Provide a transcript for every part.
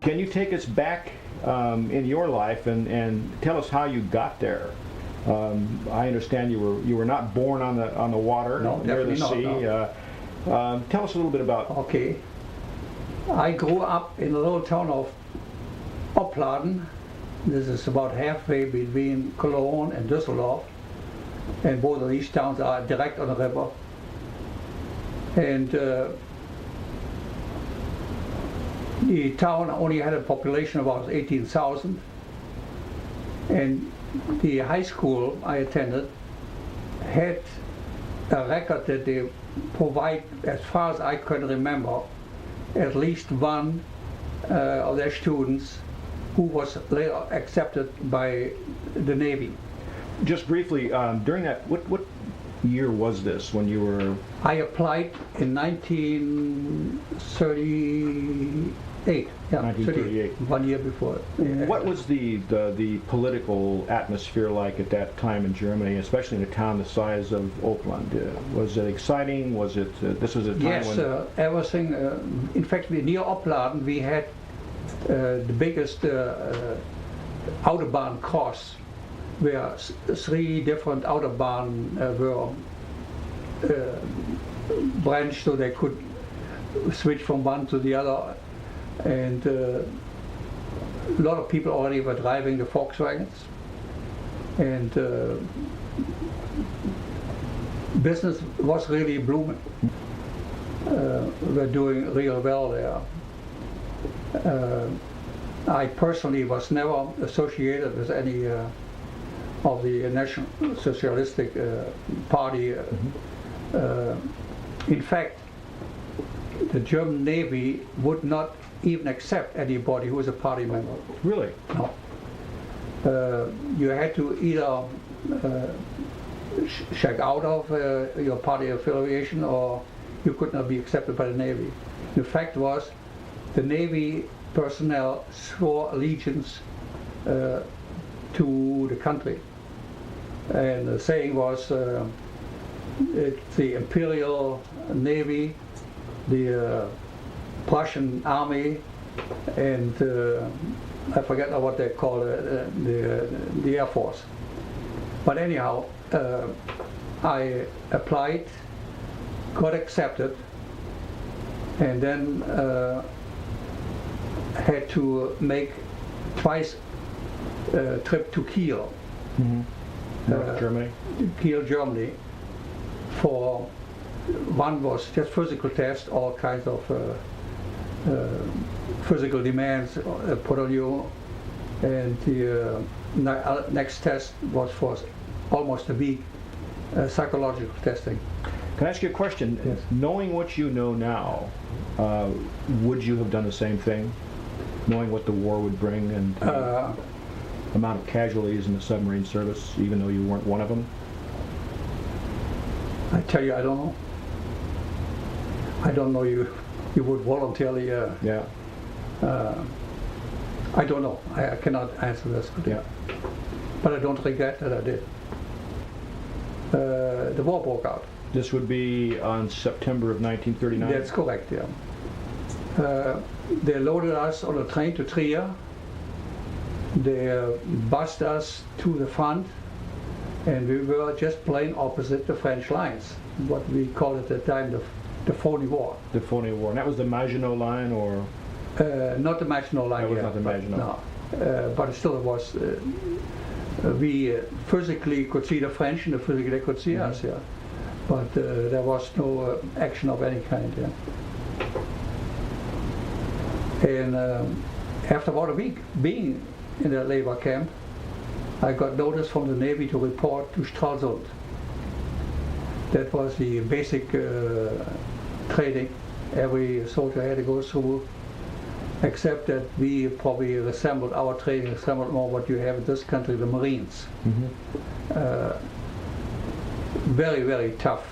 Can you take us back in your life and tell us how you got there? I understand you were not born on the water, No, near the definitely sea. not. Tell us a little bit about. Okay. I grew up in a little town of Opladen. This is about halfway between Cologne and Düsseldorf, and both of these towns are direct on the river. And the town only had a population of about 18,000, and the high school I attended had a record that they provide, as far as I can remember, at least one of their students who was later accepted by the Navy. Just briefly, during that, what year was this when you were? I applied in 1938. Yeah, 1938. 1 year before. What was the political atmosphere like at that time in Germany, especially in a town the size of Oakland? Was it exciting? Was it? This was a time yes, when. everything. In fact, near Opladen we had the biggest Autobahn cross, where 3 different Autobahn were branched so they could switch from one to the other. And a lot of people already were driving the Volkswagens, and business was really blooming. We're doing real well there. I personally was never associated with any of the National Socialistic Party. In fact, the German Navy would not even accept anybody who was a party member. Really? No. You had to either check out of your party affiliation, or you could not be accepted by the Navy. The fact was, the Navy personnel swore allegiance to the country. And the saying was, it's the Imperial Navy, the Prussian Army, and I forget now what they call it, the Air Force. But anyhow, I applied, got accepted, and then had to make twice a trip to Kiel, North Germany. Kiel, Germany. For one was just physical test, all kinds of physical demands put on you, and the next test was for almost a week, psychological testing. Can I ask you a question? Yes. Knowing what you know now, would you have done the same thing? Knowing what the war would bring and the amount of casualties in the submarine service, even though you weren't one of them? I tell you, I don't know. I don't know you would voluntarily. Yeah. I don't know. I cannot answer this. Yeah. But I don't regret that I did. The war broke out. This would be on September of 1939? That's correct, yeah. They loaded us on a train to Trier. They bussed us to the front, and we were just plain opposite the French lines, what we called at the time the phony war. The phony war. And that was the Maginot Line, or? Not the Maginot Line. That was yet, not the Maginot. No. But still it was, we physically could see the French and physically they could see us, yeah. But there was no action of any kind, yeah. And after about a week being in the labor camp, I got notice from the Navy to report to Stralsund. That was the basic training every soldier had to go through, except that we probably resembled our training, resembled more what you have in this country, the Marines. Very, very tough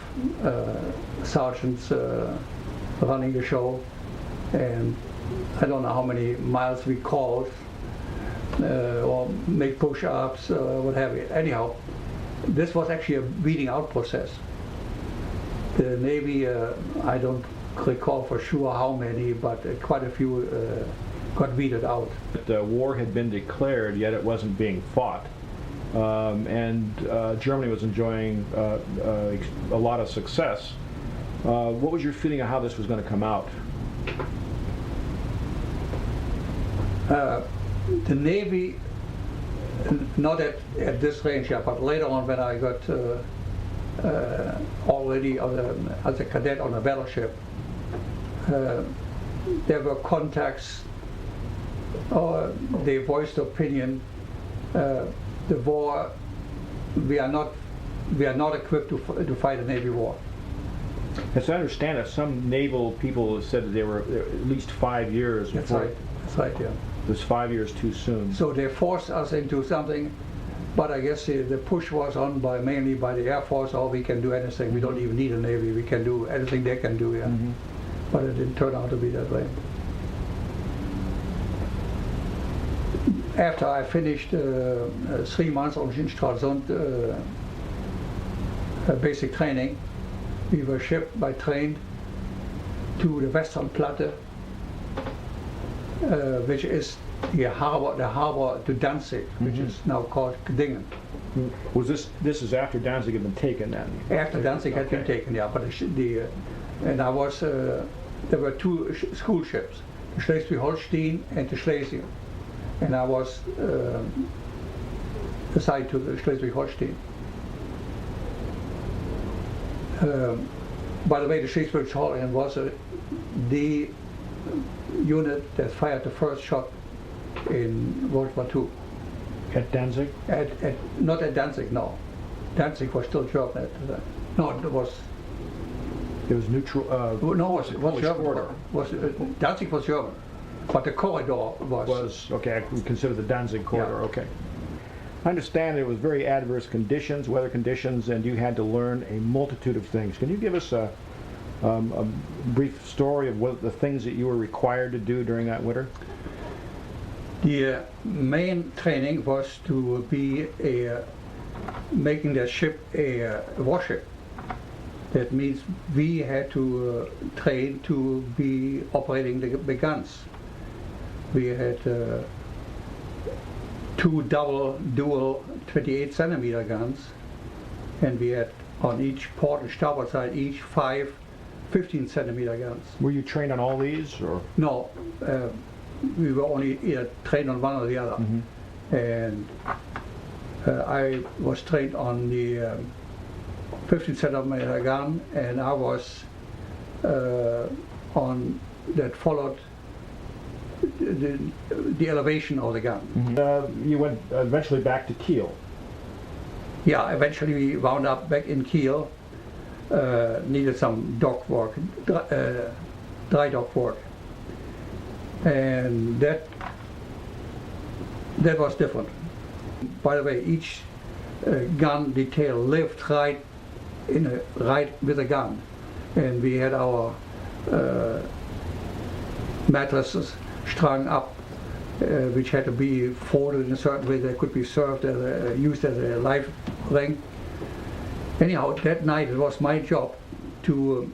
sergeants running the show, and I don't know how many miles we called, or make push-ups, what have you. Anyhow, this was actually a weeding out process. The Navy, I don't recall for sure how many, but quite a few got weeded out. The war had been declared, yet it wasn't being fought. And Germany was enjoying a lot of success. What was your feeling of how this was going to come out? The Navy, not at this range yet, but later on when I got already as a cadet on a battleship, there were contacts, or they voiced opinion. The war, we are not equipped to fight a Navy war. As I understand it, some naval people said that they were at least 5 years That's before. right. That's right. Yeah. It was 5 years too soon. So they forced us into something, but I guess the push was on mainly by the Air Force. Oh, we can do anything. We don't even need a Navy. We can do anything they can do. Yeah. Mm-hmm. But it didn't turn out to be that way. After I finished 3 months on in Stralsund basic training, we were shipped by train to the Western Platte, which is the harbor to Danzig, which is now called Gdingen. Was this is after Danzig had been taken then? After Danzig had been taken, yeah. But and I was there were 2 school ships, the Schleswig-Holstein and the Schlesien, and I was assigned to the Schleswig-Holstein. By the way, the Schleswig-Holstein was the unit that fired the first shot in World War II. At Danzig? Not at Danzig, no. Danzig was still German at the time. No, it was neutral. no, it was German. Corridor. Danzig was German, but the corridor was okay. We consider the Danzig corridor. Yeah. Okay. I understand it was very adverse conditions, weather conditions, and you had to learn a multitude of things. Can you give us a brief story of what the things that you were required to do during that winter? The main training was to be making the ship a warship. That means we had to train to be operating the guns. We had 2 dual 28 centimeter guns, and we had on each port and starboard side each 5 15 centimeter guns. Were you trained on all these, or? No, we were only trained on one or the other. Mm-hmm. And I was trained on the 15 centimeter gun, and I was on that followed the elevation of the gun. Mm-hmm. You went eventually back to Kiel. Yeah, eventually we wound up back in Kiel. Needed some dock work, dry dock work, and that was different. By the way, each gun detail lived right with a gun, and we had our mattresses strung up, which had to be folded in a certain way that could be served as used as a life ring. Anyhow, that night it was my job to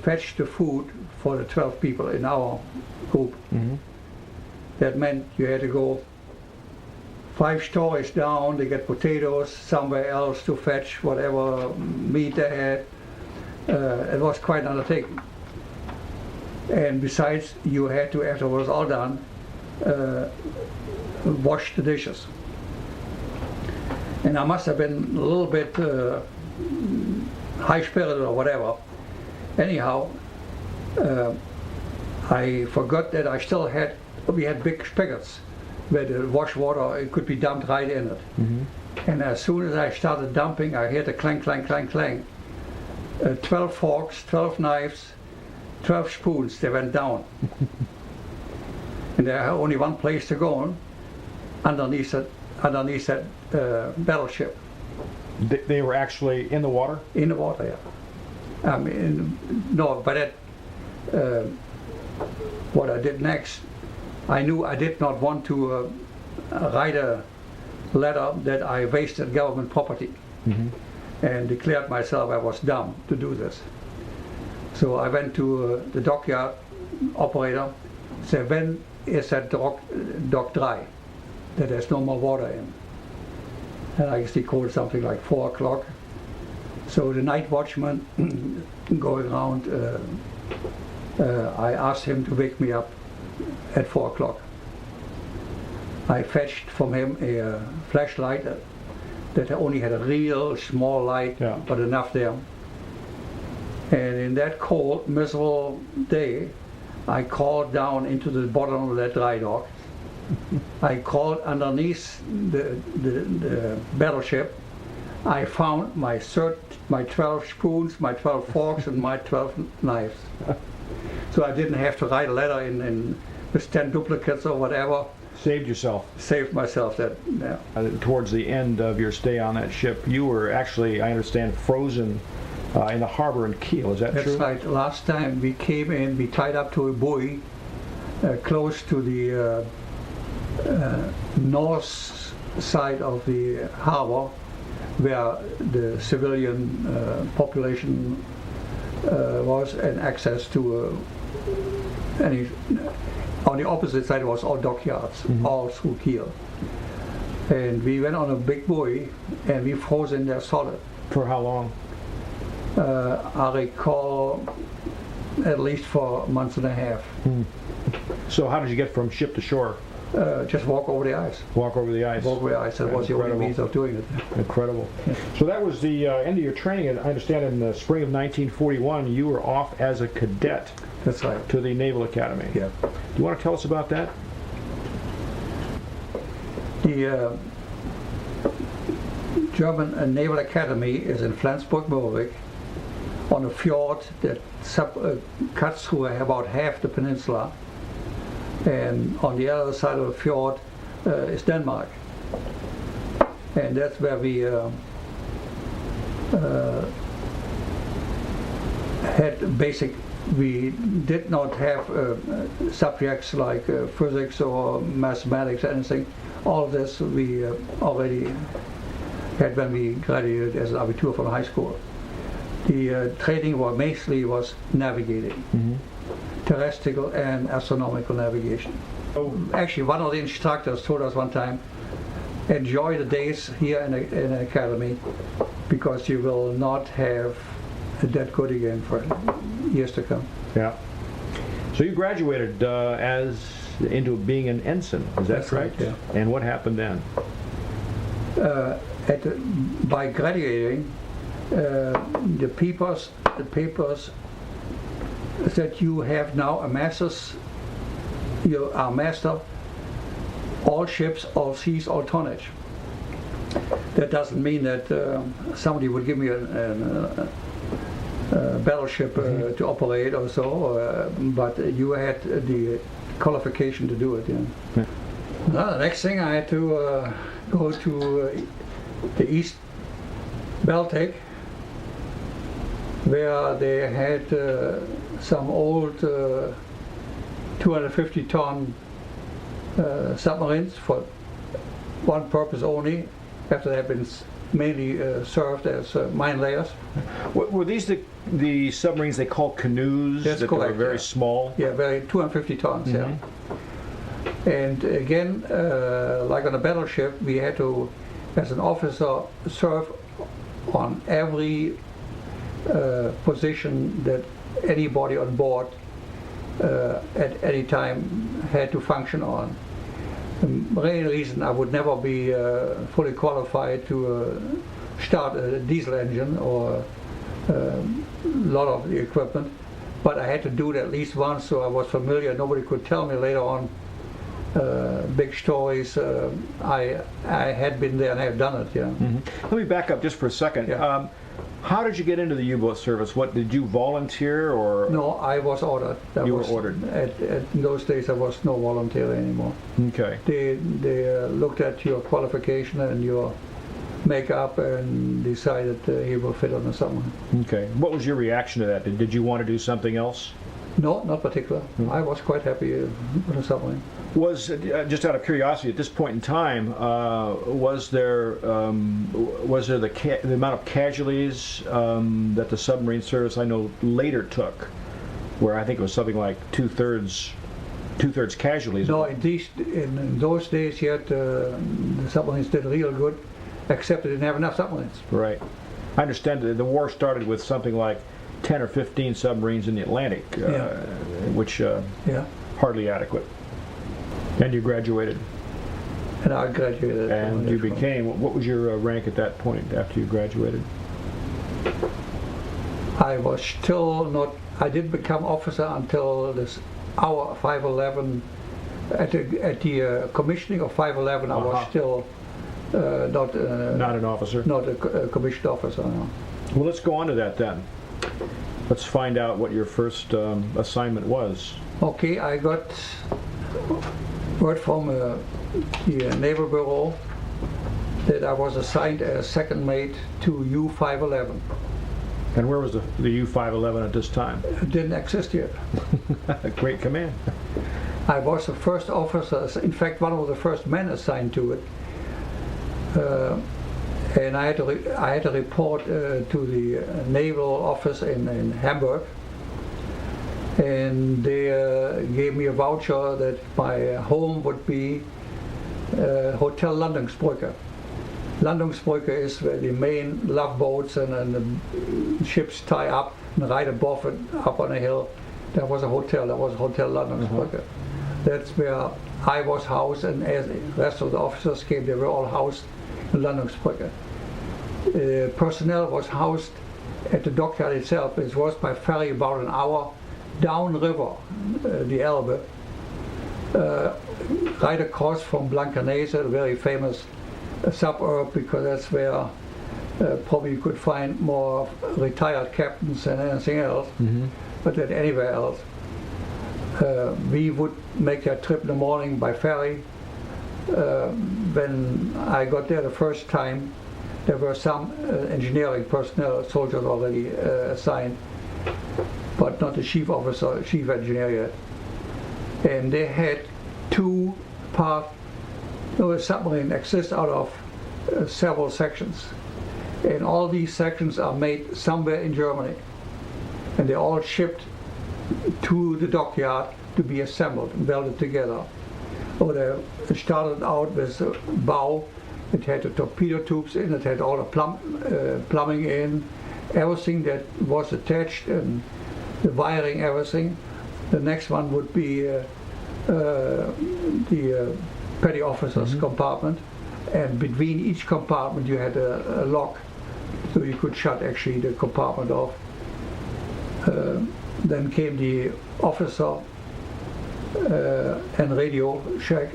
fetch the food for the 12 people in our group. Mm-hmm. That meant you had to go 5 stories down to get potatoes, somewhere else to fetch whatever meat they had. It was quite an undertaking. And besides, you had to, after it was all done, wash the dishes. And I must have been a little bit high-spirited or whatever. Anyhow, I forgot that we had big spigots where the wash water, it could be dumped right in it. Mm-hmm. And as soon as I started dumping, I heard a clang, clang, clang, clang. 12 forks, 12 knives, 12 spoons, they went down. And there had only one place to go on, underneath that battleship. They were actually in the water? In the water, yeah. I mean, no, but what I did next, I knew I did not want to write a letter that I wasted government property. Mm-hmm. And declared myself I was dumb to do this. So I went to the dockyard operator, said, when is that dock dry, that there's no more water in. And I guess they called something like 4 o'clock. So the night watchman going around, I asked him to wake me up at 4 o'clock. I fetched from him a flashlight that only had a real small light, yeah, but enough there. And in that cold, miserable day, I crawled down into the bottom of that dry dock. I crawled underneath the battleship. I found my 12 spoons, my 12 forks, and my 12 knives. So I didn't have to write a letter in with 10 duplicates or whatever. Saved yourself. Saved myself that, yeah. Towards the end of your stay on that ship, you were actually, I understand, frozen in the harbor in Kiel. Is that true? That's right. Last time we came in, we tied up to a buoy close to the north side of the harbor, where the civilian population was, and access to any. On the opposite side was all dockyards, all through Kiel. And we went on a big buoy, and we froze in there solid. For how long? I recall at least for a month and a half. So how did you get from ship to shore? Just walk over the ice. Walk over the ice. Walk over the ice. That was the only means of doing it. Incredible. Yeah. So that was the end of your training, and I understand in the spring of 1941 you were off as a cadet. That's right. To the Naval Academy. Yeah. Do you want to tell us about that? The German Naval Academy is in Flensburg-Mürwik, on a fjord that cuts through about half the peninsula, and on the other side of the fjord is Denmark, and that's where we had basic. We did not have subjects like physics or mathematics or anything. All of this we already had when we graduated as an Abitur from high school. The training was navigating, terrestrial and astronomical navigation. Actually, one of the instructors told us one time, enjoy the days here in the academy, because you will not have that good again for years to come. Yeah. So you graduated into being an ensign, is that That's correct? right, yeah. And what happened then? By graduating, the papers that you have now a master's, you are master, all ships, all seas, all tonnage. That doesn't mean that somebody would give me a battleship to operate or so, but you had the qualification to do it. Yeah. The next thing I had to go to the East Baltic, where they had some old 250-ton submarines for one purpose only, after they had been mainly served as mine layers. Were these the submarines they call canoes? That's that correct, were very yeah. small? Yeah, very 250 tons, yeah. And again, like on a battleship, we had to, as an officer, serve on every position that anybody on board at any time had to function on. The main reason I would never be fully qualified to start a diesel engine or a lot of the equipment, but I had to do it at least once, so I was familiar. Nobody could tell me later on big stories. I had been there and I had done it. Yeah. Let me back up just for a second. Yeah. How did you get into the U-boat service? What, did you volunteer or? No, I was ordered. You were ordered. In those days there was no volunteer anymore. Okay. They looked at your qualification and your makeup and decided he will fit on the submarine. Okay. What was your reaction to that? Did you want to do something else? No, not particular. I was quite happy with the submarine. Was, just out of curiosity, at this point in time, was there the amount of casualties that the submarine service I know later took, where I think it was something like 2/3 2/3 casualties. No, in those days yet, the submarines did real good, except they didn't have enough submarines. Right. I understand that the war started with something like 10 or 15 submarines in the Atlantic, which hardly adequate. And you graduated. And I graduated. And you became, what was your rank at that point after you graduated? I was still not, I didn't become officer until this hour 511, at the commissioning of 511 I was still not an officer? Not a commissioned officer, no. Well, let's go on to that then. Let's find out what your first assignment was. Okay, I got word from the Naval Bureau that I was assigned as second mate to U-511. And where was the U-511 at this time? It didn't exist yet. Great command. I was the first officer, in fact one of the first men assigned to it. And I had to report to the naval office in Hamburg. And they gave me a voucher that my home would be Hotel Landungsbrücke. Landungsbrücke is where the main love boats and the ships tie up and ride above it up on a hill. There was a hotel, Hotel Landungsbrücke. That's where I was housed, and as the rest of the officers came, they were all housed in Landungsbrücke. Personnel was housed at the dockyard itself. It was by ferry about an hour downriver, the Elbe, right across from Blankenese, a very famous suburb, because that's where probably you could find more retired captains than anything else, but than anywhere else. We would make that trip in the morning by ferry. When I got there the first time, there were some engineering personnel, soldiers already assigned, but not the chief officer, chief engineer yet. And they had two parts. The submarine exists out of several sections, and all these sections are made somewhere in Germany, and they're all shipped to the dockyard to be assembled and welded together. It started out with a bow. It had the torpedo tubes in, it had all the plumbing in, everything that was attached, and the wiring, everything. The next one would be the petty officer's compartment, and between each compartment you had a lock, so you could shut actually the compartment off. Then came the officer and radio shack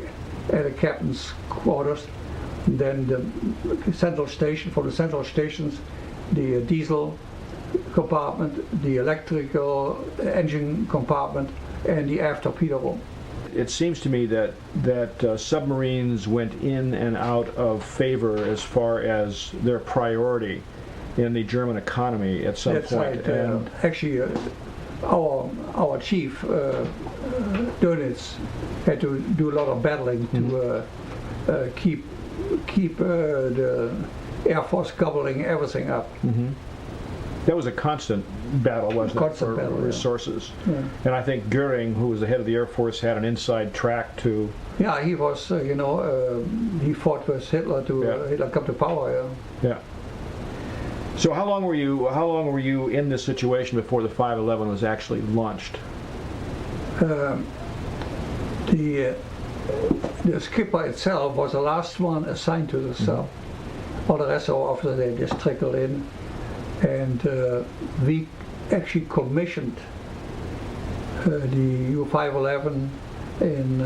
at the captain's quarters. And then the central station, for the central stations, the diesel compartment, the electrical engine compartment, and the aft torpedo room. It seems to me that submarines went in and out of favor as far as their priority in the German economy at some That's point. Right. Actually, our chief Dönitz had to do a lot of battling to keep the Air Force gobbling everything up. That was a constant battle, wasn't it, for resources? Yeah. And I think Goering, who was the head of the Air Force, had an inside track to... Yeah, he was, he fought with Hitler to Hitler come to power. Yeah. So how long were you in this situation before the 511 was actually launched? The skipper itself was the last one assigned to the sub. All the rest of our officers, they just trickled in, and we actually commissioned the U-511 in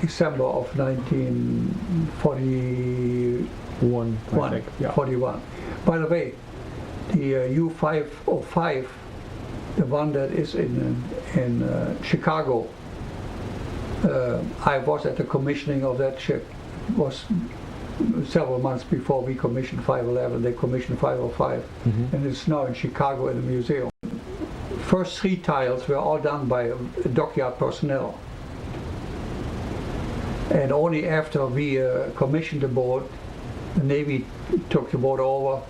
December of 1941. I think. Yeah. 41. By the way, the U-505, the one that is in Chicago, I was at the commissioning of that ship. It was several months before we commissioned 511. They commissioned 505, and it's now in Chicago in the museum. First three tiles were all done by dockyard personnel, and only after we commissioned the boat, the Navy took the boat over.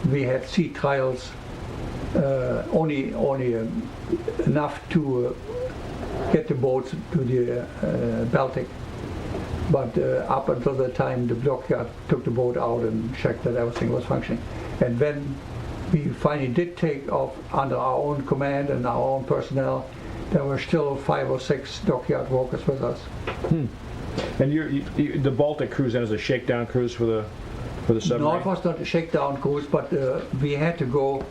We had sea trials, only enough to get the boats to the Baltic. But up until the time the dockyard took the boat out and checked that everything was functioning. And when we finally did take off under our own command and our own personnel, there were still 5 or 6 dockyard workers with us. And the Baltic cruise then is a shakedown cruise for the submarine? No, it was not a shakedown cruise, but we had to go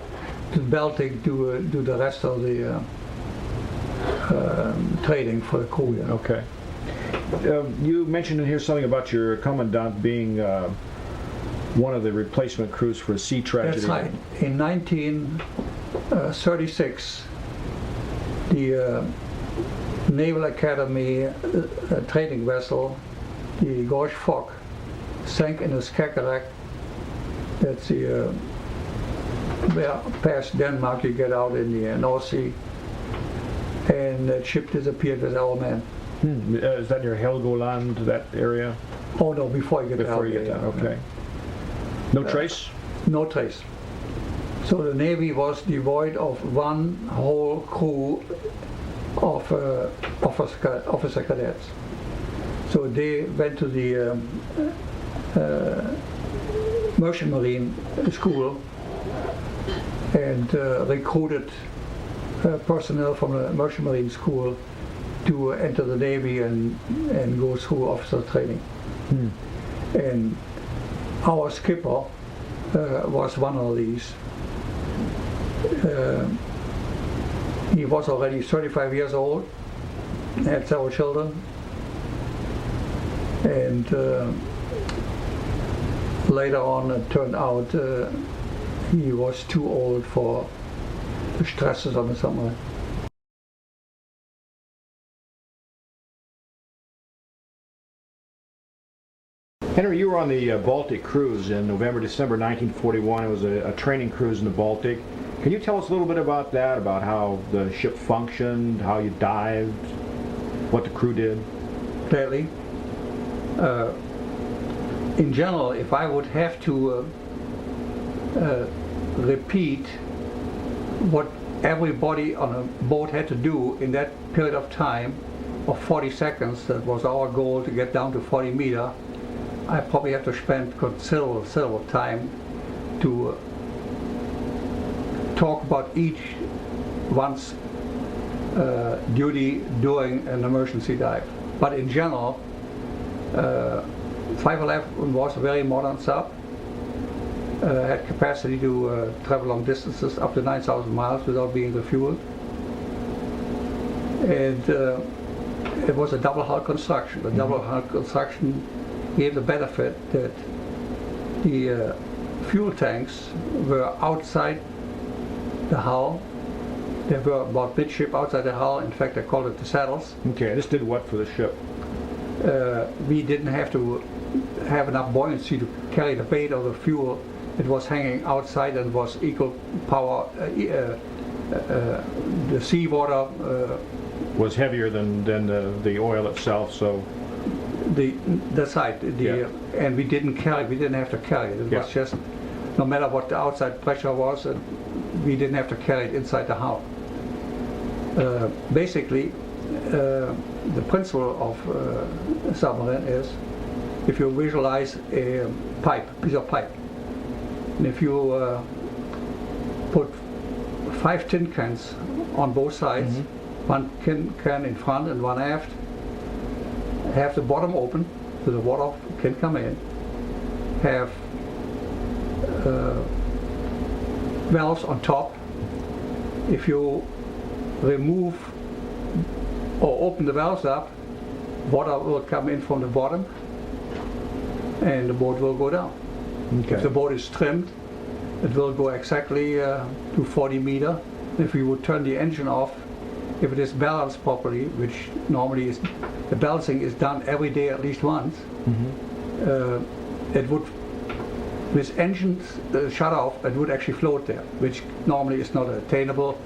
to the Baltic to do the rest of the trading for the crew. Yeah. Okay. You mentioned in here something about your commandant being one of the replacement crews for a sea tragedy. That's right. In 1936, the Naval Academy trading vessel, the Gorge Fock, sank in the Skagerrak. That's the past Denmark you get out in the North Sea, and that ship disappeared with all men. Is that near Helgoland, that area? Oh no, before you get Before you get down, okay. No trace? No trace. So the Navy was devoid of one whole crew of officer cadets. So they went to the Merchant Marine School and recruited personnel from the Merchant Marine School to enter the Navy and go through officer training. And our skipper was one of these. He was already 35 years old, had several children, and later on it turned out he was too old for the stresses on the submarine. Henry, you were on the Baltic cruise in November, December 1941. It was a training cruise in the Baltic. Can you tell us a little bit about that, about how the ship functioned, how you dived, what the crew did? Clearly. In general, if I would have to repeat what everybody on a boat had to do in that period of time of 40 seconds, that was our goal to get down to 40 meters, I probably have to spend considerable time to talk about each one's duty during an emergency dive. But in general, 511 was a very modern sub, had capacity to travel long distances up to 9,000 miles without being refueled. And it was a double hull construction. The double hull construction gave the benefit that the fuel tanks were outside the hull. They were about midship outside the hull. In fact, I called it the saddles. Okay, this did what for the ship? We didn't have to have enough buoyancy to carry the weight of the fuel. It was hanging outside and was equal power. The seawater was heavier than the oil itself, so. That's right. And we didn't have to carry it. It was just, no matter what the outside pressure was, we didn't have to carry it inside the hull. Basically, the principle of a submarine is, if you visualize a piece of pipe, and if you put 5 tin cans on both sides, one can in front and one aft, have the bottom open so the water can come in, have valves on top. If you remove or open the valves up, water will come in from the bottom and the boat will go down. Okay. If the boat is trimmed, it will go exactly to 40 meters. If you would turn the engine off, if it is balanced properly, which normally is, the balancing is done every day at least once, it would, with engines shut off, it would actually float there, which normally is not attainable.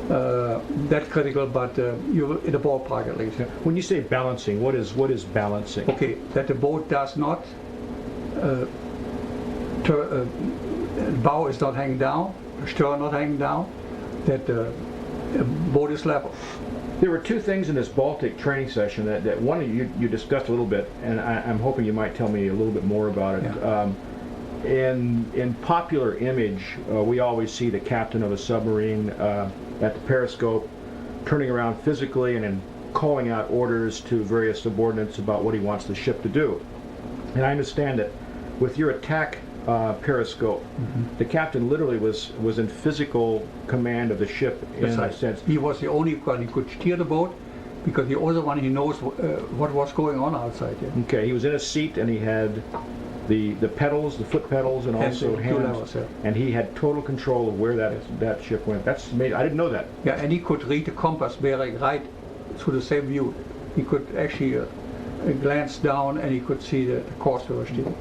That critical, but you're in the ballpark at least. When you say balancing, what is balancing? Okay, that the boat does not, bow is not hanging down, stern not hanging down, that the boat is level. There were two things in this Baltic training session that one you discussed a little bit, and I'm hoping you might tell me a little bit more about it. Yeah. In popular image, we always see the captain of a submarine at the periscope turning around physically and then calling out orders to various subordinates about what he wants the ship to do. And I understand that with your attack periscope, the captain literally was in physical command of the ship in a sense. He was the only one who could steer the boat, because the other one, he knows what was going on outside. Yeah. Okay, he was in a seat and he had the pedals, the foot pedals, and also hands, levels, yeah. and he had total control of where that ship went. That's amazing. I didn't know that. Yeah, and he could read the compass bearing right through the same view. He could actually glance down and he could see the course we were steering.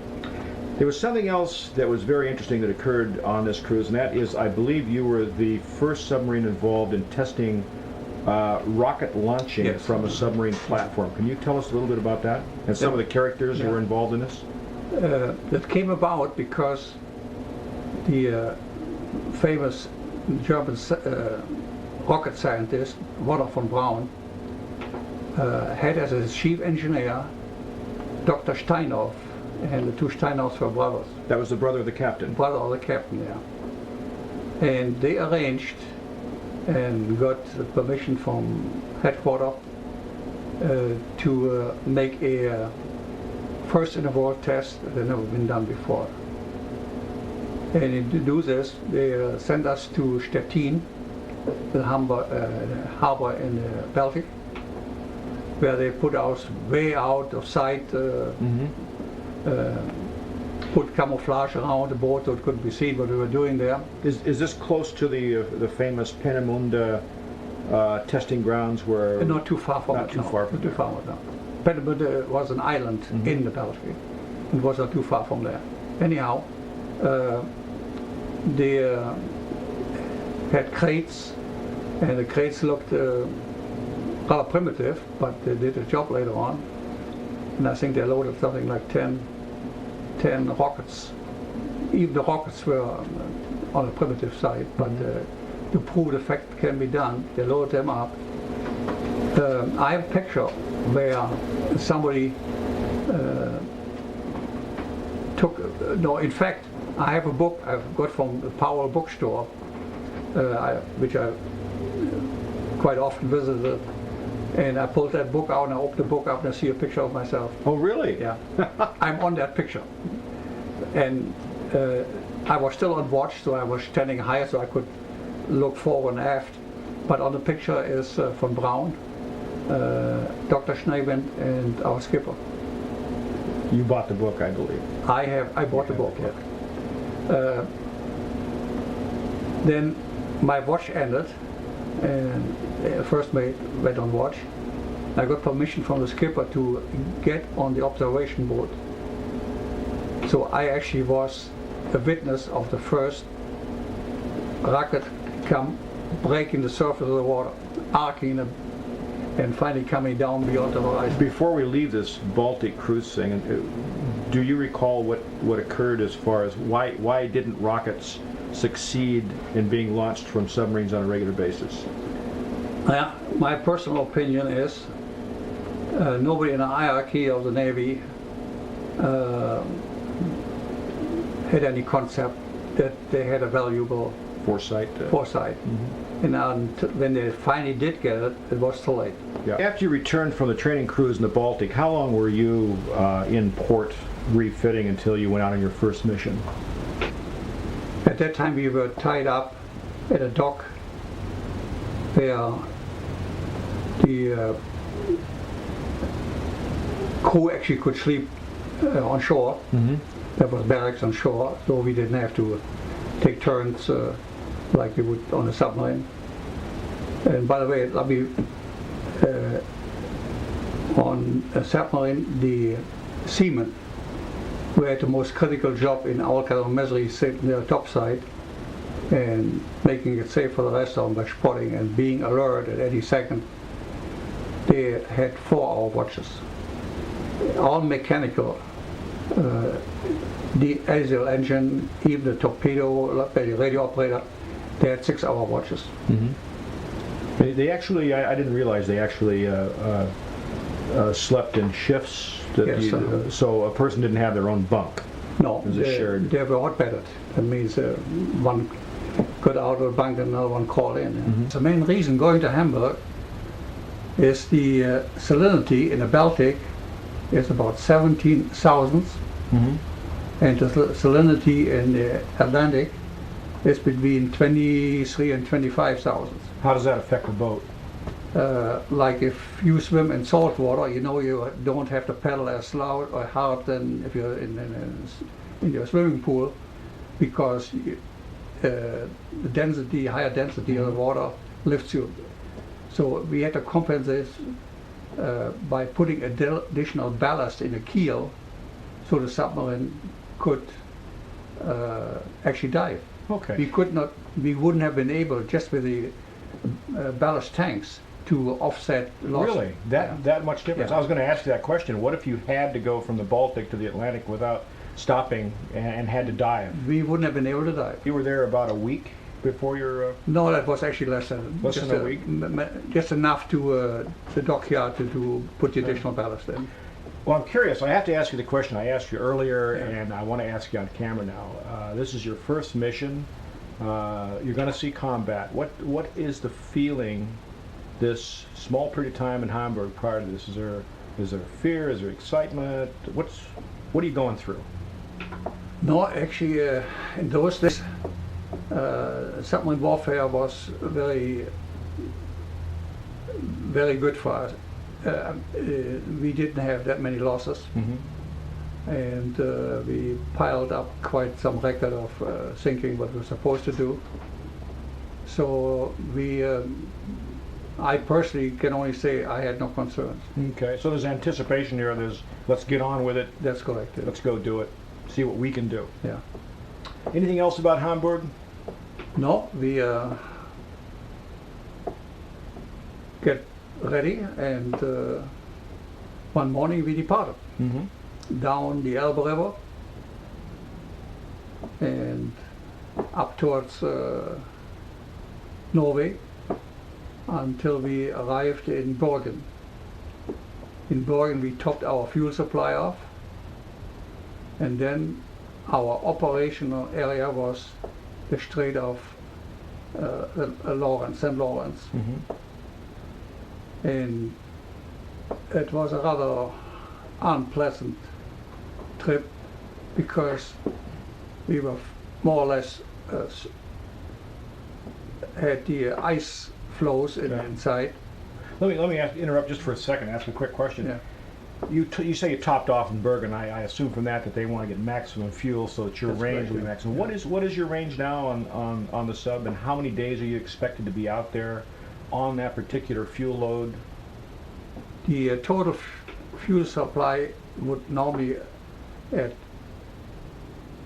There was something else that was very interesting that occurred on this cruise, and that is, I believe you were the first submarine involved in testing rocket launching Yes. from a submarine platform. Can you tell us a little bit about that and some of the characters who were involved in this? That came about because the famous German rocket scientist, Wernher von Braun, had as his chief engineer Dr. Steinhoff, and the two Steinhoffs were brothers. That was the brother of the captain. Brother of the captain, yeah. And they arranged and got the permission from headquarters to make a first in the world test that had never been done before. And to do this, they sent us to Stettin, the harbor in the Baltic, where they put us way out of sight, put camouflage around the boat so it couldn't be seen what we were doing there. Is this close to the famous Peenemünde testing grounds where? Not too far from Not it. too no, far from not too there. far from there. Peenemünde was an island in the Baltic. It was not too far from there. Anyhow, they had crates, and the crates looked rather primitive, but they did the job later on. And I think they loaded something like 10 rockets. Even the rockets were on the primitive side, but to prove the fact can be done, they loaded them up. I have a picture where somebody took, no, in fact, I have a book I've got from the Powell bookstore, which I quite often visited, and I pulled that book out and I opened the book up and I see a picture of myself. Oh, really? Yeah, I'm on that picture. And I was still on watch, so I was standing higher so I could look forward and aft. But on the picture is von Braun, Dr. Schneewind, and our skipper. You bought the book, I believe. I bought the book, yeah. Then my watch ended, and first mate went on watch. I got permission from the skipper to get on the observation boat. So I actually was a witness of the first rocket come breaking the surface of the water, arcing and finally coming down beyond the horizon. Before we leave this Baltic cruise thing, do you recall what occurred as far as why didn't rockets succeed in being launched from submarines on a regular basis? My personal opinion is nobody in the hierarchy of the Navy had any concept that they had a valuable Foresight. And when they finally did get it, it was too late. Yeah. After you returned from the training cruise in the Baltic, how long were you in port refitting until you went out on your first mission? At that time we were tied up at a dock where the crew actually could sleep on shore. There was barracks on shore, so we didn't have to take turns like we would on a submarine. And by the way, let me, on a submarine, the seamen who had the most critical job in all kind of misery, sitting near the top side and making it safe for the rest of them by spotting and being alert at any second. They had 4-hour watches, all mechanical. The axial engine, even the torpedo, the radio operator, they had 6-hour watches. They actually, I didn't realize they actually slept in shifts. Yes, so a person didn't have their own bunk. No, It was a shared. they were hot-bedded. That means one got out of the bunk and another one crawled in. Mm-hmm. The main reason going to Hamburg is the salinity in the Baltic is about 17 thousandths, Mm-hmm. and the salinity in the Atlantic is between 23 and 25 thousandths. How does that affect the boat? Like if you swim in salt water, you know you don't have to paddle as loud or hard than if you're in your swimming pool, because the density, higher density of the water lifts you. So we had to compensate by putting additional ballast in the keel, so the submarine could actually dive. Okay. We wouldn't have been able, just with the ballast tanks, to offset losses. Really? That much difference? Yeah. I was going to ask you that question. What if you had to go from the Baltic to the Atlantic without stopping and had to dive? We wouldn't have been able to dive. You were there about a week before your... No, that was actually less than a week? Just enough to the dockyard to put the additional ballast in. Well, I'm curious. I have to ask you the question I asked you earlier, Yeah. and I want to ask you on camera now. This is your first mission. You're going to see combat. What is the feeling this small period of time in Hamburg prior to this? Is there fear? Is there excitement? What are you going through? No, actually, in those days, submarine warfare was very, very good for us. We didn't have that many losses, Mm-hmm. and we piled up quite some record of thinking what we were supposed to do. So I personally can only say I had no concerns. Okay, so there's anticipation here. There's let's get on with it. That's correct. Let's go do it. See what we can do. Yeah. Anything else about Hamburg? No, we get ready, and one morning we departed Mm-hmm. down the Elbe River and up towards Norway until we arrived in Bergen. In Bergen we topped our fuel supply off, and then our operational area was the Strait of Lawrence, St. Lawrence. Mm-hmm. And it was a rather unpleasant trip because we were more or less had the ice flows inside. Let me interrupt just for a second. Ask a quick question. Yeah. You say you topped off in Bergen. I assume from that they want to get maximum fuel so that your That's range correct, will be yeah. maximum. What is your range now on the sub, and how many days are you expected to be out there on that particular fuel load? The total fuel supply would normally,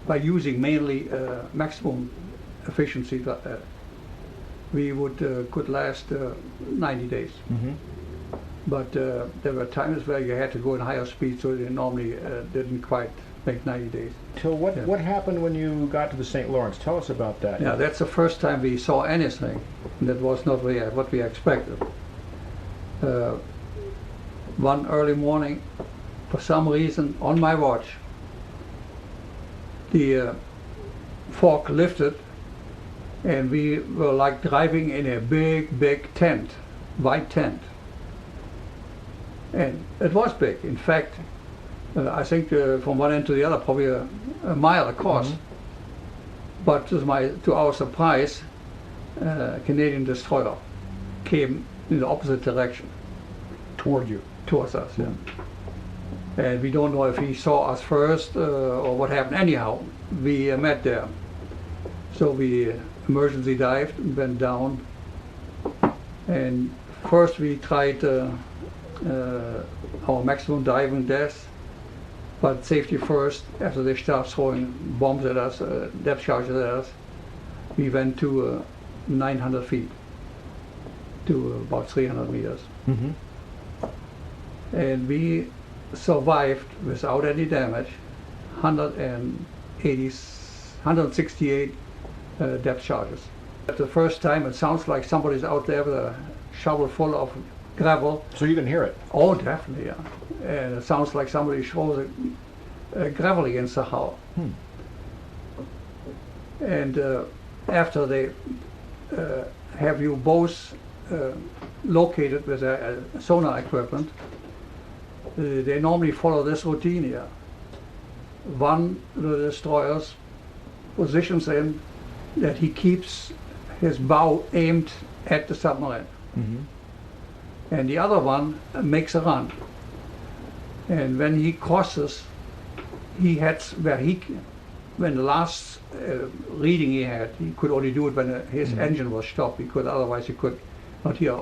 by using mainly maximum efficiency, we would could last 90 days. Mm-hmm. But there were times where you had to go in higher speed, so they normally didn't quite make 90 days. So what Yeah. what happened when you got to the St. Lawrence? Tell us about that. Yeah, that's the first time we saw anything that was not what we expected. One early morning, for some reason, on my watch, the fog lifted, and we were like driving in a big tent, white tent. And it was big. In fact, I think from one end to the other, probably a mile across. Mm-hmm. But to our surprise, Canadian destroyer came in the opposite direction Toward you. towards us. Yeah. And we don't know if he saw us first or what happened. Anyhow, we met there. So we emergency dived and went down. And first we tried our maximum diving depth, but safety first. After they start throwing bombs at us, depth charges at us, we went to 900 feet, to about 300 meters. Mm-hmm. And we survived without any damage 168 depth charges. At the first time it sounds like somebody's out there with a shovel full of gravel. So you can hear it. Oh, definitely, yeah. And it sounds like somebody throws gravel against the hull. And after they have you both located with a sonar equipment, they normally follow this routine here. One of the destroyers positions him that he keeps his bow aimed at the submarine. And the other one makes a run. And when he crosses, he heads where when the last reading he had, he could only do it when his engine was stopped, because otherwise he could not hear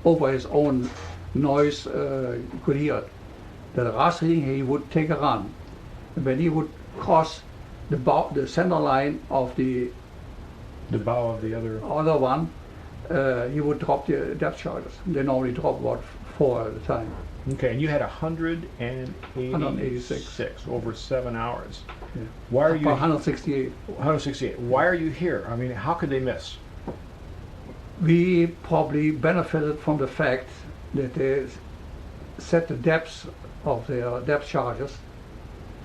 over his own noise, he could hear it. The last reading he would take a run. And when he would cross the center line of the bow of the other one, he would drop the depth charges. They normally drop about 4 at a time. Okay, and you had 186 over 7 hours. Yeah. Why are you 168? 168. Why are you here? I mean, how could they miss? We probably benefited from the fact that they set the depths of their depth charges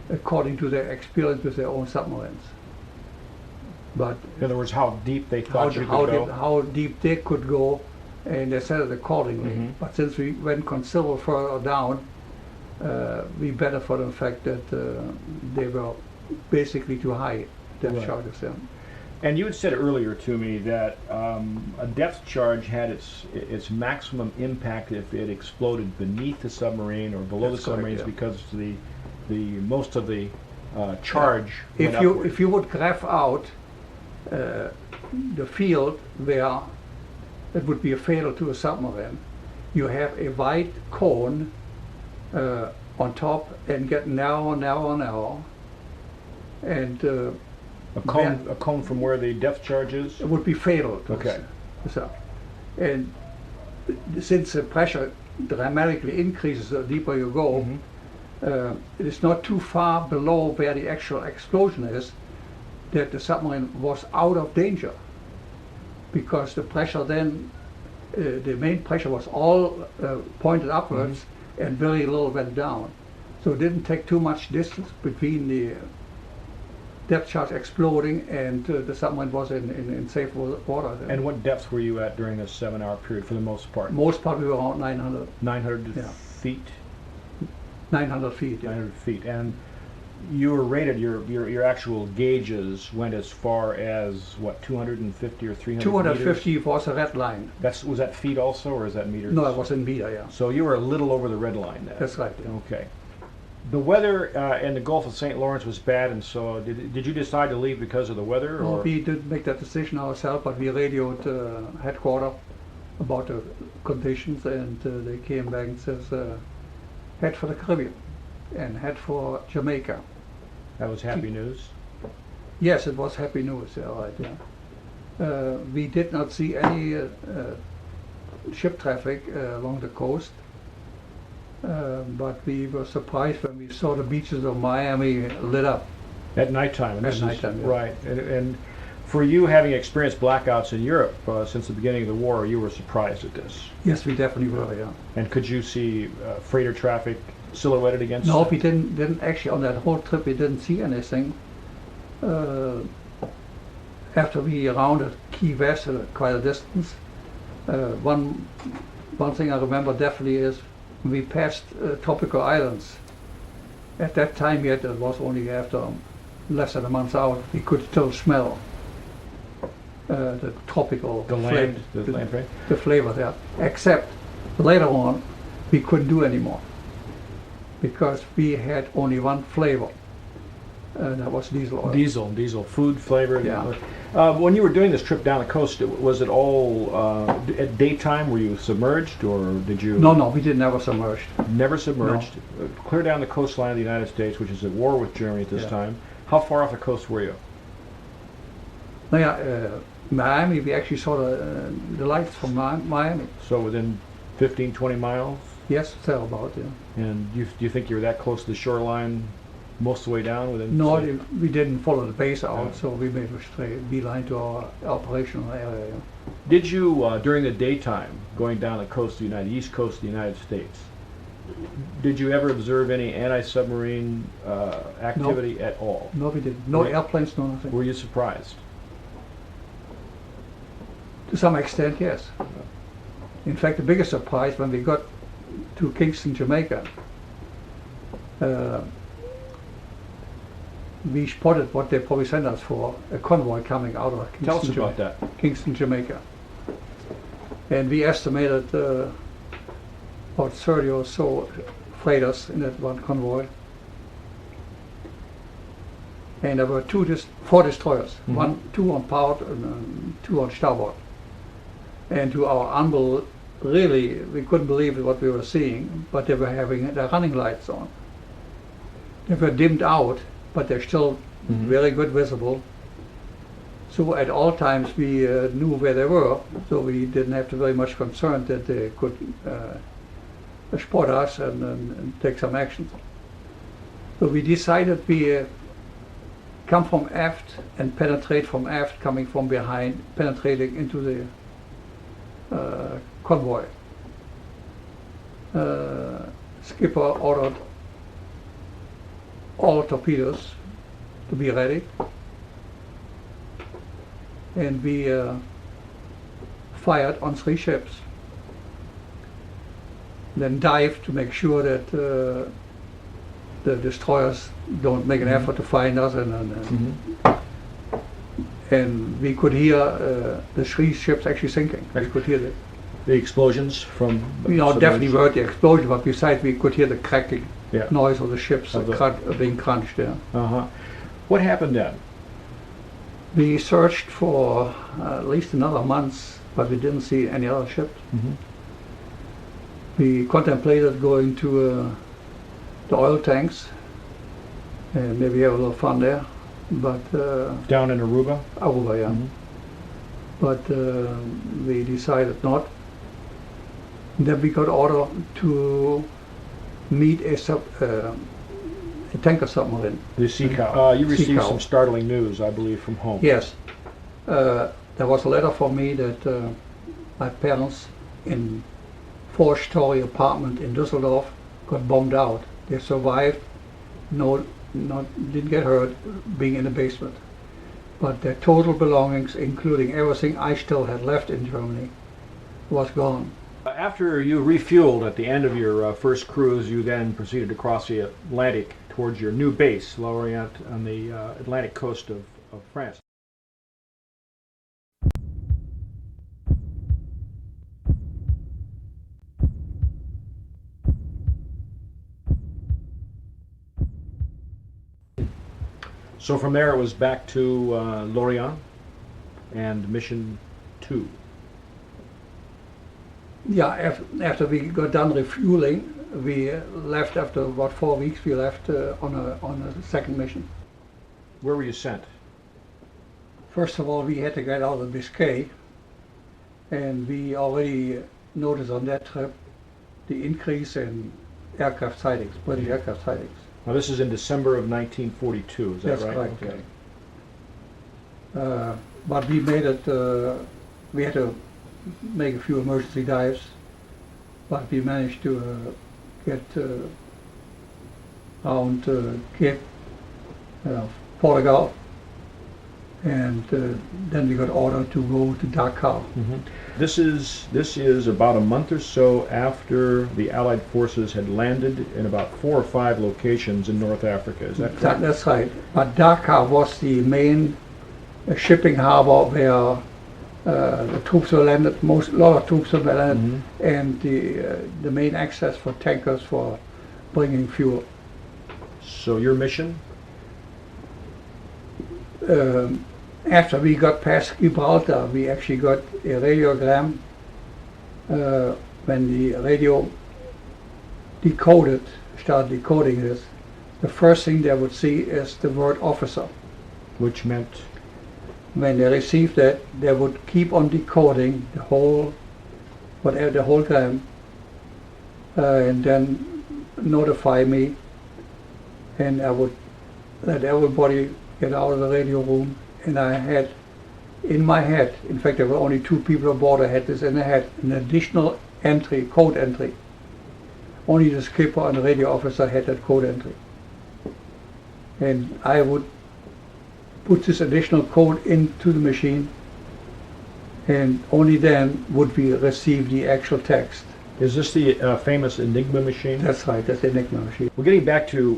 according to their experience with their own submarines. But in other words, how deep they thought you could go? How deep they could go, and they set it accordingly. But since we went considerably further down, we benefited from the fact that they were basically too high depth charges. Yeah. And you had said earlier to me that a depth charge had its maximum impact if it exploded beneath the submarine or below the submarines, because the most of the charge went upward. If you would graph out the field where it would be a fatal to a submarine, you have a white cone on top and get narrower, and a cone from where the depth charge is? It would be fatal. Okay. And since the pressure dramatically increases the deeper you go, it is not too far below where the actual explosion is that the submarine was out of danger, because the pressure then, the main pressure was all pointed upwards and very little went down. So it didn't take too much distance between the depth charge exploding and the submarine was in safe water. And what depth were you at during this 7-hour period for the most part? Most part we were around 900. 900 feet? 900 feet. 900 feet. And you were rated, your actual gauges went as far as, what, 250 or 300 250 meters? was a red line. Was that feet also, or is that meters? No, it was in meter, yeah. So you were a little over the red line then? That's right. Yeah. Okay. The weather in the Gulf of St. Lawrence was bad, and so did you decide to leave because of the weather? No, or? we didn't make that decision ourselves, but we radioed headquarters about the conditions, and they came back and says, head for the Caribbean and head for Jamaica. That was happy news? Yes, it was happy news, yeah, right, yeah. We did not see any ship traffic along the coast, but we were surprised when we saw the beaches of Miami lit up. At nighttime? And At nighttime, yeah. Right. And for you, having experienced blackouts in Europe since the beginning of the war, you were surprised at this? Yes, we definitely were, yeah. And could you see freighter traffic silhouetted against? No, we didn't actually, on that whole trip we didn't see anything. After we rounded Key West at quite a distance, one thing I remember definitely is we passed tropical islands. At that time yet, it was only after less than a month out, we could still smell the tropical land flavor there. Except later on, we couldn't do anymore, because we had only one flavor, and that was diesel oil. Diesel, food flavored. Yeah. When you were doing this trip down the coast, was it all at daytime? Were you submerged, or did you? No, we did never submerged. Never submerged. No. Clear down the coastline of the United States, which is at war with Germany at this time. How far off the coast were you? Miami, we actually saw the lights from Miami. So within 15, 20 miles? Yes, thereabout, yeah. And do you think you were that close to the shoreline? most of the way down within? No, say- we didn't follow the base out, Yeah. so we made a straight beeline to our operational area. Yeah. Did you, during the daytime, going down the coast of the East Coast of the United States, did you ever observe any anti-submarine activity at all? No, we didn't. No Right. airplanes, no nothing. Were you surprised? To some extent, yes. In fact, the biggest surprise when we got to Kingston, Jamaica, we spotted what they probably sent us for, a convoy coming out of Kingston, Tell us about Jamaica. that. Kingston, Jamaica. And we estimated about 30 or so freighters in that one convoy. And there were four destroyers, Mhm. two on port and two on starboard. And to our really, we couldn't believe what we were seeing, but they were having their running lights on. They were dimmed out, but they're still Mhm. very good visible. So at all times we knew where they were, so we didn't have to very much concern that they could spot us and take some action. So we decided we come from aft and penetrate from aft, coming from behind, penetrating into the convoy. Skipper ordered all torpedoes to be ready, and we fired on 3 ships. Then dived to make sure that the destroyers don't make an Mhm. effort to find us, Mhm. and we could hear the 3 ships actually sinking. We could hear the, The explosions from... definitely heard the explosion, but besides we could hear the cracking Yeah. noise of the ships Of the- being crunched there. Uh-huh. What happened then? We searched for at least another month, but we didn't see any other ships. Mhm. We contemplated going to the oil tanks and maybe have a little fun there, but Down in Aruba? Aruba, yeah. Mhm. But we decided not. Then we got order to meet a tanker submarine. The Sea Cow. You Sea received Cow. some startling news, I believe, from home. Yes, there was a letter for me that my parents in 4-story apartment in Düsseldorf got bombed out. They survived, didn't get hurt, being in the basement. But their total belongings, including everything I still had left in Germany, was gone. After you refueled at the end of your first cruise, you then proceeded to cross the Atlantic towards your new base, Lorient, on the Atlantic coast of France. So from there it was back to Lorient and Mission 2. Yeah, after we got done refueling, we left after about 4 weeks. We left on a second mission. Where were you sent? First of all, we had to get out of Biscay, and we already noticed on that trip the increase in aircraft sightings, British aircraft sightings. Now this is in December of 1942, is that That's right? correct. Okay. But we made it, we had to make a few emergency dives, but we managed to get around Cape Portugal, and then we got ordered to go to Dakar. Mm-hmm. This is about a month or so after the Allied forces had landed in about 4 or 5 locations in North Africa. Is that correct? That's right. But Dakar was the main shipping harbor where the troops were landed. A lot of troops were landed, Mhm. and the main access for tankers for bringing fuel. So your mission? After we got past Gibraltar, we actually got a radiogram. When the radio started decoding this, the first thing they would see is the word officer. Which meant? When they received that, they would keep on decoding the whole gram, and then notify me, and I would let everybody get out of the radio room, and I had in my head, in fact there were only 2 people aboard, I had this in the head, an additional entry, code entry. Only the skipper and the radio officer had that code entry. And I would put this additional code into the machine, and only then would we receive the actual text. Is this the famous Enigma machine? That's right, that's the Enigma machine. Well, getting back to,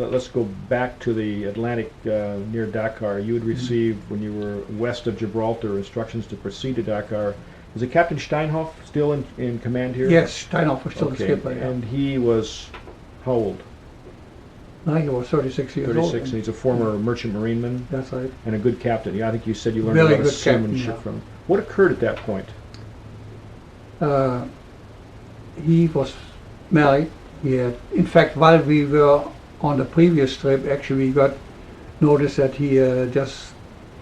let's go back to the Atlantic near Dakar. You had received, when you were west of Gibraltar, instructions to proceed to Dakar. Is it Captain Steinhoff still in command here? Yes, Steinhoff was still the Okay, skipper. Yeah. and he was how old? No, he was 36 years 36, old. and he's a former merchant marineman That's right. and a good captain. Yeah, I think you said you learned Very a lot of good captain, seamanship yeah. from him. What occurred at that point? He was married. He had, in fact, while we were on the previous trip, actually we got notice that he just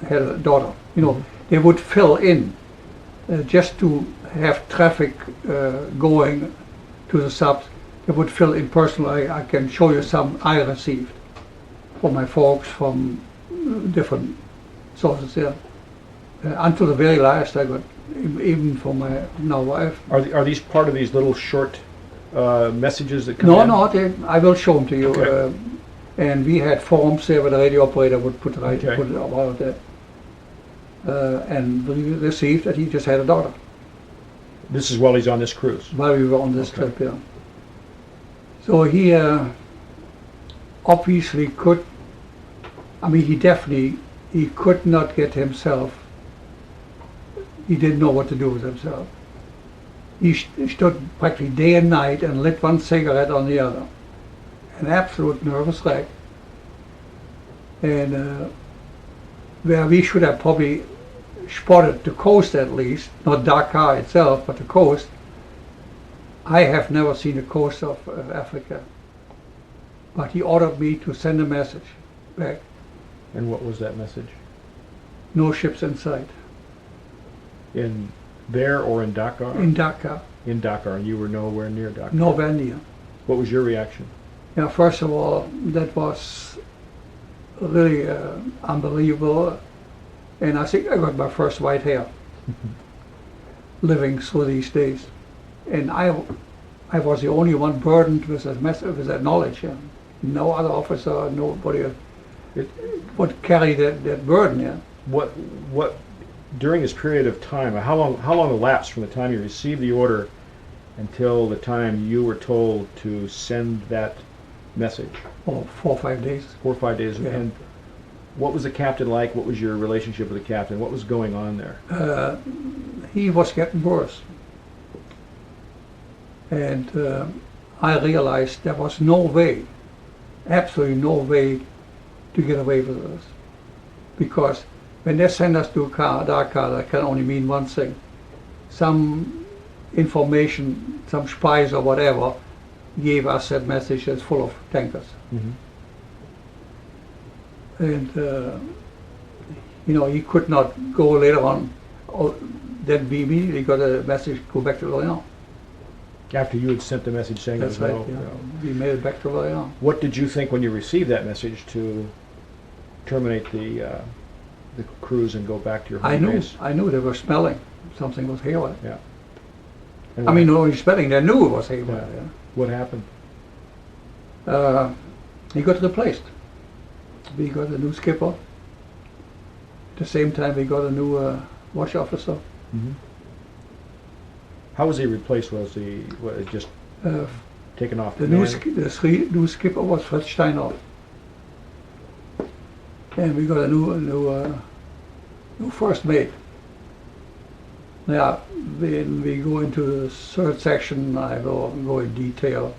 had a daughter. You know, they would fill in just to have traffic going to the subs. They would fill in personally. I can show you some I received from my folks, from different sources there. Until the very last, I got even from my now wife. Are these part of these little short messages that come No, in? no, I will show them to you. Okay. And we had forms there where the radio operator would put Okay. it about that. And we received that he just had a daughter This is while he's on this cruise. while we were on this Okay. trip, yeah. So he obviously could, I mean, he could not get himself, he didn't know what to do with himself. He stood practically day and night and lit one cigarette on the other. An absolute nervous wreck. And where we should have probably spotted the coast at least, not Dakar itself, but the coast. I have never seen the coast of Africa. But he ordered me to send a message back. And what was that message? No ships in sight. In there or in Dakar? In Dakar. In Dakar, and you were nowhere near Dakar. Nowhere near. What was your reaction? Yeah, first of all, that was really unbelievable. And I think I got my first white hair living through these days. And I was the only one burdened with that knowledge. Yeah. No other officer, nobody would carry that burden. Yeah. What during this period of time? How long elapsed from the time you received the order until the time you were told to send that message? Oh, 4 or 5 days. 4 or 5 days. Yeah. And what was the captain like? What was your relationship with the captain? What was going on there? He was getting worse. And I realized there was no way, absolutely no way to get away with this. Because when they send us to Dakar, that can only mean one thing. Some information, some spies or whatever, gave us that message that's full of tankers. Mm-hmm. And he could not go later on. Then we immediately got a message, go back to Lorient. After you had sent the message saying That's there right, was yeah. no. We made it back to Lorient. What did you think when you received that message to terminate the cruise and go back to your home base? I knew they were smelling. Something was haywire. Yeah. And I what- mean, not only smelling, they knew it was haywire. Yeah. What happened? Yeah. He got replaced. We got a new skipper. At the same time, we got a new watch officer. Mm-hmm. How was he replaced? Was he just Uh, taken off? The command? new skipper was Fred Steinhoff. And we got a new first mate. Yeah, when we go into the third section, I will go in detail.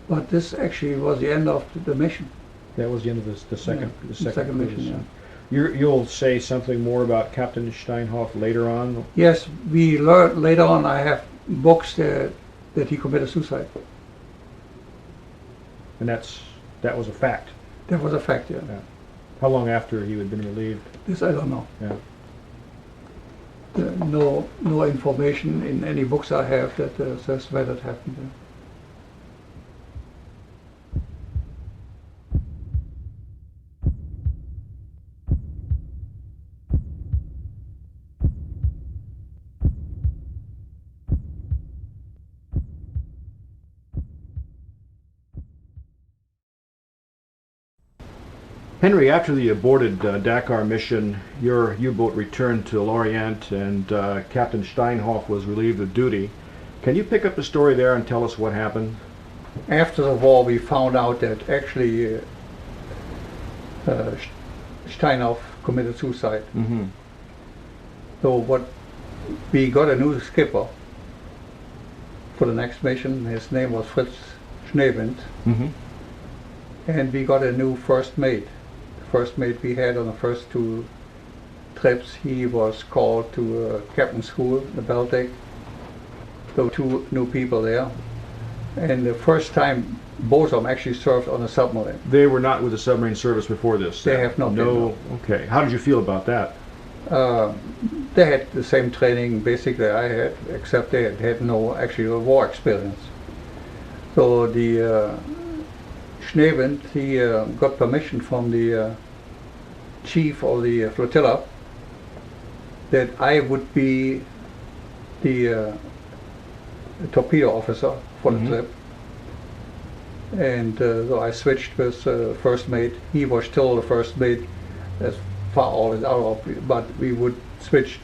But this actually was the end of the mission. That was the end of the second Yeah, the the second cruise. mission, yeah. You'll say something more about Captain Steinhoff later on. Yes, we learned later on. I have books that he committed suicide. And that was a fact. That was a fact. Yeah. Yeah. How long after he had been relieved? This I don't know. Yeah. No information in any books I have that says where that happened. Henry, after the aborted Dakar mission, your U-boat returned to Lorient and Captain Steinhoff was relieved of duty. Can you pick up the story there and tell us what happened? After the war, we found out that actually Steinhoff committed suicide. Mm-hmm. So we got a new skipper for the next mission. His name was Fritz Schneewind. Mm-hmm. And we got a new first mate. The first mate we had on the first two trips, he was called to captain school in the Baltic. There were two new people there. And the first time, both of them actually served on a submarine. They were not with the submarine service before this? They have not been. No. Okay. How did you feel about that? They had the same training basically I had, except they had no actual war experience. So the Schneewind, he got permission from the chief of the flotilla that I would be the torpedo officer for the trip. And so I switched with first mate. He was still the first mate as far always out of, but we would switch.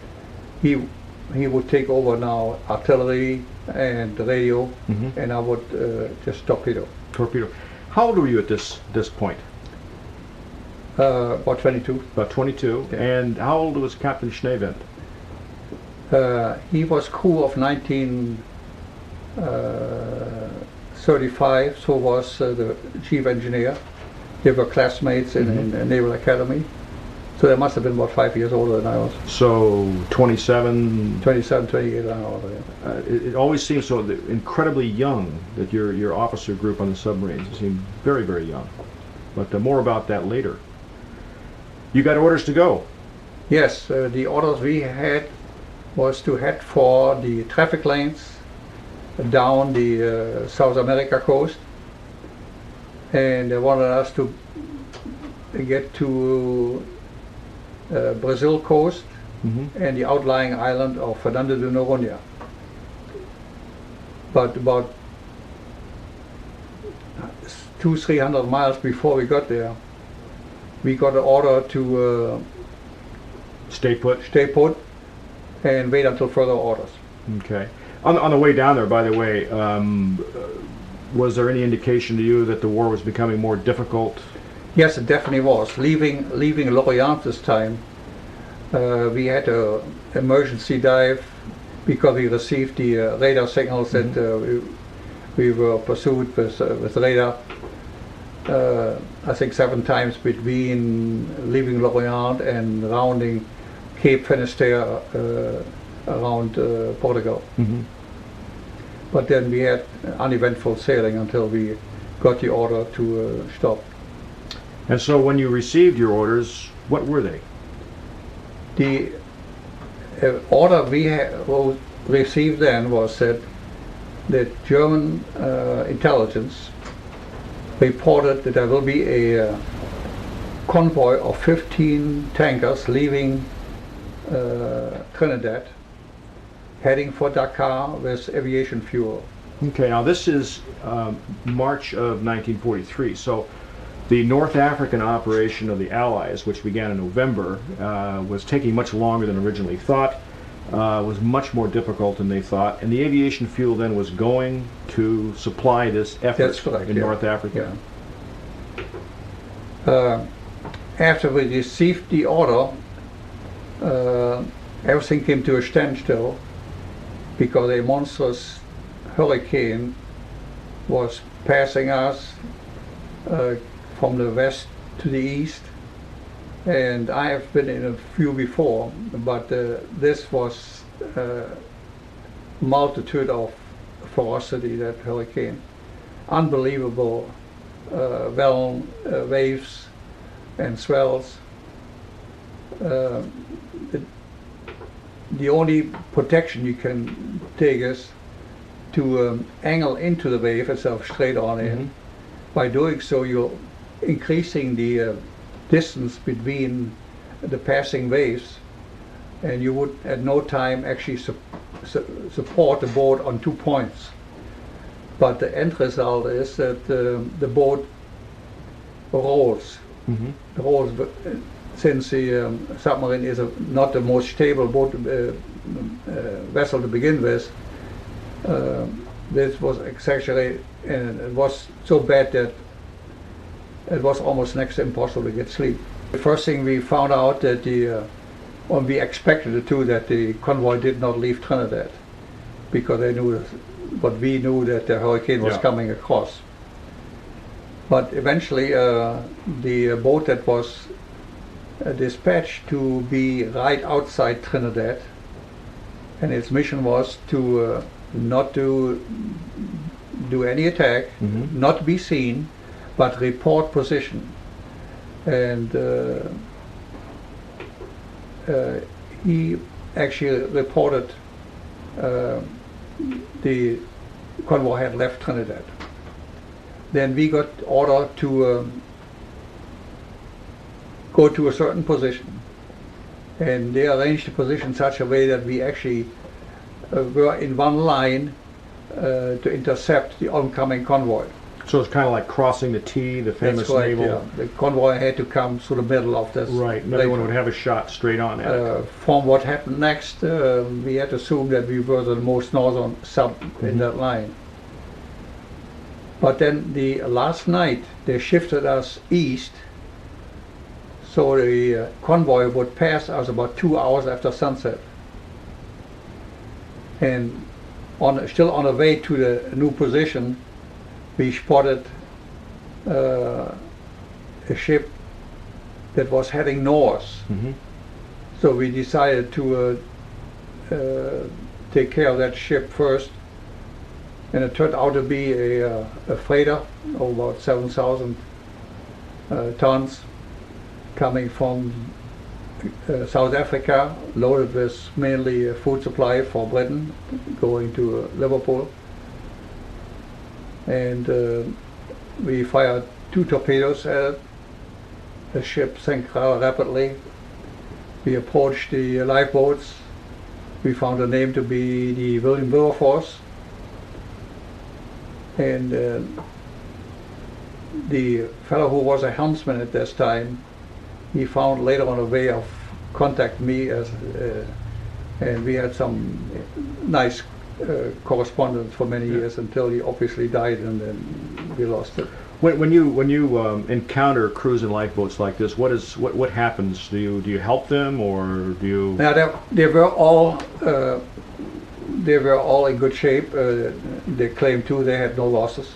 He would take over now artillery and radio, and I would just torpedo. Torpedo. How old were you at this point? About 22. About 22. Yeah. And how old was Captain Schneewind? He was crew of 1935, so was the chief engineer. They were classmates in the Naval Academy. So they must have been about 5 years older than I was. So 27? 27, 28 than I was. It always seems so incredibly young that your officer group on the submarines seemed very, very young. But more about that later. You got orders to go? Yes, the orders we had was to head for the traffic lanes down the South America coast, and they wanted us to get to Brazil coast and the outlying island of Fernando de Noronha. But about 200-300 miles before we got there, we got an order to stay put and wait until further orders. Okay. On the way down there, by the way, was there any indication to you that the war was becoming more difficult? Yes, it definitely was. Leaving Lorient this time, we had an emergency dive because we received the radar signals that we were pursued with radar. I think 7 times between leaving Lorient and rounding Cape Finisterre around Portugal. But then we had uneventful sailing until we got the order to stop. And so when you received your orders, what were they? The order we received then was that German intelligence reported that there will be a convoy of 15 tankers leaving Trinidad, heading for Dakar with aviation fuel. Okay, now this is March of 1943, so the North African operation of the Allies, which began in November, was taking much longer than originally thought, was much more difficult than they thought, and the aviation fuel then was going to supply this effort in North Africa. Yeah. After we received the order, everything came to a standstill because a monstrous hurricane was passing us from the west to the east, and I have been in a few before, but this was multitude of ferocity, that hurricane. Unbelievable waves and swells. The only protection you can take is to angle into the wave instead of straight on in. By doing so, you're increasing the distance between the passing waves, and you would at no time actually support the boat on 2 points. But the end result is that the boat rolls Mm-hmm. The rules, since the submarine is not the most stable boat vessel to begin with, this was exaggerated, and it was so bad that it was almost next to impossible to get sleep. The first thing we found out that or we expected it too, that the convoy did not leave Trinidad, because they knew, but we knew that the hurricane was coming across. But eventually the boat that was dispatched to be right outside Trinidad, and its mission was to not to do any attack, Mm-hmm. not be seen, but report position. And he actually reported the convoy had left Trinidad. Then we got order to go to a certain position, and they arranged the position in such a way that we actually were in one line to intercept the oncoming convoy. So it's kind of like crossing the T, the famous That's correct, naval. yeah. The convoy had to come through the middle of this. Right, and everyone would have a shot straight on at it. From what happened next, we had to assume that we were the most northern sub in that line. But then the last night they shifted us east, so the convoy would pass us about 2 hours after sunset. And still on the way to the new position, we spotted a ship that was heading north. Mm-hmm. So we decided to take care of that ship first, and it turned out to be a freighter of about 7,000 tons, coming from South Africa, loaded with mainly food supply for Britain, going to Liverpool. And we fired 2 torpedoes at it. The ship sank rather rapidly. We approached the lifeboats. We found the name to be the William Wilberforce. And the fellow who was a helmsman at this time, he found later on a way of contact me, and we had some nice correspondence for many years until he obviously died, and then we lost it. When you encounter crews in lifeboats like this, what happens? Do you help them, or do you? Now they were all in good shape. They claimed too they had no losses.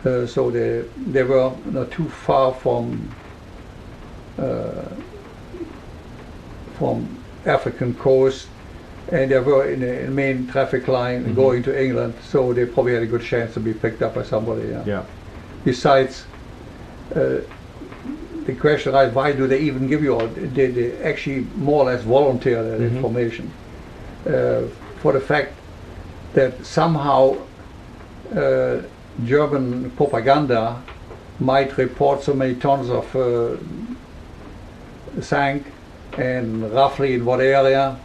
So they were not too far from African coast, and they were in the main traffic line going to England, so they probably had a good chance to be picked up by somebody. Yeah. Besides, the question is, why do they even give you all? They actually more or less volunteer that information for the fact that somehow German propaganda might report so many tons of sank, and roughly in what area,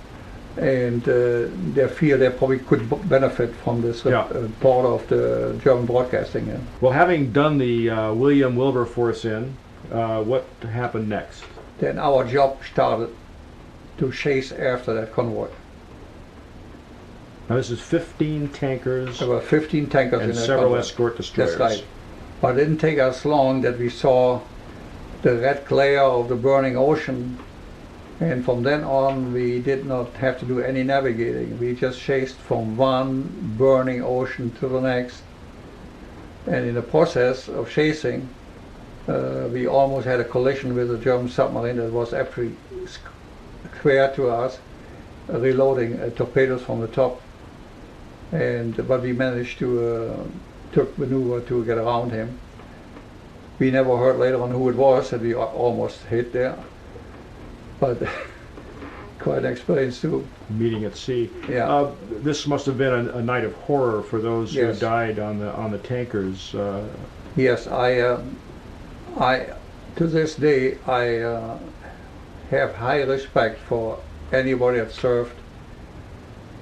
and they feel they probably could benefit from this report of the German broadcasting. Yeah. Well, having done the William Wilberforce what happened next? Then our job started to chase after that convoy. Now this is 15 tankers. There were 15 tankers and in that several convoy. escort destroyers. That's right. But it didn't take us long that we saw the red glare of the burning ocean, and from then on we did not have to do any navigating. We just chased from one burning ocean to the next, and in the process of chasing we almost had a collision with a German submarine that was actually square to us, reloading torpedoes from the top, but we managed to took maneuver to get around him. We never heard later on who it was that we almost hit there, but quite an experience too. Meeting at sea. Yeah. This must have been a night of horror for those who Yes. died on the tankers. Yes, I to this day I have high respect for anybody that served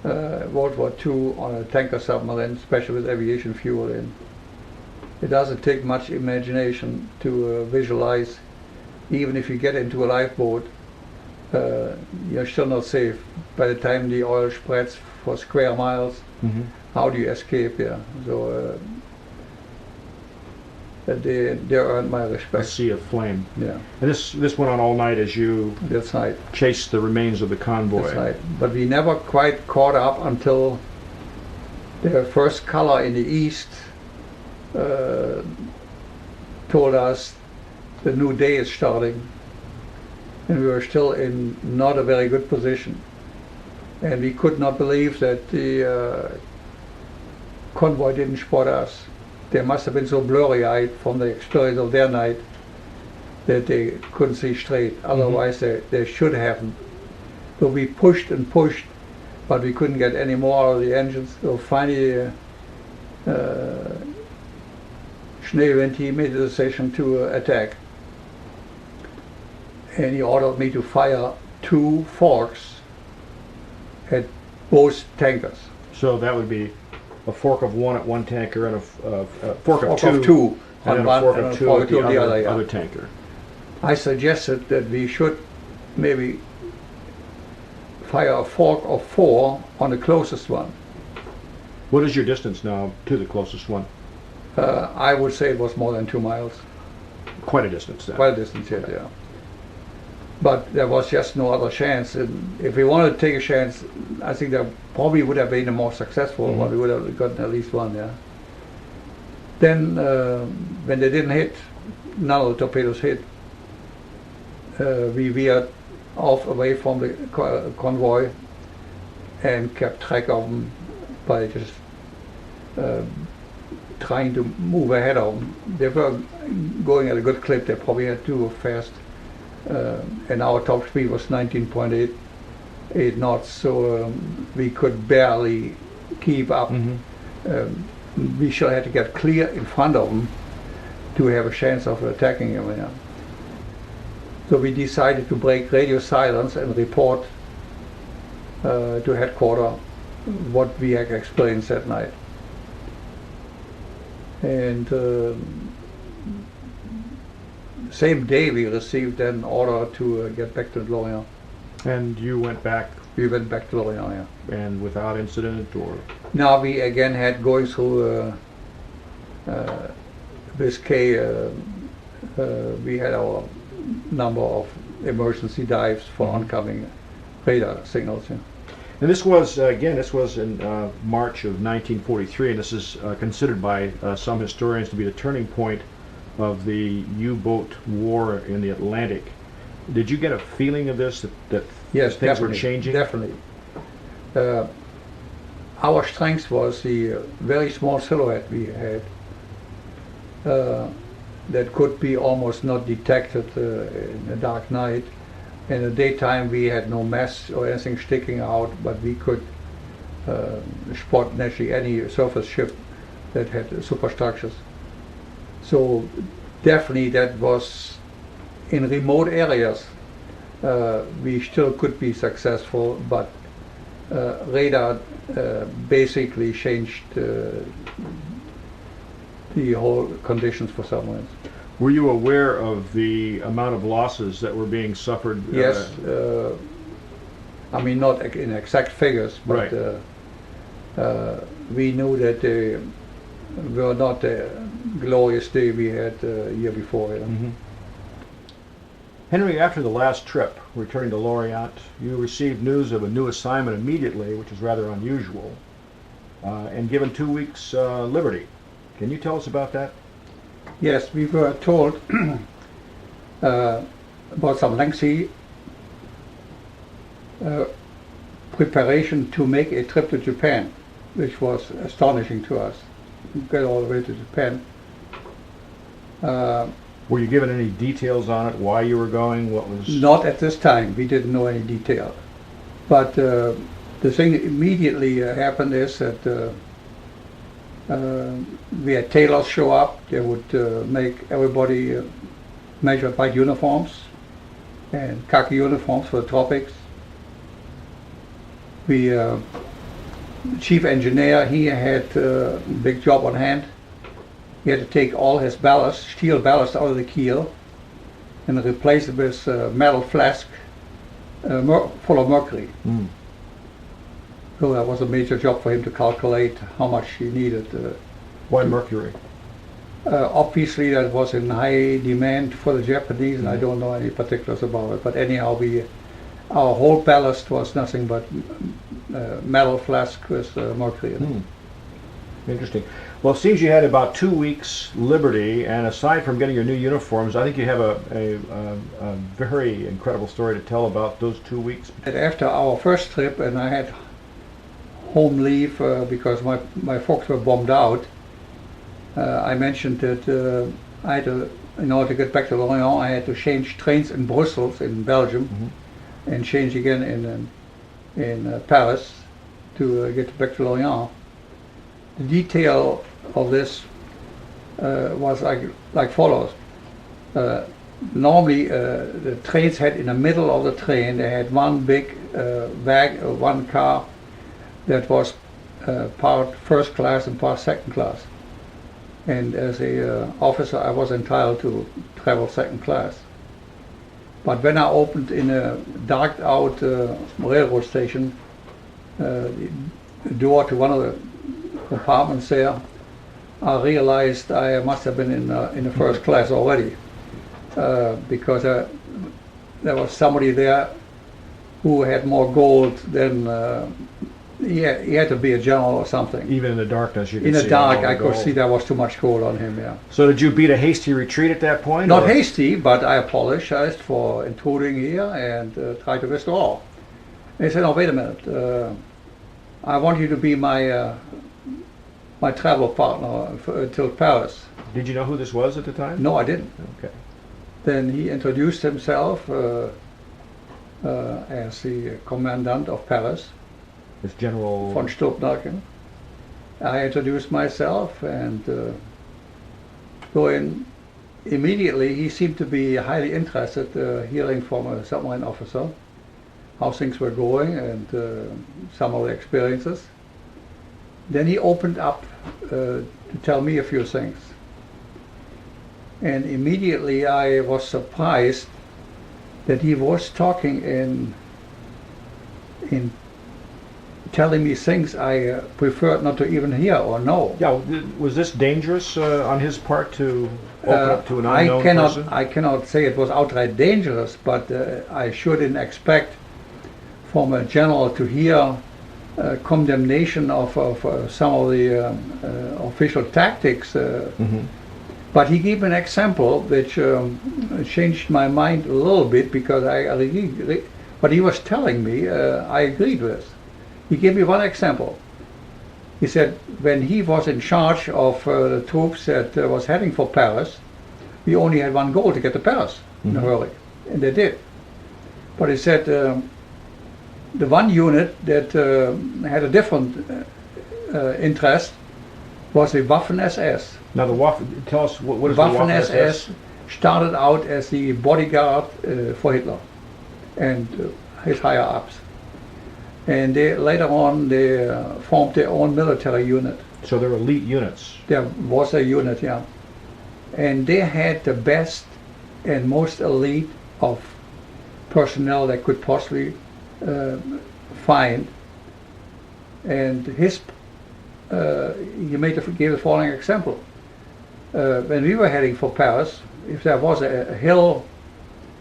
World War II on a tanker submarine, especially with aviation fuel in. It doesn't take much imagination to visualize. Even if you get into a lifeboat, you're still not safe. By the time the oil spreads for square miles, how do you escape? Yeah, so they earned my A respect. sea of flame. Yeah, And this went on all night as you that's right. chased the remains of the convoy. That's right. But we never quite caught up until the first color in the east told us the new day is starting, and we were still in not a very good position. And we could not believe that the convoy didn't spot us. They must have been so blurry-eyed from the experience of their night that they couldn't see straight. Otherwise, they should have. So we pushed and pushed, but we couldn't get any more out of the engines. So finally, Schneewind, he made the decision to attack. And he ordered me to fire 2 forks at both tankers. So that would be a fork of one at one tanker and a fork of Fork two, on and then one a fork and of a two fork at of the the other, other, yeah. other tanker. I suggested that we should maybe fire a fork of 4 on the closest one. What is your distance now to the closest one? I would say it was more than 2 miles. Quite a distance then. Quite a distance yet, yeah. But there was just no other chance. And if we wanted to take a chance, I think that probably would have been a more successful one. We would have gotten at least one, yeah. Then, when they didn't hit, none of the torpedoes hit, we veered off away from the convoy and kept track of them by just trying to move ahead of them. They were going at a good clip. They probably had to go fast. And our top speed was 19.8 knots, so we could barely keep up. We sure had to get clear in front of them to have a chance of attacking them. Yeah. So we decided to break radio silence and report to headquarters what we had experienced that night. And same day we received an order to get back to Lorient. And you went back? We went back to Lorient, yeah. And without incident, or? Now we again had going through Biscay, we had our number of emergency dives for oncoming radar signals. Yeah. And this was, again, this was in March of 1943, and this is considered by some historians to be the turning point of the U-boat war in the Atlantic. Did you get a feeling of this, that Yes, things were changing? Definitely. Our strength was the very small silhouette we had that could be almost not detected in the dark night. In the daytime we had no masts or anything sticking out, but we could spot naturally any surface ship that had superstructures. So definitely that was in remote areas. We still could be successful, but radar basically changed the whole conditions for submarines. Were you aware of the amount of losses that were being suffered? Yes, I mean not in exact figures, but Right. We knew that they were not the glorious day we had a year before. You know? Henry, after the last trip, returning to Lorient, you received news of a new assignment immediately, which is rather unusual, and given 2 weeks liberty. Can you tell us about that? Yes, we were told about some lengthy preparation to make a trip to Japan, which was astonishing to us. Get all the way to Japan. Were you given any details on it, why you were going, what was... Not at this time, we didn't know any detail. But the thing that immediately happened is that we had tailors show up. They would make everybody measure by uniforms and khaki uniforms for the tropics. The chief engineer, he had a big job on hand. he had to take all his ballast, steel ballast out of the keel and replace it with a metal flask full of mercury. Mm. So that was a major job for him to calculate how much he needed. Why mercury? Obviously that was in high demand for the Japanese, and I don't know any particulars about it, but anyhow our whole ballast was nothing but metal flask with mercury in it. Hmm. Interesting. Well, it seems you had about 2 weeks liberty, and aside from getting your new uniforms, I think you have a very incredible story to tell about those 2 weeks. And after our first trip, and I had home leave because my folks were bombed out, I mentioned that I had to, in order to get back to Lorient, I had to change trains in Brussels, in Belgium, mm-hmm. and change again in Paris to get back to Lorient. The detail of this was like follows. Normally, the trains had in the middle of the train, they had one big one car that was part first class and part second class. And as a officer, I was entitled to travel second class. But when I opened in a darked out railroad station, the door to one of the compartments there, I realized I must have been in the first class already, because there was somebody there who had more gold than he had to be a general or something. Even in the darkness, you could see. In the dark, I could see there was too much gold on him. Yeah. So did you beat a hasty retreat at that point? Not hasty, but I apologized for intruding here and tried to withdraw. And he said, "No, wait a minute. I want you to be my travel partner until Paris." Did you know who this was at the time? No, I didn't. Okay. Then he introduced himself as the commandant of Paris. This General von Stubnacken. I introduced myself, and going immediately, he seemed to be highly interested, hearing from a submarine officer how things were going and some of the experiences. Then he opened up to tell me a few things, and immediately I was surprised that he was talking in telling me things I preferred not to even hear or know. Yeah, was this dangerous on his part to open up to an unknown person? I cannot say it was outright dangerous, but I shouldn't expect from a general to hear condemnation of some of the official tactics. Mm-hmm. But he gave an example which changed my mind a little bit, because what he was telling me I agreed with. He gave me one example. He said when he was in charge of the troops that was heading for Paris, we only had one goal: to get to Paris in a hurry, and they did. But he said the one unit that had a different interest was the Waffen-SS. Now tell us what is the Waffen-SS? Started out as the bodyguard for Hitler and his higher ups. And later on they formed their own military unit. So they're elite units. There was a unit, yeah. And they had the best and most elite of personnel they could possibly find. And he gave the following example. When we were heading for Paris, if there was a hill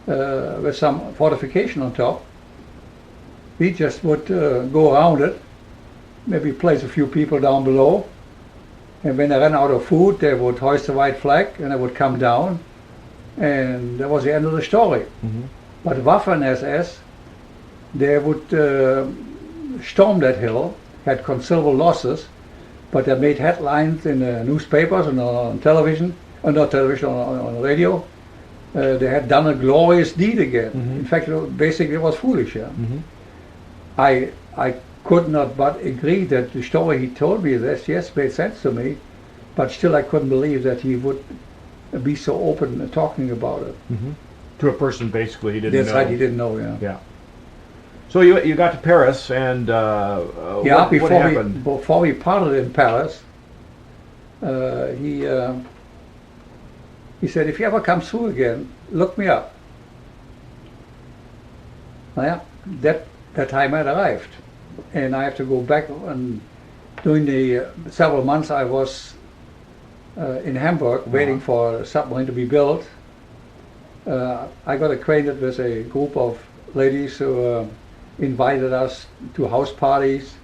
with some fortification on top, we just would go around it, maybe place a few people down below, and when they ran out of food, they would hoist the white flag and they would come down, and that was the end of the story. Mm-hmm. But Waffen-SS, they would storm that hill, had considerable losses, but they made headlines in the newspapers and on television, not television, on radio. They had done a glorious deed again. Mm-hmm. In fact, basically it was foolish. Yeah? Mm-hmm. I could not but agree that the story he told me this, yes, made sense to me, but still I couldn't believe that he would be so open and talking about it. Mm-hmm. To a person basically he didn't know. That's right, he didn't know, yeah. Yeah. So you got to Paris, and what happened? Before we parted in Paris, he He said, if you ever come through again, look me up. Well, that time had arrived, and I have to go back. And during the several months I was in Hamburg waiting for a submarine to be built, I got acquainted with a group of ladies who invited us to house parties,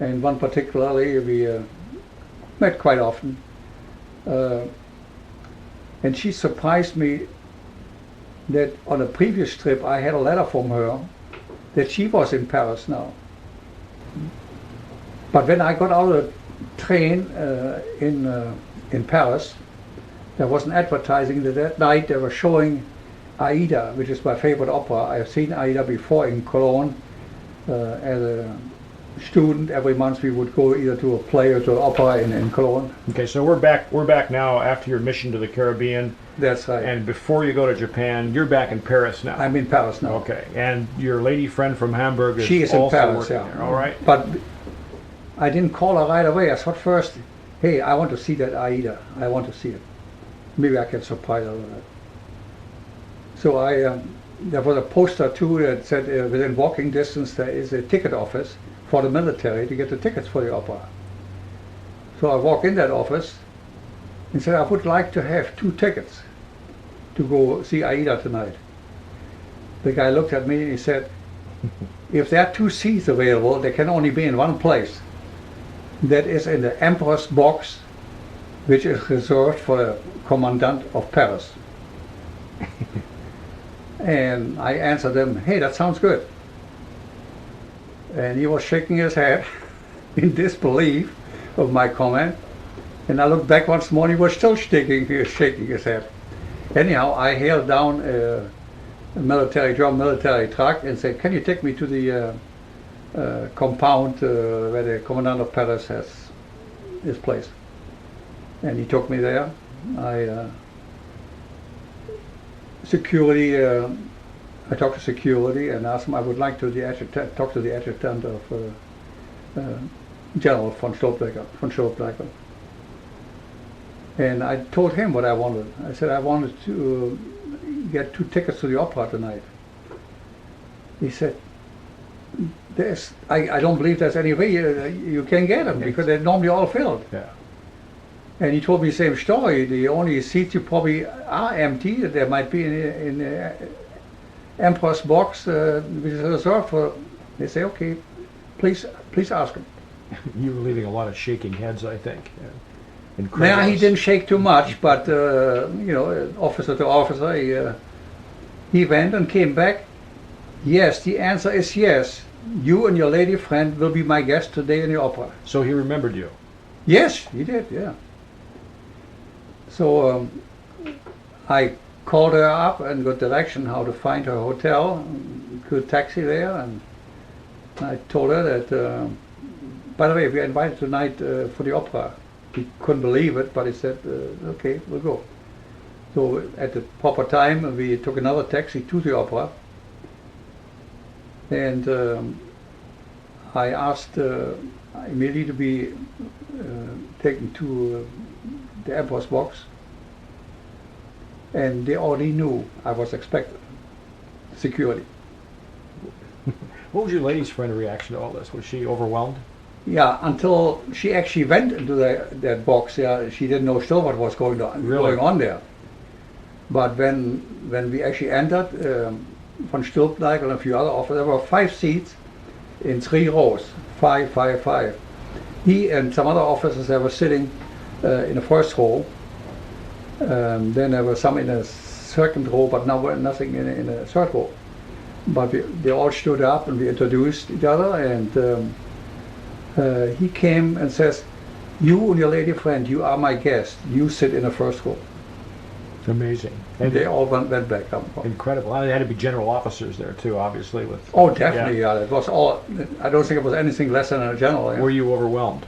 and one particularly we met quite often. And she surprised me that on a previous trip I had a letter from her that she was in Paris now. But when I got out of the train in Paris, there was an advertising that night they were showing Aida, which is my favorite opera. I have seen Aida before in Cologne. As a student, every month we would go either to a play or to an opera in Cologne. Okay, so we're back now after your mission to the Caribbean. That's right. And before you go to Japan, you're back in Paris now. I'm in Paris now. Okay, and your lady friend from Hamburg is she is also in Paris, working yeah. there. All right. But I didn't call her right away. I thought first, hey, I want to see that Aida. I want to see it. Maybe I can surprise her with that. So there was a poster too that said within walking distance there is a ticket office for the military to get the tickets for the opera. So I walk in that office and said, I would like to have 2 tickets to go see Aida tonight. The guy looked at me and he said, if there are 2 seats available, they can only be in one place. That is in the Emperor's box, which is reserved for the Commandant of Paris. And I answered him, hey, that sounds good. And he was shaking his head in disbelief of my comment. And I looked back once more, and he was still shaking his head. Anyhow, I hailed down a German military truck and said, can you take me to the compound where the Commandant of Paris has his place? And he took me there. I talked to security and asked him I would like to talk to the adjutant of General von Stolberger. And I told him what I wanted. I said I wanted to get 2 tickets to the opera tonight. He said, I don't believe there's any way you can get them because they're normally all filled. Yeah. And he told me the same story. The only seats you probably are empty. There might be in the Emperor's box, which is reserved for. They say, okay, please ask him. You were leaving a lot of shaking heads, I think. Yeah, he didn't shake too much, but officer to officer, he went and came back. Yes, the answer is yes. You and your lady friend will be my guest today in the opera. So he remembered you. Yes, he did. Yeah. So I called her up and got direction how to find her hotel, good taxi there, and I told her that, by the way, we are invited tonight for the opera. He couldn't believe it, but he said, okay, we'll go. So at the proper time, we took another taxi to the opera, and I asked immediately to be taken to the Emperor's box, and they already knew I was expected. Security. What was your lady's friend reaction to all this? Was she overwhelmed? Yeah, until she actually went into that box. Yeah, she didn't know still what was going on there. But when we actually entered, von Stülpnagel and a few other officers, there were 5 seats in 3 rows, 5, 5, 5. He and some other officers, they were sitting in the first row. Then there were some in a second row, but nothing in a third row. But they all stood up and we introduced each other, and he came and says, you and your lady friend, you are my guest. You sit in the first row. Amazing. And they all went back up. Incredible. There had to be general officers there too, obviously. Oh, definitely. Yeah. It was all. I don't think it was anything less than a general. Yeah. Were you overwhelmed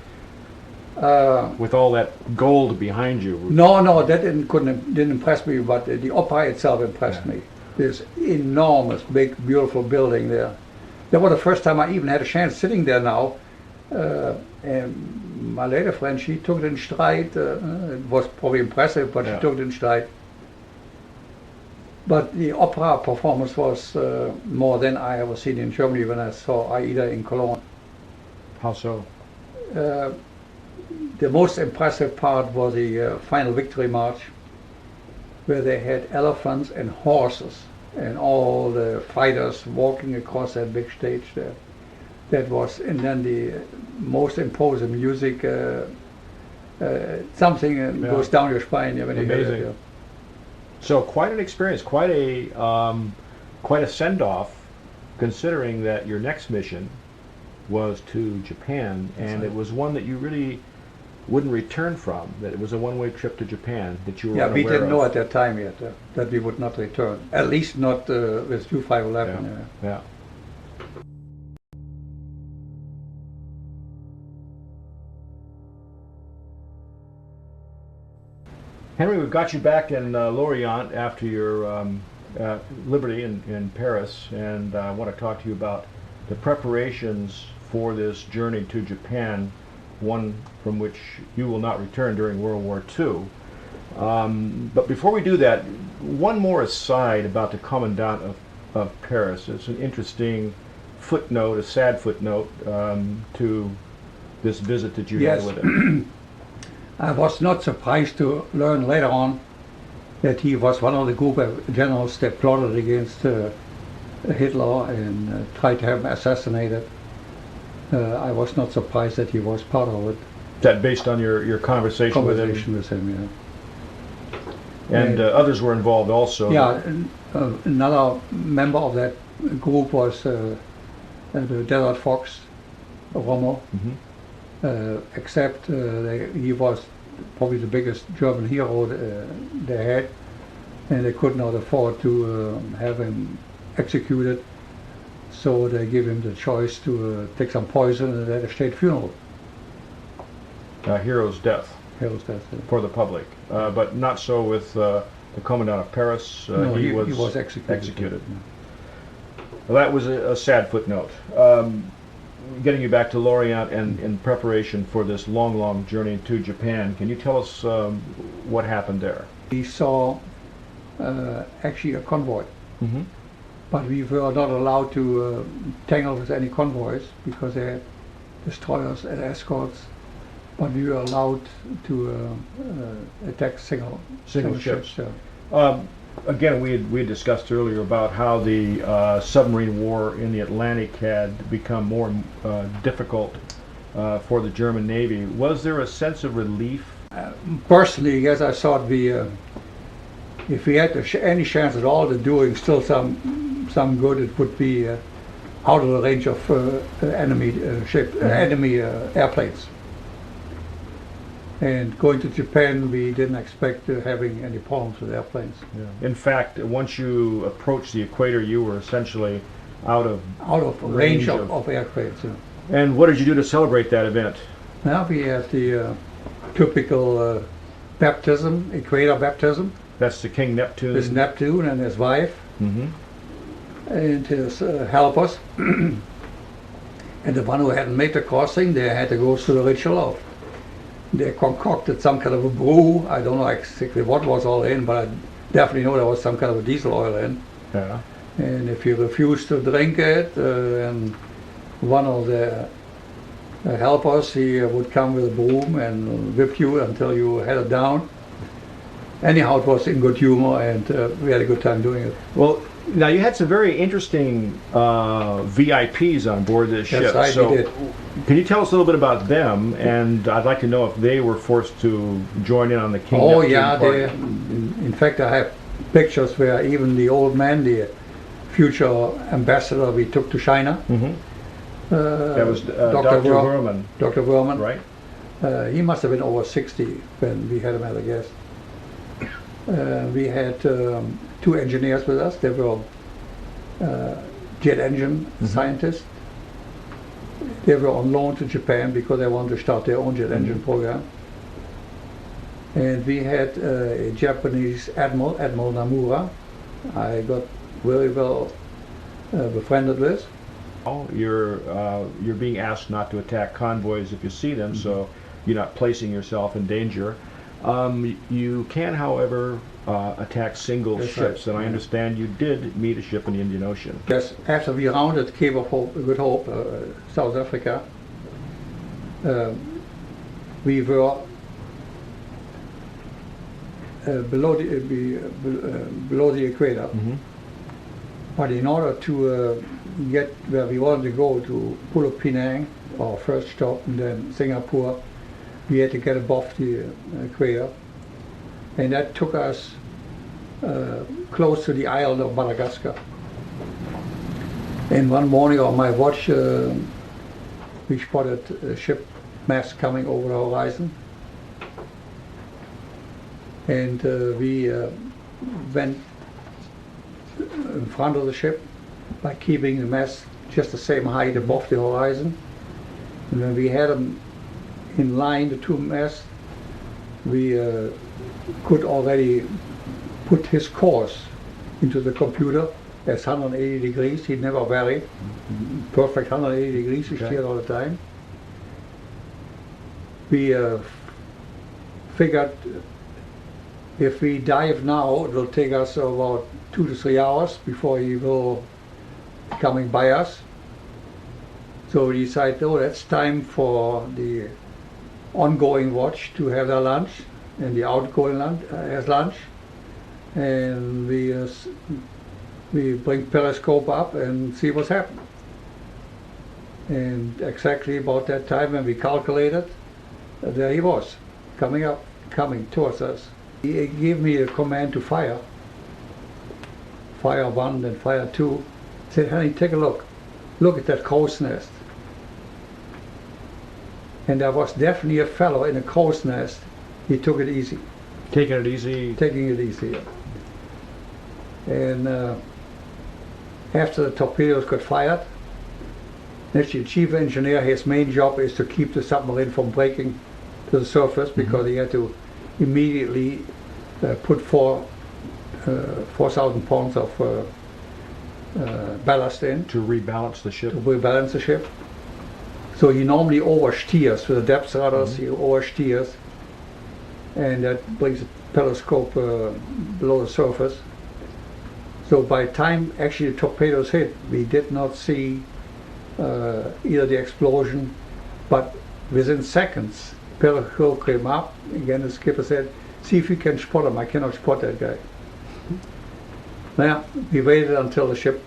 with all that gold behind you? No, that didn't impress me. But the opera itself impressed me. This enormous, big, beautiful building there. That was the first time I even had a chance sitting there now. And my lady friend, she took it in stride. It was probably impressive, but she took it in stride. But the opera performance was more than I ever seen in Germany when I saw Aida in Cologne. How so? The most impressive part was the final victory march, where they had elephants and horses and all the fighters walking across that big stage there. That was, and then the most imposing music, something goes down your spine when you hear it. Yeah. So quite an experience, quite a send-off, considering that your next mission was to Japan, and it was one that you really wouldn't return from. That it was a one-way trip to Japan that you were unaware of. Yeah, we didn't know at that time yet that we would not return. At least not with U-511. Yeah. Henry, we've got you back in Lorient after your Liberty in Paris, and I want to talk to you about the preparations for this journey to Japan, one from which you will not return during World War II. But before we do that, one more aside about the Commandant of Paris. It's an interesting footnote, a sad footnote to this visit that you had with him. I was not surprised to learn later on that he was one of the group of generals that plotted against Hitler and tried to have him assassinated. I was not surprised that he was part of it. That based on your conversation with him? With him, yeah. And others were involved also? Yeah, another member of that group was the Desert Fox, Rommel. Mm-hmm. Except he was probably the biggest German hero they had, and they could not afford to have him executed, so they gave him the choice to take some poison and at a state funeral. Hero's death. Hero's death. Yeah. For the public, but not so with the Commandant of Paris. No, he was executed. Yeah. Well, that was a sad footnote. Getting you back to Lorient and in preparation for this long journey to Japan, can you tell us what happened there? We saw actually a convoy, mm-hmm. but we were not allowed to tangle with any convoys because they had destroyers and escorts, but we were allowed to attack single ships. Again, we had discussed earlier about how the submarine war in the Atlantic had become more difficult for the German Navy. Was there a sense of relief? Personally, yes, I thought if we had any chance at all of doing still some good, it would be out of the range of enemy enemy airplanes. And going to Japan, we didn't expect having any problems with airplanes. Yeah. In fact, once you approached the equator, you were essentially out of range of aircraft. Yeah. And what did you do to celebrate that event? Now we have the typical baptism, equator baptism. That's the King Neptune. His Neptune and his wife, mm-hmm. and his helpers. And the one who hadn't made the crossing, they had to go through the ritual of. They concocted some kind of a brew. I don't know exactly what was all in, but I definitely know there was some kind of a diesel oil in. Yeah. And if you refused to drink it, and one of the helpers, he would come with a broom and whip you until you had it down. Anyhow, it was in good humor, and we had a good time doing it. Well, now you had some very interesting VIPs on board this ship. Yes, we did. Can you tell us a little bit about them? And I'd like to know if they were forced to join in on the King Neptune party. In fact, I have pictures where even the old man, the future ambassador we took to China, mm-hmm. That was Dr. Werman. Dr. Werman. Right. He must have been over 60 when we had him as a guest. We had 2 engineers with us. They were jet engine mm-hmm. scientists. They were on loan to Japan because they wanted to start their own jet engine mm-hmm. program. And we had a Japanese Admiral Namura. I got very well befriended with. You're being asked not to attack convoys if you see them, mm-hmm. so you're not placing yourself in danger. You can, however, attack single The ships, and I yeah. understand you did meet a ship in the Indian Ocean. Yes, after we rounded Cape of Hope, Good Hope, South Africa, we were below the equator. Mm-hmm. But in order to get where we wanted to go, to Pulo Penang, our first stop, and then Singapore, we had to get above the equator. And that took us close to the island of Madagascar. And one morning on my watch, we spotted a ship mass coming over the horizon. And we went in front of the ship by keeping the mast just the same height above the horizon. And when we had them in line, the two masts, we could already put his course into the computer as 180 degrees. He'd never vary. Perfect 180 degrees, he steered all the time. We figured if we dive now, it will take us about 2 to 3 hours before he will be coming by us. So we decided, oh, that's time for the ongoing watch to have their lunch, and the outgoing lunch has lunch. And we bring periscope up and see what's happening. And exactly about that time when we calculated, there he was, coming towards us. He gave me a command to fire. Fire 1, then fire 2. He said, honey, take a look. Look at that crow's nest. And there was definitely a fellow in a crow's nest. He took it easy. Taking it easy? Taking it easy, yeah. And after the torpedoes got fired, actually the chief engineer, his main job is to keep the submarine from breaking to the surface, because he had to immediately put 4,000 pounds of ballast in. To rebalance the ship? To rebalance the ship. So he normally oversteers with the depth rudders, he oversteers, and that brings the periscope below the surface. So by the time actually the torpedoes hit, we did not see either the explosion, but within seconds, periscope came up. Again, the skipper said, see if you can spot him. I cannot spot that guy. Now, we waited until the ship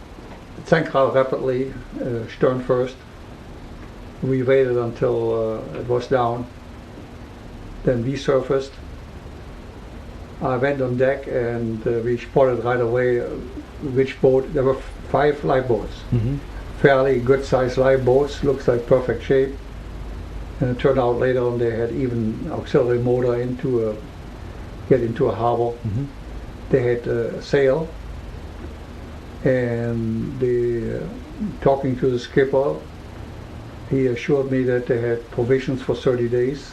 sank rather rapidly, stern first. We waited until it was down. Then we surfaced. I went on deck and we spotted right away which boat. There were 5 lifeboats. Fairly good sized lifeboats, looks like perfect shape. And it turned out later on they had even auxiliary motor get into a harbor. They had a sail, and talking to the skipper, he assured me that they had provisions for 30 days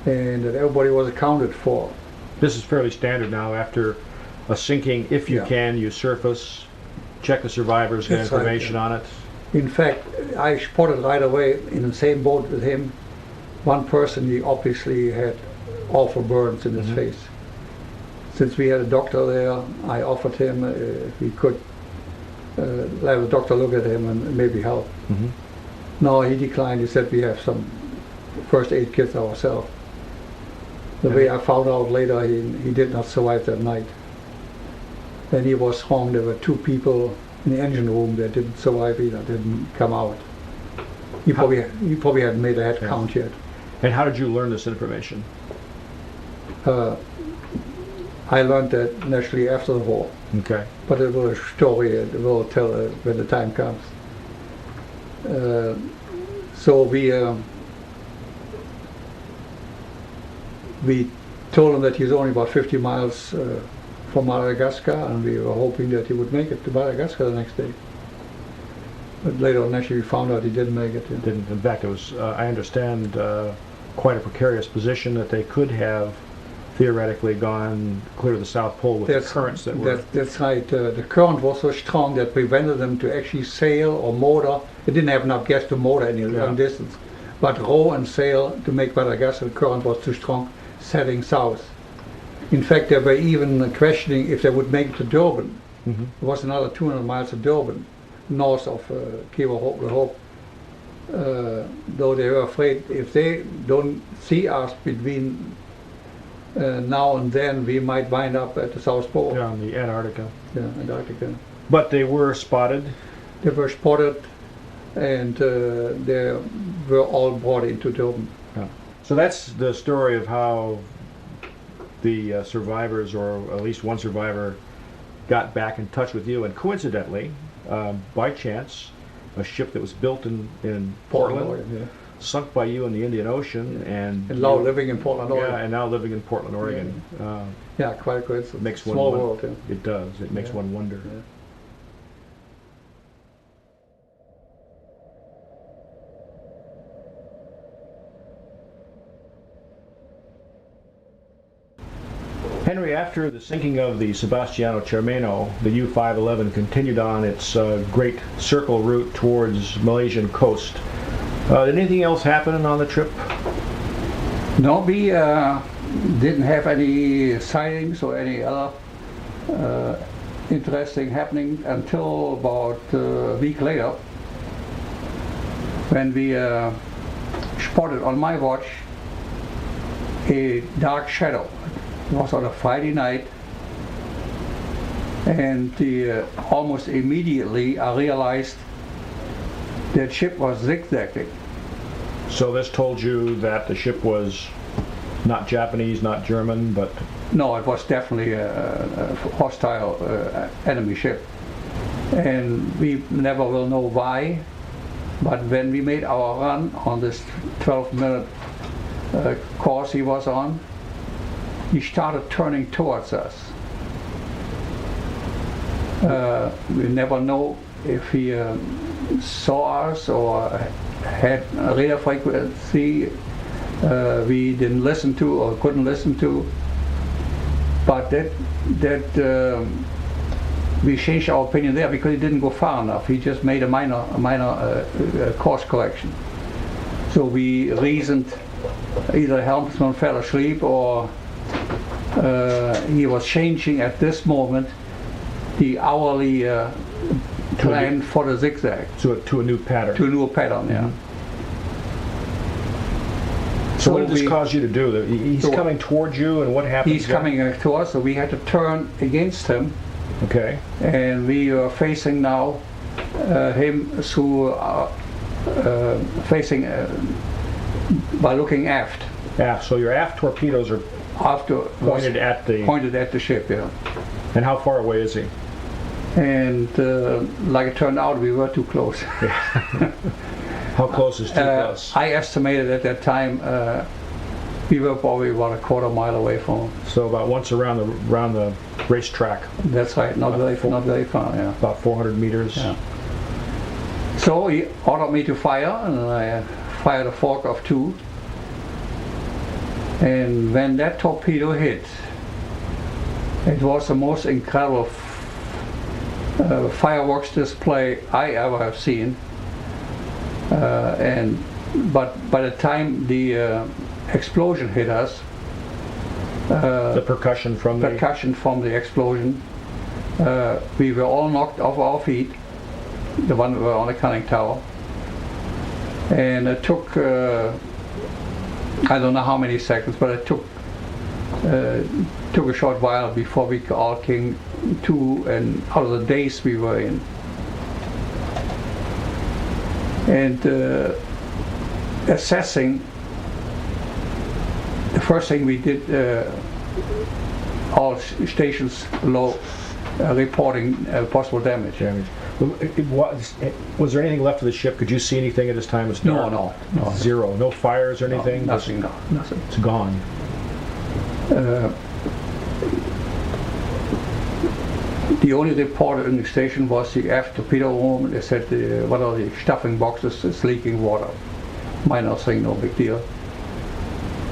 and that everybody was accounted for. This is fairly standard now. After a sinking, if you can, you surface, check the survivors, get information on it. In fact, I spotted right away in the same boat with him one person. He obviously had awful burns in his face. Since we had a doctor there, I offered him if we could let the doctor look at him and maybe help. No, he declined. He said we have some first aid kits ourselves. The way I found out later, he did not survive that night. And he was wrong. There were 2 people in the engine room that didn't survive either, didn't come out. He probably hadn't made a head count yet. And how did you learn this information? I learned that naturally after the war. Okay. But it was a story that we'll tell when the time comes. So we told him that he's only about 50 miles from Madagascar, and we were hoping that he would make it to Madagascar the next day. But later on, actually, we found out he didn't make it. Didn't. In fact, it was, I understand, quite a precarious position that they could have theoretically gone clear to the South Pole with the currents that were... That's right. The current was so strong that prevented them to actually sail or motor. They didn't have enough gas to motor any long distance. But row and sail to make Madagascar, the current was too strong. heading south. In fact, they were even questioning if they would make it to Durban. Mm-hmm. There was another 200 miles to Durban, north of Cape of Hope. Though they were afraid if they don't see us between now and then, we might wind up at the South Pole. Yeah, on the Antarctica. Yeah, Antarctica. But they were spotted. They were spotted, and they were all brought into Durban. Yeah. So that's the story of how the survivors, or at least one survivor, got back in touch with you. And coincidentally, by chance, a ship that was built in Portland, Oregon, sunk by you in the Indian Ocean, and now living in Portland, Oregon. Yeah, and now living in Portland, Oregon. Yeah, quite a coincidence. Makes Small one world. Yeah. It does. It makes one wonder. Yeah. Henry, after the sinking of the Sebastiano Cermeno, the U-511 continued on its great circle route towards Malaysian coast. Did anything else happen on the trip? No, we didn't have any sightings or any other interesting happening until about a week later, when we spotted on my watch a dark shadow. It was on a Friday night, and almost immediately I realized that ship was zigzagging. So this told you that the ship was not Japanese, not German, but... No, it was definitely a hostile enemy ship. And we never will know why, but when we made our run on this 12-minute course he was on, he started turning towards us. We never know if he saw us or had a radar frequency we didn't listen to or couldn't listen to. But that we changed our opinion there because he didn't go far enough. He just made a minor course correction. So we reasoned either helmsman fell asleep or he was changing at this moment the hourly plan for the zigzag. To a new pattern. To a new pattern, yeah. So what did this cause you to do? He's coming towards you, and what happens? He's coming to us, so we had to turn against him. Okay. And we are facing now him through facing by looking aft. Aft. So your aft torpedoes are pointed at the ship, yeah. And how far away is he? And like it turned out, we were too close. How close is too close? I estimated at that time we were probably about a quarter mile away from him. So about once around the racetrack. That's right. Not very far. Yeah. About 400 meters. Yeah. So he ordered me to fire, and I fired a fork of 2. And when that torpedo hit, it was the most incredible fireworks display I ever have seen. But by the time the explosion hit us, the percussion from the explosion, we were all knocked off our feet. The one who were on the conning tower, and it took I don't know how many seconds, but it took a short while before we all came to and out of the daze we were in. And assessing, the first thing we did, all stations below reporting possible damage. Was there anything left of the ship? Could you see anything at this time? No. Zero. No fires or anything? No, nothing. It's gone. The only report in the station was the aft torpedo room. They said one of the stuffing boxes is leaking water. Minor thing, no big deal.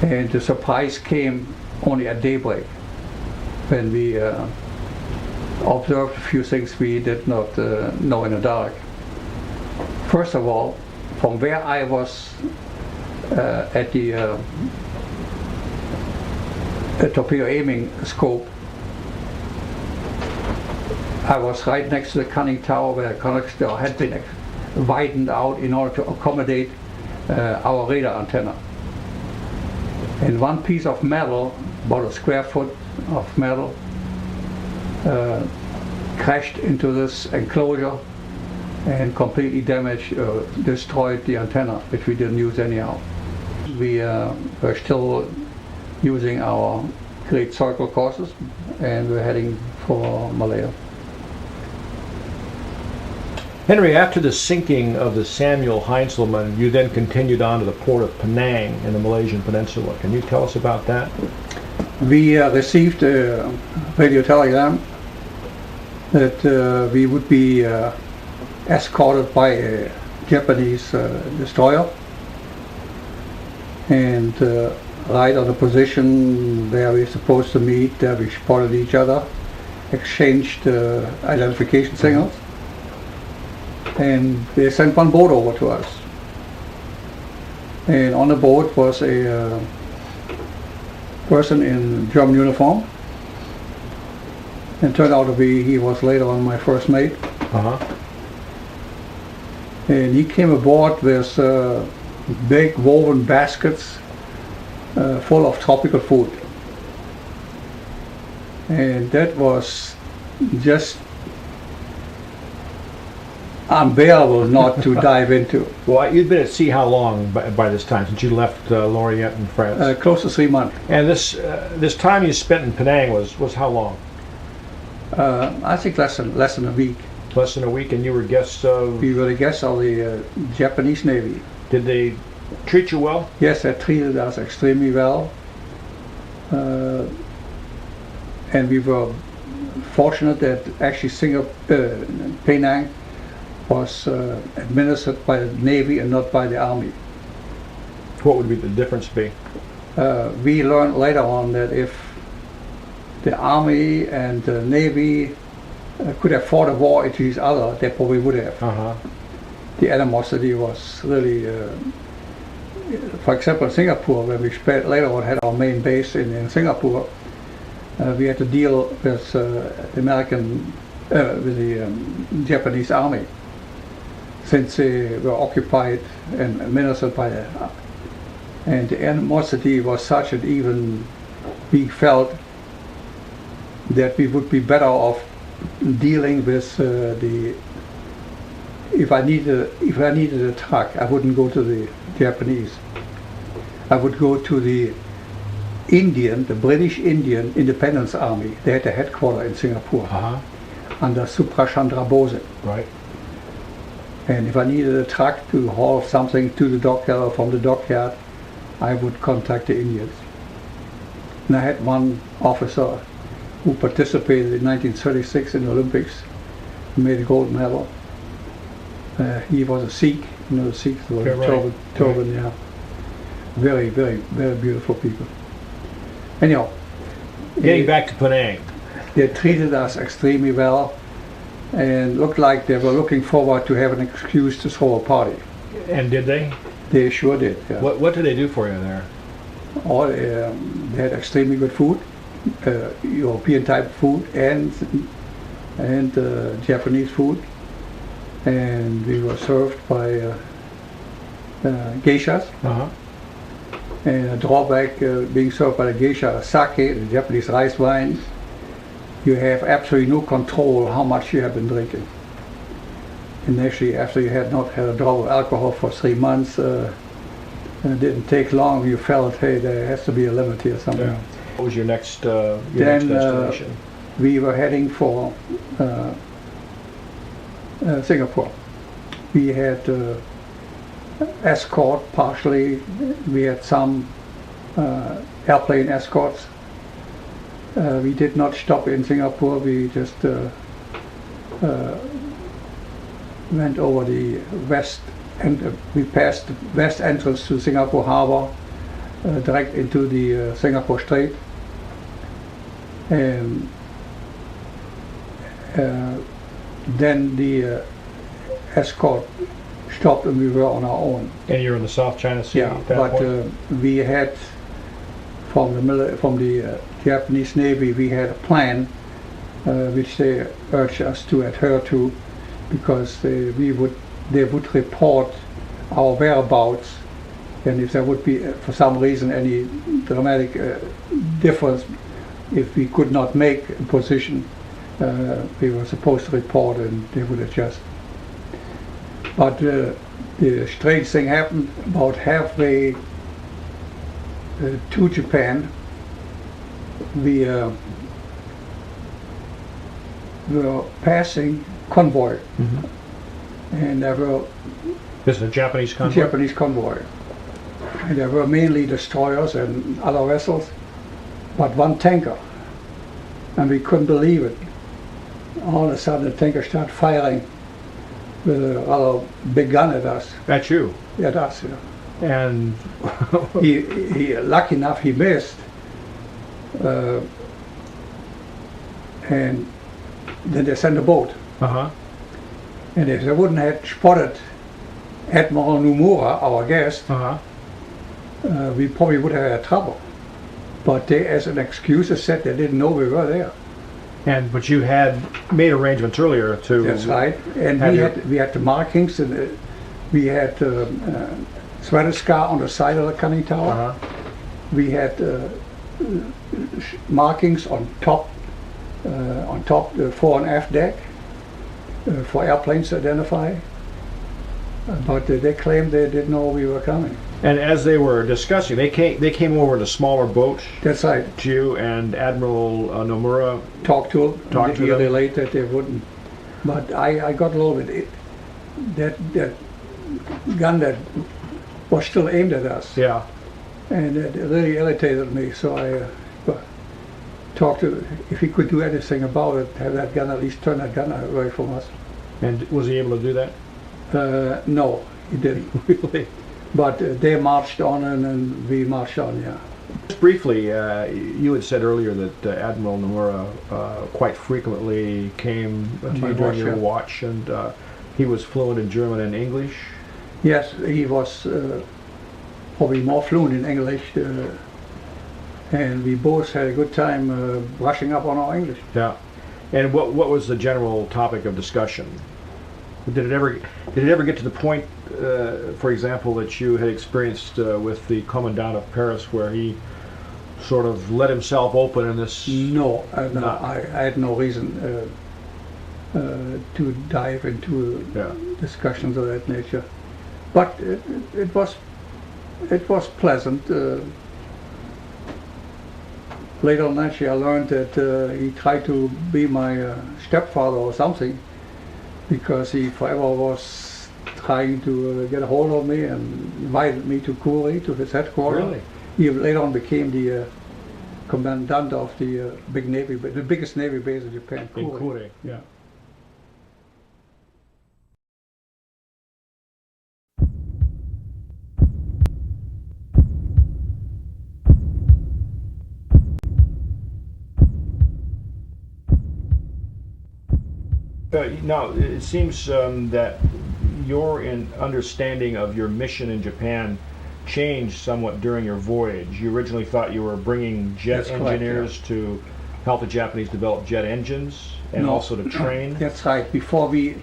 And the surprise came only at daybreak, when we observed a few things we did not know in the dark. First of all, from where I was at the a torpedo aiming scope. I was right next to the conning tower where the conning tower had been widened out in order to accommodate our radar antenna. And one piece of metal, about a square foot of metal, crashed into this enclosure and completely damaged, destroyed the antenna, which we didn't use anyhow. We were still using our Great Circle courses, and we're heading for Malaya. Henry, after the sinking of the Samuel Heinzelman, you then continued on to the port of Penang in the Malaysian peninsula. Can you tell us about that? We received a radio telegram that we would be escorted by a Japanese destroyer, and right on the position where we were supposed to meet, we spotted each other, exchanged identification signals, and they sent one boat over to us. And on the boat was a person in German uniform, and turned out to be, he was later on my first mate. And he came aboard with big woven baskets full of tropical food. And that was just unbearable not to dive into. Well, you'd been at sea how long by this time, since you left Lorient in France? Close to 3 months. And this time you spent in Penang was how long? I think less than a week. Less than a week, and you were guests of... We were the guests of the Japanese Navy. Did they treat you well? Yes, they treated us extremely well. And we were fortunate that actually Penang was administered by the Navy and not by the Army. What would the difference be? We learned later on that if the Army and the Navy could have fought a war into each other, they probably would have. The animosity was really, for example, in Singapore, where we later on had our main base in Singapore, we had to deal with the Japanese Army, since they were occupied and administered by the, and the animosity was such that even we felt that we would be better off dealing with if I needed a truck, I wouldn't go to the Japanese. I would go to the British Indian Independence Army. They had a headquarters in Singapore under Subhas Chandra Bose. Right. And if I needed a truck to haul something to the dockyard or from the dockyard, I would contact the Indians. And I had one officer who participated in 1936 in the Olympics, made a gold medal. He was a Sikh, the Sikhs were turban, yeah. Very, very, very beautiful people. Anyhow, getting back to Penang, they treated us extremely well, and looked like they were looking forward to have an excuse to throw a party. And did they? They sure did. Yeah. What did they do for you there? They had extremely good food, European type food, and Japanese food, and we were served by geishas. And a drawback being served by the geisha sake, the Japanese rice wine, you have absolutely no control how much you have been drinking. And actually, after you had not had a drop of alcohol for 3 months, and it didn't take long, you felt, hey, there has to be a limit here somewhere. Yeah. What was your next destination? We were heading for Singapore. We had escort partially. We had some airplane escorts. We did not stop in Singapore. We just went over the west, and we passed the west entrance to Singapore Harbor, direct into the Singapore Strait. And then the escort stopped and we were on our own. And you're in the South China Sea at that point? We had from the Japanese Navy, we had a plan which they urged us to adhere to, because they would report our whereabouts, and if there would be for some reason any dramatic difference, if we could not make a position, we were supposed to report and they would adjust. But the strange thing happened about halfway to Japan. We were passing convoy, and there were This is a Japanese convoy? Japanese convoy. And there were mainly destroyers and other vessels, but one tanker. And we couldn't believe it. All of a sudden the tanker started firing with a rather big gun at us. At you? At us, yeah. And He lucky enough he missed. And then they sent a boat. uh-huh. And if they wouldn't have spotted Admiral Nomura, our guest, Uh-huh. we probably would have had trouble. But they, as an excuse, said they didn't know we were there. But you had made arrangements earlier to... That's right. And we had the markings, and we had sweater scar on the side of the conning tower. Uh-huh. We had markings on top the fore and aft deck for airplanes to identify. But they claimed they didn't know we were coming. And as they were discussing, they came over in a smaller boat That's right. to you, and Admiral Nomura... Talked to them. Talked to Yearly them. late that they wouldn't. But I got a little bit. That gun that was still aimed at us. Yeah. And it really irritated me, so I talked to, if he could do anything about it, have that gun, at least turn that gun away from us. And was he able to do that? No, he didn't. Really? But they marched on, and then we marched on, yeah. Just briefly, you had said earlier that Admiral Nomura quite frequently came to you during your watch, and he was fluent in German and English? Yes, he was probably more fluent in English, and we both had a good time brushing up on our English. Yeah. And what was the general topic of discussion? Did it ever get to the point, for example, that you had experienced with the Commandant of Paris, where he sort of let himself open in this? No, I had no reason to dive into discussions of that nature. But it was pleasant. Later on, actually, I learned that he tried to be my stepfather or something, because he forever was trying to get a hold of me and invited me to Korea, to his headquarters. Really? He later on became the commandant of the big navy, the biggest navy base in Japan, In Korea. Korea, yeah. Now, it seems that your understanding of your mission in Japan changed somewhat during your voyage. You originally thought you were bringing jet engineers to help the Japanese develop jet engines and also to train. That's right. Before we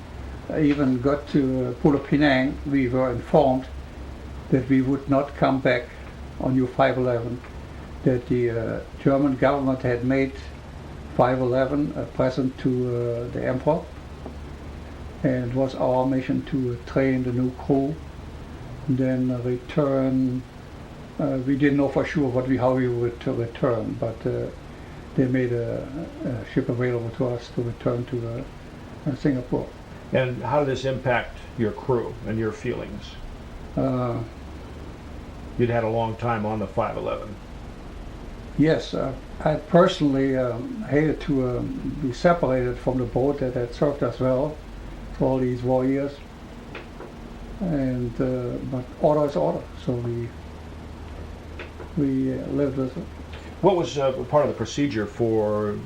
even got to Pulau Penang, we were informed that we would not come back on U-511, that the German government had made 511 a present to the Emperor, and it was our mission to train the new crew, and then return. We didn't know for sure how we would return, but they made a ship available to us to return to Singapore. And how did this impact your crew and your feelings? You'd had a long time on the 511. Yes, I personally hated to be separated from the boat that had served us well for all these war years. And but order is order, so we lived with it. What was part of the procedure for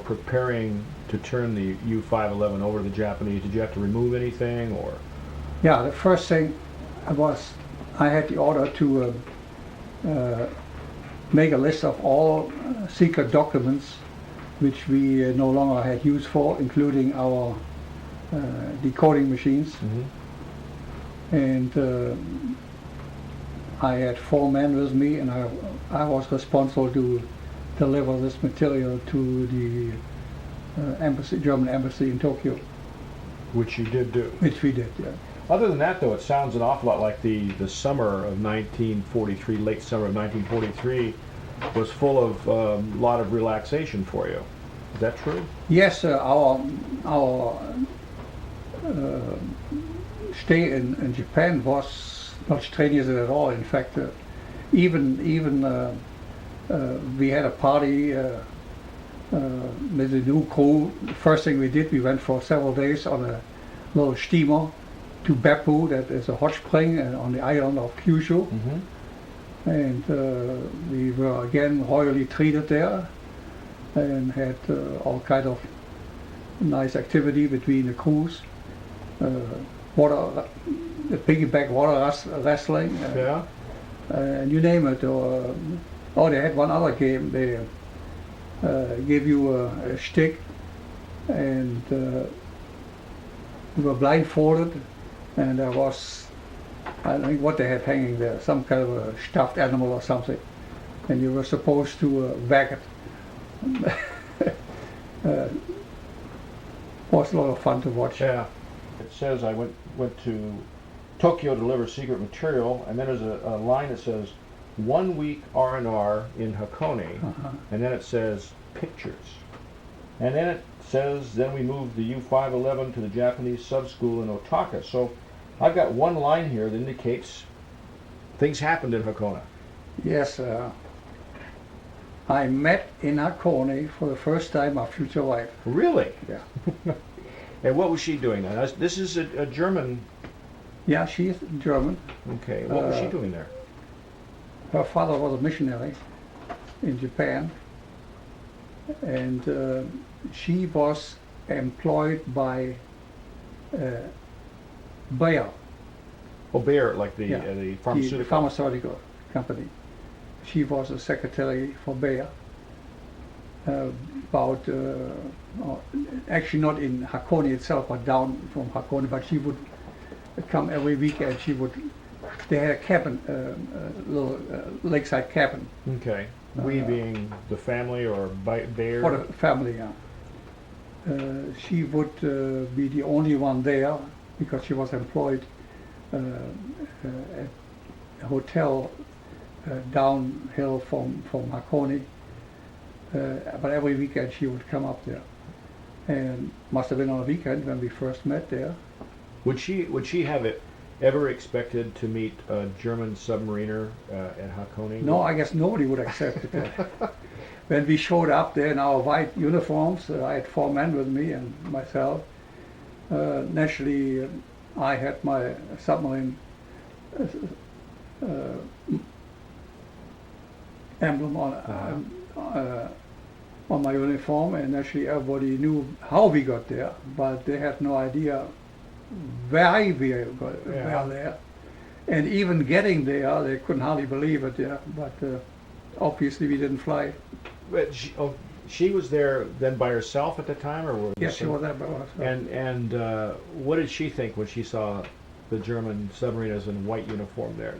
preparing to turn the U-511 over to the Japanese? Did you have to remove anything, or? Yeah, the first thing was I had the order to make a list of all secret documents which we no longer had use for, including our decoding machines. And I had 4 men with me, and I was responsible to deliver this material to the German embassy in Tokyo. Which you did do. Which we did, yeah. Other than that, though, it sounds an awful lot like the summer of 1943, late summer of 1943, was full of a lot of relaxation for you. Is that true? Yes, our stay in Japan was not strenuous at all. In fact, even we had a party with the new crew. The first thing we did, we went for several days on a little steamer to Beppu, that is a hot spring on the island of Kyushu. And we were again royally treated there and had all kind of nice activity between the crews. The piggyback water wrestling, and you name it. They had one other game. They gave you a stick, and we were blindfolded, and there was, I don't know what they had hanging there, some kind of a stuffed animal or something, and you were supposed to whack it. Was a lot of fun to watch. Yeah. It says I went to Tokyo to deliver secret material, and then there's a line that says 1 week R&R in Hakone, and then it says pictures. And then it says, then we moved the U-511 to the Japanese sub-school in Otaka. So I've got one line here that indicates things happened in Hakone. Yes, I met in Hakone for the first time my future wife. Really? Yeah. And what was she doing now? This is a German... Yeah, she's German. Okay, what was she doing there? Her father was a missionary in Japan, and she was employed by Bayer. Oh, Bayer, like the pharmaceutical? The pharmaceutical company. She was a secretary for Bayer. Actually not in Hakone itself, but down from Hakone, but she would come every week, and they had a cabin, little lakeside cabin. Okay. We being the family or Bayer? For the family, yeah. She would be the only one there because she was employed at a hotel downhill from Hakone. But every weekend she would come up there, and must have been on a weekend when we first met there. Would she have ever expected to meet a German submariner at Hakone? No, I guess nobody would accept it. When we showed up there in our white uniforms, I had 4 men with me and myself. Naturally, I had my submarine emblem on my uniform, and actually everybody knew how we got there, but they had no idea why we were there. And even getting there, they couldn't hardly believe it. Yeah, but obviously we didn't fly. But she was there then by herself at the time, or yes, she was there by herself. And what did she think when she saw the German submariners in white uniform there?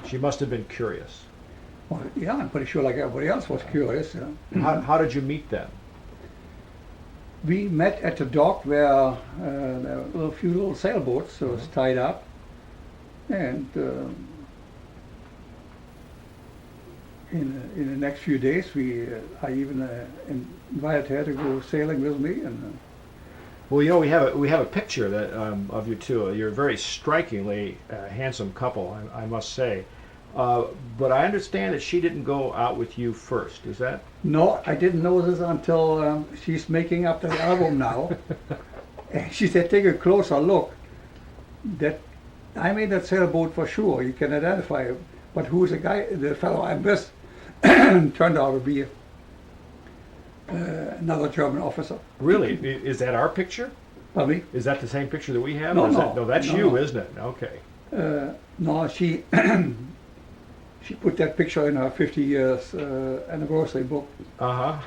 She must have been curious. Well, yeah, I'm pretty sure like everybody else was curious. How did you meet them? We met at the dock where there were a few little sailboats was tied up, and in the next few days I even invited her to go sailing with me. And well, you know, we have a picture that of you two. You're a very strikingly handsome couple, I must say. But I understand that she didn't go out with you first. Is that? No, I didn't know this until she's making up the album now. And she said, "Take a closer look. That I made that sailboat for sure. You can identify him. But who's the fellow I'm with?" Turned out to be another German officer. Really? Is that our picture? Pardon me? Is that the same picture that we have? No, that's you, isn't it? Okay. No, she She put that picture in her 50 years anniversary book. Uh-huh.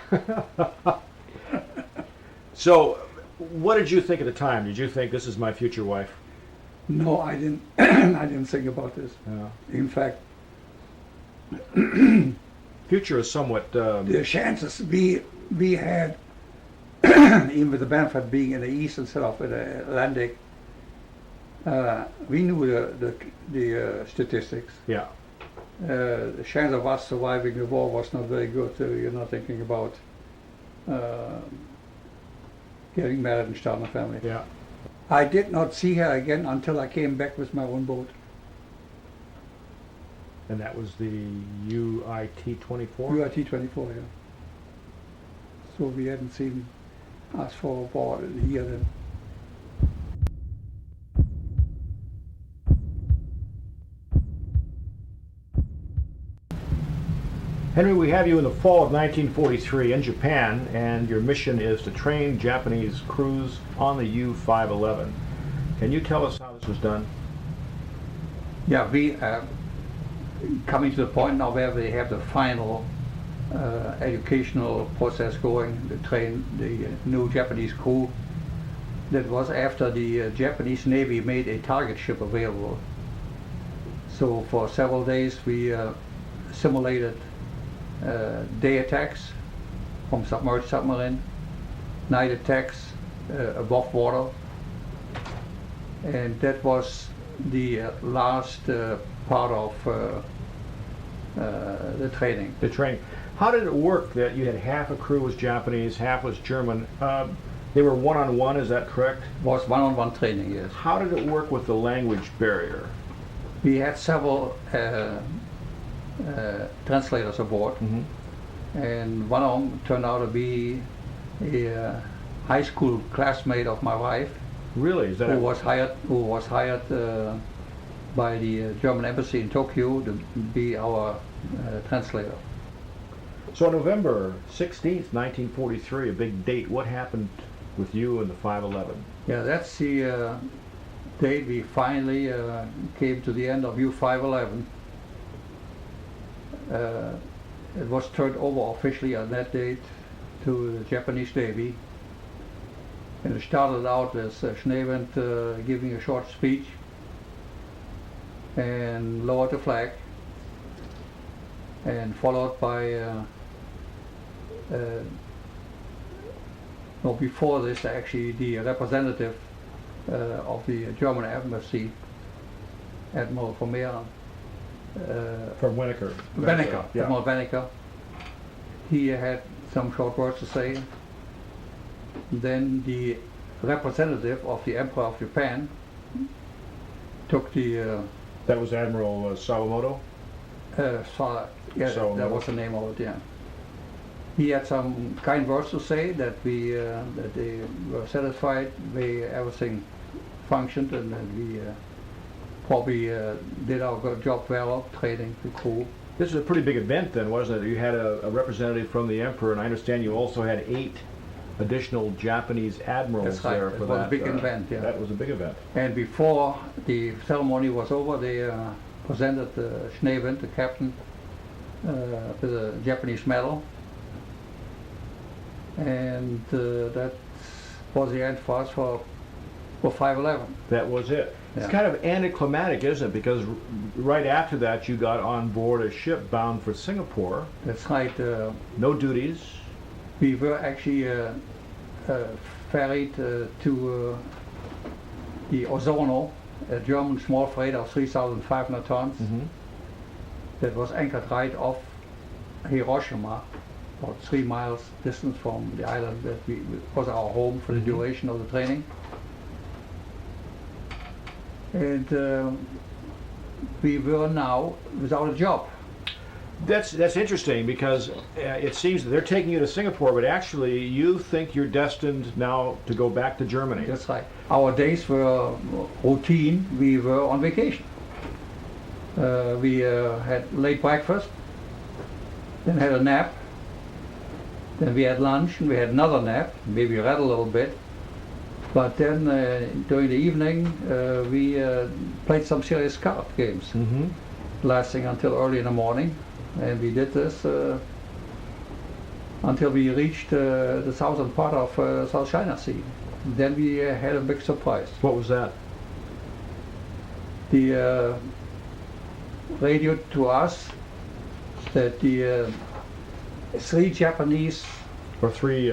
So, what did you think at the time? Did you think this is my future wife? No, I didn't. I didn't think about this. Yeah. In fact, Future is somewhat... the chances we had, even with the benefit being in the east instead of in the Atlantic, we knew the statistics. yeah. The chance of us surviving the war was not very good. You're not thinking about getting married and starting a family. Yeah. I did not see her again until I came back with my own boat. And that was the UIT-24? UIT-24, yeah. So we hadn't seen us for about a year then. Henry, we have you in the fall of 1943 in Japan, and your mission is to train Japanese crews on the U-511. Can you tell us how this was done? Yeah, we coming to the point now where we have the final educational process going to train the new Japanese crew. That was after the Japanese Navy made a target ship available. So for several days we simulated day attacks from submerged submarine, night attacks above water, and that was the last part of the training. The training. How did it work that you had half a crew was Japanese, half was German? They were one-on-one, is that correct? Was one-on-one training, yes. How did it work with the language barrier? We had several translators aboard, and one of them turned out to be a high school classmate of my wife. Really? Is that who was hired by the German embassy in Tokyo to be our translator. So on November 16th, 1943, a big date, what happened with you and the 511? Yeah, that's the date we finally came to the end of U-511. It was turned over officially on that date to the Japanese Navy. And it started out as Schneewind giving a short speech and lowered the flag, and followed by no, before this actually the representative of the German embassy, Admiral Vermeer, From Winnaker. Benneker, Yeah. Admiral Benneker, he had some short words to say. Then the representative of the Emperor of Japan took the That was Admiral Sawamoto? yeah, So, that was the name of it, yeah. He had some kind words to say that we that they were satisfied the everything functioned, and that we probably did our good job well training the crew. This is a pretty big event then, wasn't it? You had a representative from the Emperor, and I understand you also had 8 additional Japanese admirals. That's right. There It for was a that. big event, yeah. That was a big event. And before the ceremony was over, they presented Schneewind, the captain, with a Japanese medal. And that was the end for us for 511. That was it. Yeah. It's kind of anticlimactic, isn't it? Because right after that, you got on board a ship bound for Singapore. That's right. No duties. We were actually ferried to the Ozono, a German small freighter of 3,500 tons. That was anchored right off Hiroshima, about 3 miles distance from the island that was our home for the duration of the training. And we were now without a job. That's interesting, because it seems that they're taking you to Singapore, but actually you think you're destined now to go back to Germany. That's right. Our days were routine. We were on vacation. We had late breakfast, then had a nap, then we had lunch, and we had another nap. Maybe read a little bit. But then during the evening we played some serious card games. lasting until early in the morning, and we did this until we reached the southern part of South China Sea. Then we had a big surprise. What was that? The radioed to us that the 3 Japanese Or 3...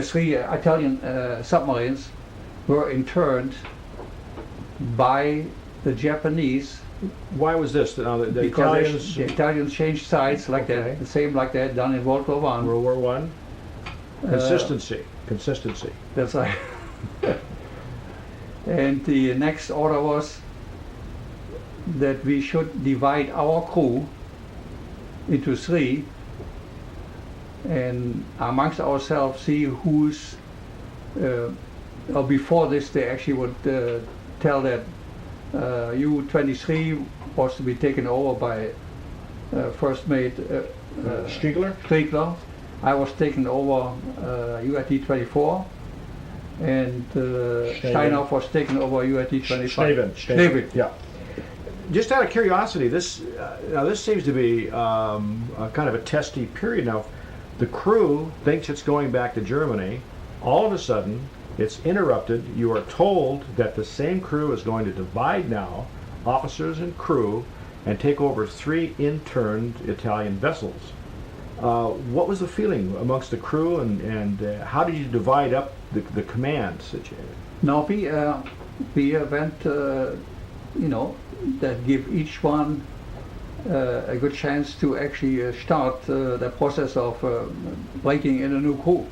3 Italian submarines were interned by the Japanese. Why was this? Now, the Because Italians... the Italians changed sides like Okay. that, the same like that done in World War I. World War I? Consistency. Consistency. That's right. And the next order was that we should divide our crew into 3 and amongst ourselves see who's or before this they actually would tell that U-23 was to be taken over by First Mate Striegler. I was taken over UAT-24 and Steinhoff was taken over UAT-25. Schneeven. Yeah. Just out of curiosity, this now this seems to be a kind of a testy period now. The crew thinks it's going back to Germany. All of a sudden, it's interrupted. You are told that the same crew is going to divide now, officers and crew, and take over 3 interned Italian vessels. What was the feeling amongst the crew, and how did you divide up the commands? No, we went, that give each one a good chance to actually start the process of breaking in a new crew.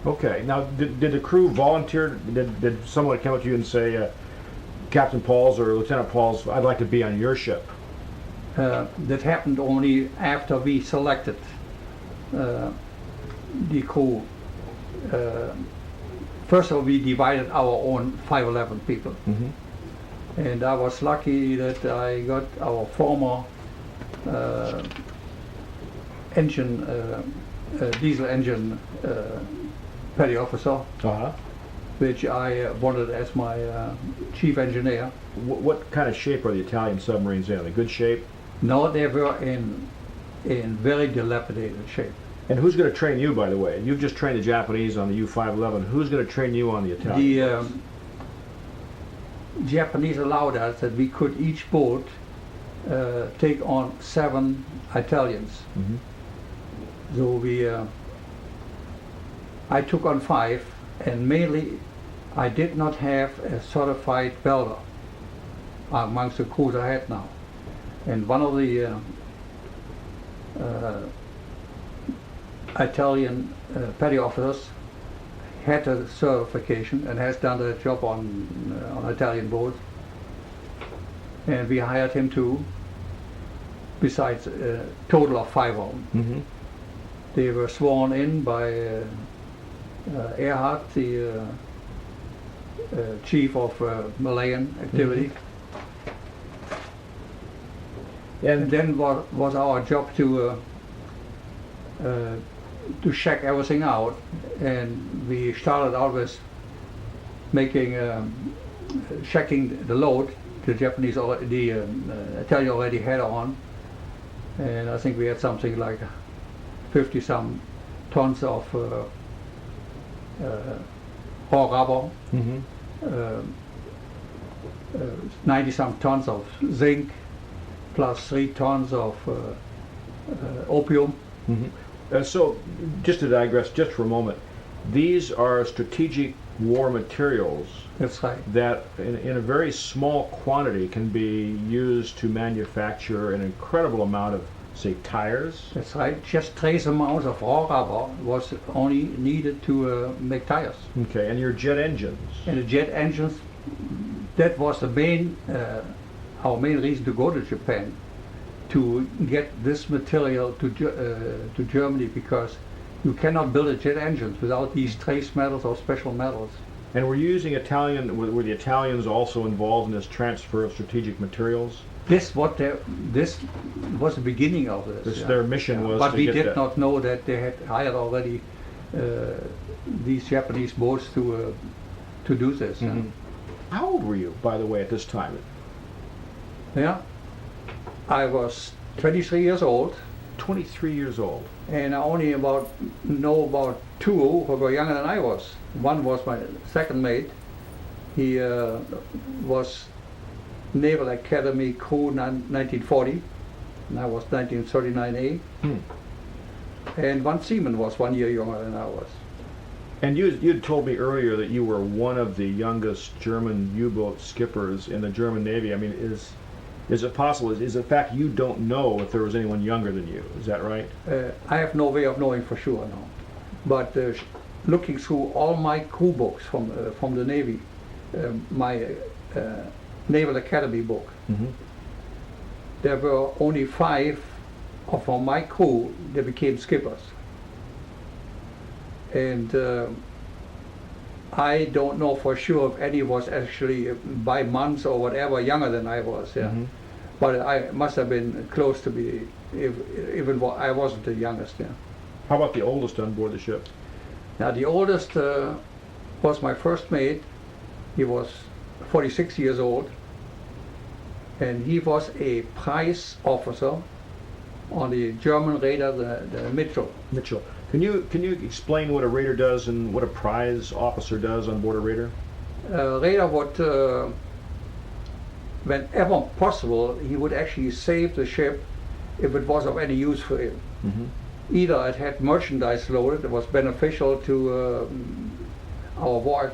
Okay. Now, did the crew volunteer? Did someone come up to you and say, Captain Pauls or Lieutenant Pauls, I'd like to be on your ship? That happened only after we selected the crew. First of all, we divided our own 511 people. Mm-hmm. And I was lucky that I got our former diesel engine petty officer, which I wanted as my chief engineer. What kind of shape are the Italian submarines in? Are they good shape? No, they were in very dilapidated shape. And who's going to train you, by the way? You've just trained the Japanese on the U-511. Who's going to train you on the Italians? The Japanese allowed us that we could each boat take on 7 Italians. Mm-hmm. So I took on 5, and mainly I did not have a certified welder amongst the crews I had now. And one of the Italian petty officers had a certification and has done the job on Italian boats, and we hired him too, besides a total of 5 of them. Mm-hmm. They were sworn in by Erhard, the chief of Malayan activity. Mm-hmm. And then was our job to check everything out, and we started out with making checking the load the Italian already had on, and I think we had something like 50 some tons of raw rubber, Mm-hmm. 90 some tons of zinc, plus 3 tons of opium. Mm-hmm. So, just to digress just for a moment, these are strategic war materials. That's right. That in a very small quantity can be used to manufacture an incredible amount of, say, tires. That's right. Just trace amounts of raw rubber was only needed to make tires. Okay, and your jet engines. And the jet engines, that was the main, our main reason to go to Japan, to get this material to Germany, because you cannot build a jet engine without these trace metals or special metals. And were you using Italian? Were the Italians also involved in this transfer of strategic materials? This was the beginning of this. Their mission was. But to we get did that. not know that they had hired already these Japanese boats to do this. Mm-hmm. How old were you, by the way, at this time? Yeah. I was 23 years old, 23 years old. and I only know about two who were younger than I was. One was my second mate. He was Naval Academy crew 1940, and I was 1939A. And one seaman was 1 year younger than I was. And you'd told me earlier that you were one of the youngest German U-boat skippers in the German Navy. I mean, is it possible? Is it fact you don't know if there was anyone younger than you? Is that right? I have no way of knowing for sure now. But looking through all my crew books from the Navy, my Naval Academy book, there were only 5 of my crew that became skippers. And I don't know for sure if any was actually by months or whatever younger than I was. Yeah. But I must have been close to be, even though I wasn't the youngest. Yeah. How about the oldest on board the ship? Now the oldest was my first mate. He was 46 years old, and he was a prize officer on the German raider, the Mitchell. Mitchell. Can you explain what a raider does and what a prize officer does on board a raider? Raider would, whenever possible, he would actually save the ship if it was of any use for him. Either it had merchandise loaded that was beneficial to our war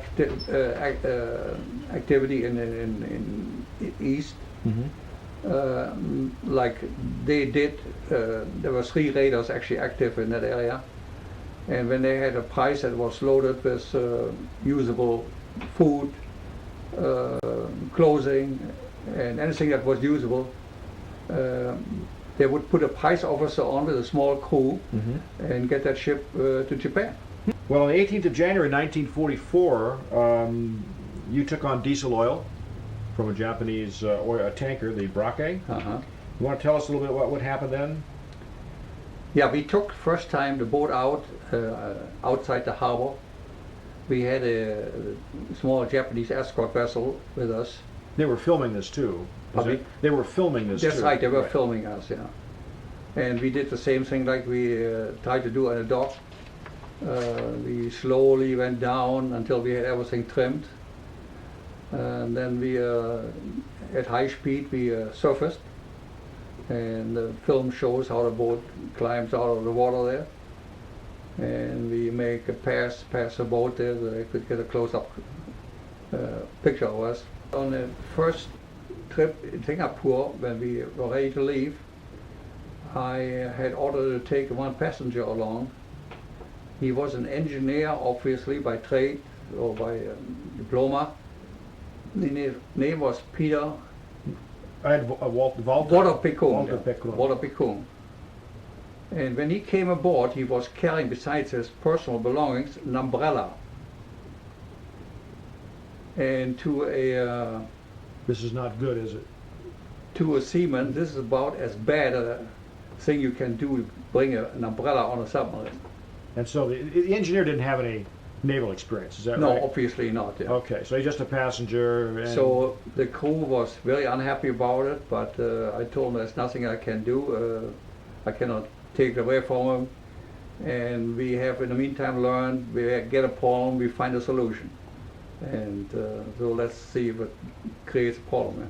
activity in East, like they did. There were 3 raiders actually active in that area, and when they had a prize that was loaded with usable food, clothing, and anything that was usable, they would put a prize officer on with a small crew and get that ship to Japan. Well, on the 18th of January 1944, you took on diesel oil from a Japanese oil tanker, the Brake. You want to tell us a little bit what happened then? Yeah, we took first time the boat out outside the harbor. We had a small Japanese escort vessel with us. They were filming this too. They were filming this too. That's right, they were filming us, yeah. And we did the same thing like we tried to do on a dock. We slowly went down until we had everything trimmed. And then we, at high speed, we surfaced. And the film shows how the boat climbs out of the water there. And we make a pass the boat there so they could get a close-up picture of us. On the first trip in Singapore, when we were ready to leave, I had ordered to take one passenger along. He was an engineer, obviously, by trade or by diploma. His name was Peter. I had Walter Picon. And when he came aboard, he was carrying, besides his personal belongings, an umbrella. And to a this is not good, is it? To a seaman, this is about as bad a thing you can do to bring an umbrella on a submarine. And so the engineer didn't have any naval experience, is that right? No, obviously not. Yeah. Okay, so he's just a passenger. And so the crew was very unhappy about it, but I told him there's nothing I can do. I cannot take it away from him. And we have, in the meantime, learned we get a problem, we find a solution. And so let's see if it creates a problem. Yeah.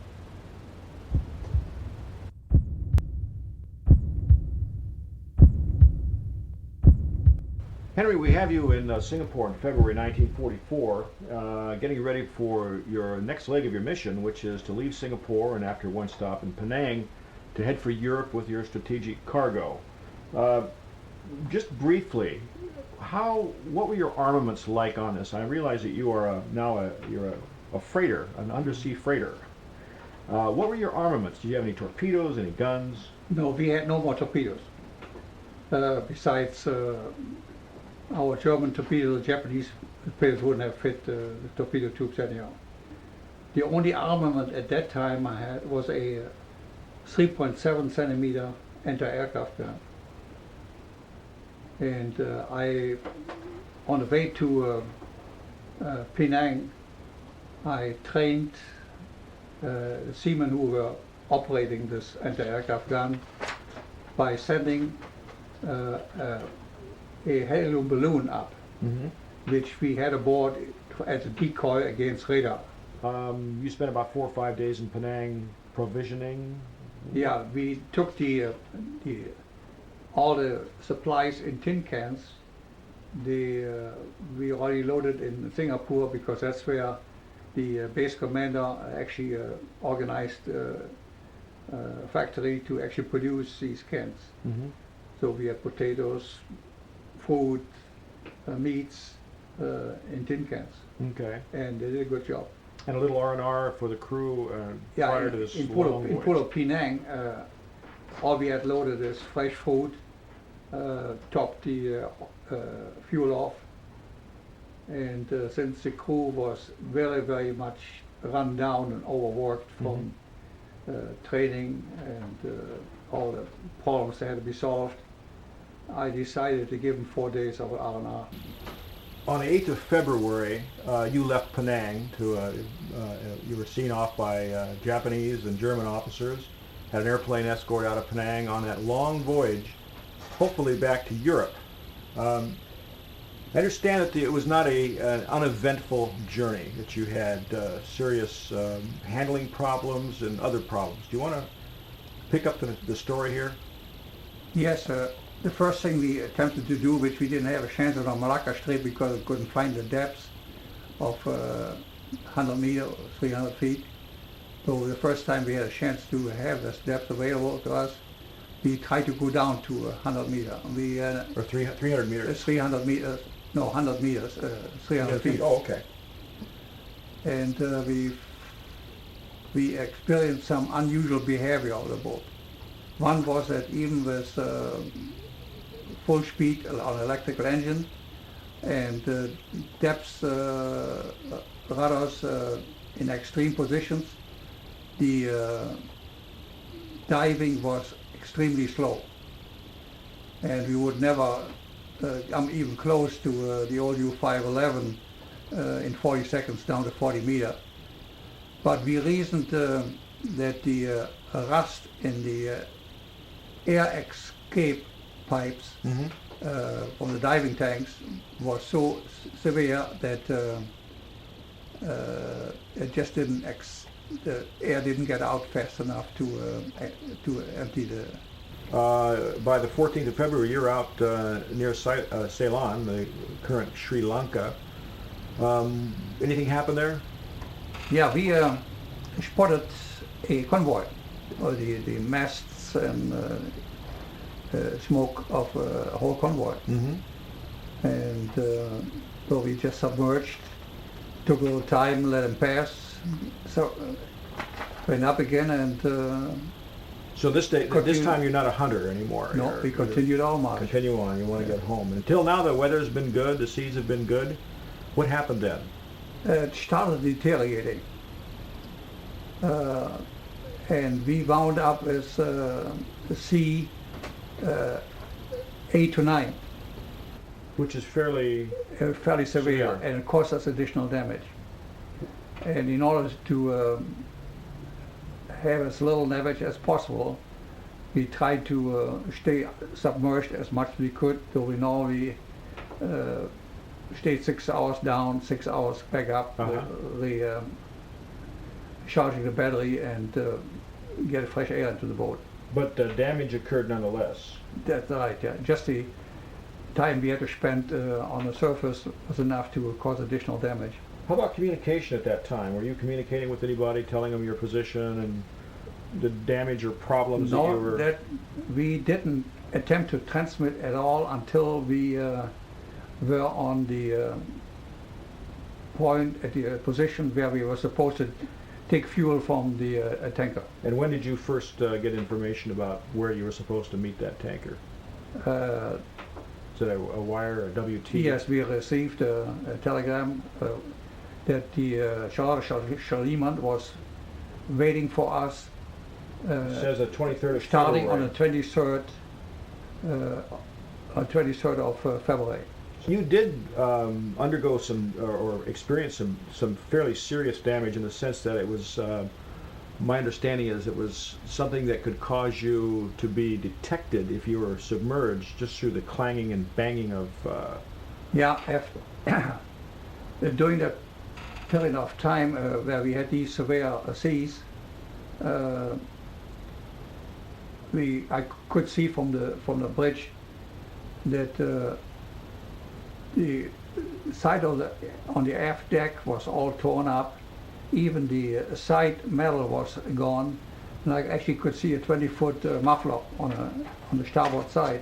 Henry, we have you in Singapore in February 1944, getting ready for your next leg of your mission, which is to leave Singapore and after one stop in Penang, to head for Europe with your strategic cargo. Just briefly, what were your armaments like on this? I realize that you are you're a freighter, an undersea freighter. What were your armaments? Did you have any torpedoes, any guns? No, we had no more torpedoes. Besides our German torpedoes, the Japanese torpedoes wouldn't have fit the torpedo tubes anyhow. The only armament at that time I had was a 3.7 centimeter anti-aircraft gun. And on the way to Penang, I trained seamen who were operating this anti-aircraft gun by sending a helium balloon up, which we had aboard as a decoy against radar. You spent about 4 or 5 days in Penang provisioning. Yeah, we took all the supplies in tin cans. We already loaded in Singapore because that's where the base commander actually organized a factory to actually produce these cans. So we had potatoes, fruit, meats in tin cans. Okay. And they did a good job. And a little R&R for the crew prior to this long voyage. In Pulau Penang, all we had loaded is fresh food, topped the fuel off, and since the crew was very, very much run down and overworked from training and all the problems that had to be solved, I decided to give them 4 days of R&R. On the 8th of February, you left Penang you were seen off by Japanese and German officers, had an airplane escort out of Penang on that long voyage, hopefully back to Europe. I understand that it was not an uneventful journey, that you had serious handling problems and other problems. Do you want to pick up the story here? Yes, the first thing we attempted to do, which we didn't have a chance on Malacca Strait because we couldn't find the depths of 100 meters, 300 feet. So the first time we had a chance to have this depth available to us, we tried to go down to 100 meters. Or 300 meters? 300 meters, no, 100 meters, 300 feet. Oh, okay. And we experienced some unusual behavior of the boat. One was that even with full speed on electrical engine and depths rudders in extreme positions, the diving was extremely slow, and we would never come even close to the old U511 in 40 seconds down to 40 meters. But we reasoned that the rust in the air escape pipes from the diving tanks was so severe that it just didn't the air didn't get out fast enough to empty the. By the 14th of February, you're out near Ceylon, the current Sri Lanka. Anything happened there? Yeah, we spotted a convoy, or the masts and smoke of a whole convoy. And so we just submerged, took a little time, let them pass, so went up again, and so this time you're not a hunter anymore. No, we continued our march. Continue on. You want to get home. Until now, the weather's been good. The seas have been good. What happened then? It started deteriorating, and we wound up with the sea 8 to 9, which is fairly severe, and it caused us additional damage. And in order to have as little damage as possible, we tried to stay submerged as much as we could. So we normally stayed 6 hours down, 6 hours back up, charging the battery and get fresh air into the boat. But damage occurred nonetheless. That's right, yeah. Just the time we had to spend on the surface was enough to cause additional damage. How about communication at that time? Were you communicating with anybody, telling them your position and the damage or problems that you were... No, we didn't attempt to transmit at all until we were on the point at the position where we were supposed to take fuel from the tanker. And when did you first get information about where you were supposed to meet that tanker? Is it a wire, a WT? Yes, we received a telegram that the Charlotte Schliemann was waiting for us. It says the 23rd of starting February. On the 23rd of February. You did undergo some or experience some fairly serious damage in the sense that it was my understanding is it was something that could cause you to be detected if you were submerged just through the clanging and banging of... Yeah, after during that period of time where we had these severe seas, I could see from the bridge that the side on the aft deck was all torn up. Even the side metal was gone, and I actually could see a 20-foot muffler on the starboard side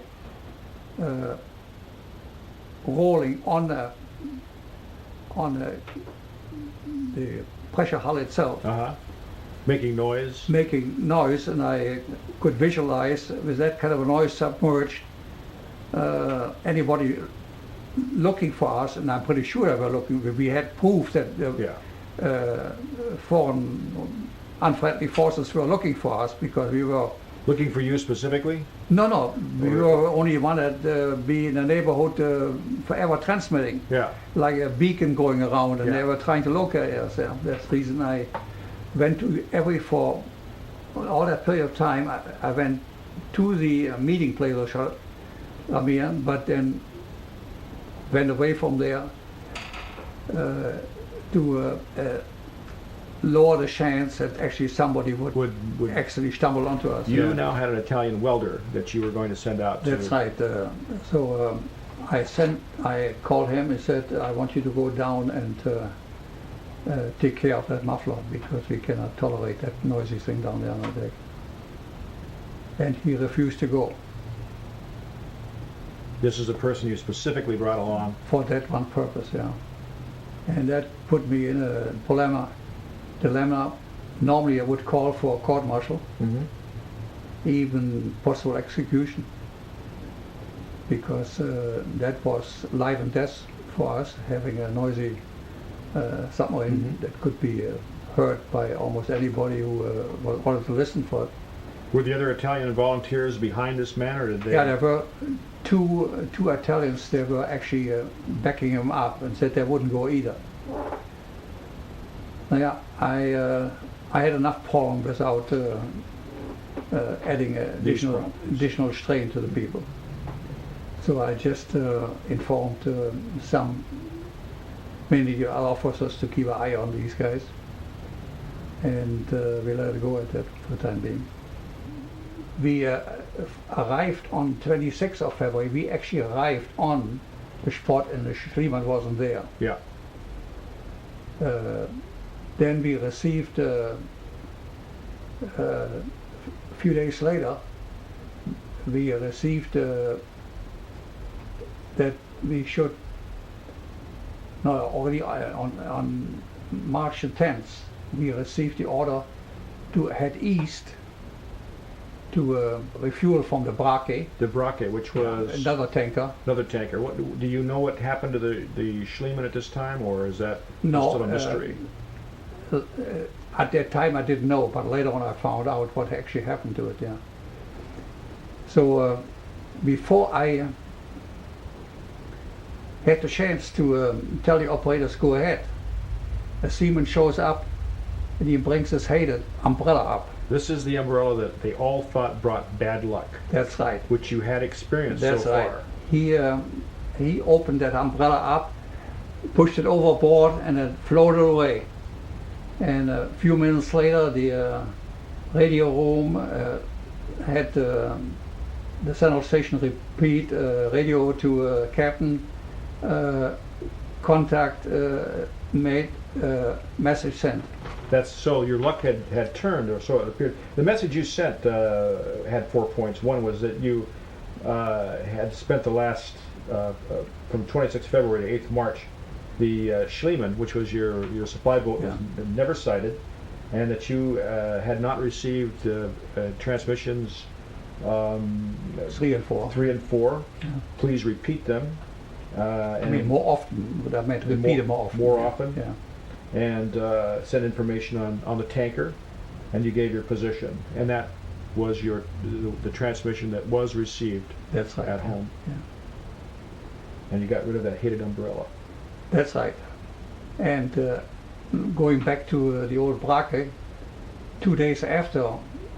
rolling on the pressure hull itself. Making noise? Making noise, and I could visualize with that kind of a noise submerged anybody looking for us, and I'm pretty sure they were looking. We had proof that foreign unfriendly forces were looking for us because we were... Looking for you specifically? No, we were only wanted to be in the neighborhood forever transmitting. Yeah. Like a beacon going around, and they were trying to locate us. Yeah. That's the reason I went to for all that period of time. I went to the meeting place of Ramian, but then went away from there to lower the chance that actually somebody would actually stumble onto us. You now had an Italian welder that you were going to send out to... That's right. So I called him and said, I want you to go down and take care of that muffler because we cannot tolerate that noisy thing down there on the deck. And he refused to go. This is the person you specifically brought along? For that one purpose, yeah. And that put me in a dilemma. Normally I would call for a court-martial, even possible execution, because that was life and death for us, having a noisy submarine that could be heard by almost anybody who wanted to listen for it. Were the other Italian volunteers behind this man, or did they? Yeah, there were two Italians that were actually backing him up and said they wouldn't go either. Yeah, I had enough problem without adding additional strain to the people. So I just informed some, mainly the other officers, to keep an eye on these guys, and we let it go at that for the time being. We arrived on 26th of February. We actually arrived on the spot, and the Schliemann wasn't there. Yeah. Then we received a few days later. We received that we should. No, already on March the 10th, we received the order to head east to refuel from the Brake. The Brake, which was another tanker. Another tanker. What do you know? What happened to the Schliemann at this time, or is that still a mystery? At that time I didn't know, but later on I found out what actually happened to it. Yeah. So before I had the chance to tell the operators go ahead, a seaman shows up and he brings his hated umbrella up. This is the umbrella that they all thought brought bad luck. That's right. Which you had experienced That's so right. far. He opened that umbrella up, pushed it overboard, and it floated away. And a few minutes later, the radio room had the central station repeat radio to captain, contact made, message sent. That's so your luck had turned, or so it appeared. The message you sent had 4 points. One was that you had spent the last from 26th February to 8th March, the Schliemann, which was your supply boat, was never sighted, and that you had not received transmissions 3 and 4. 3 and 4. Yeah. Please repeat them. I mean, more often. But I meant repeat them more often. More often. Yeah. And send information on the tanker, and you gave your position, and that was the transmission that was received. That's right. At home. Yeah. And you got rid of that hated umbrella. That's right. And going back to the old Brake, 2 days after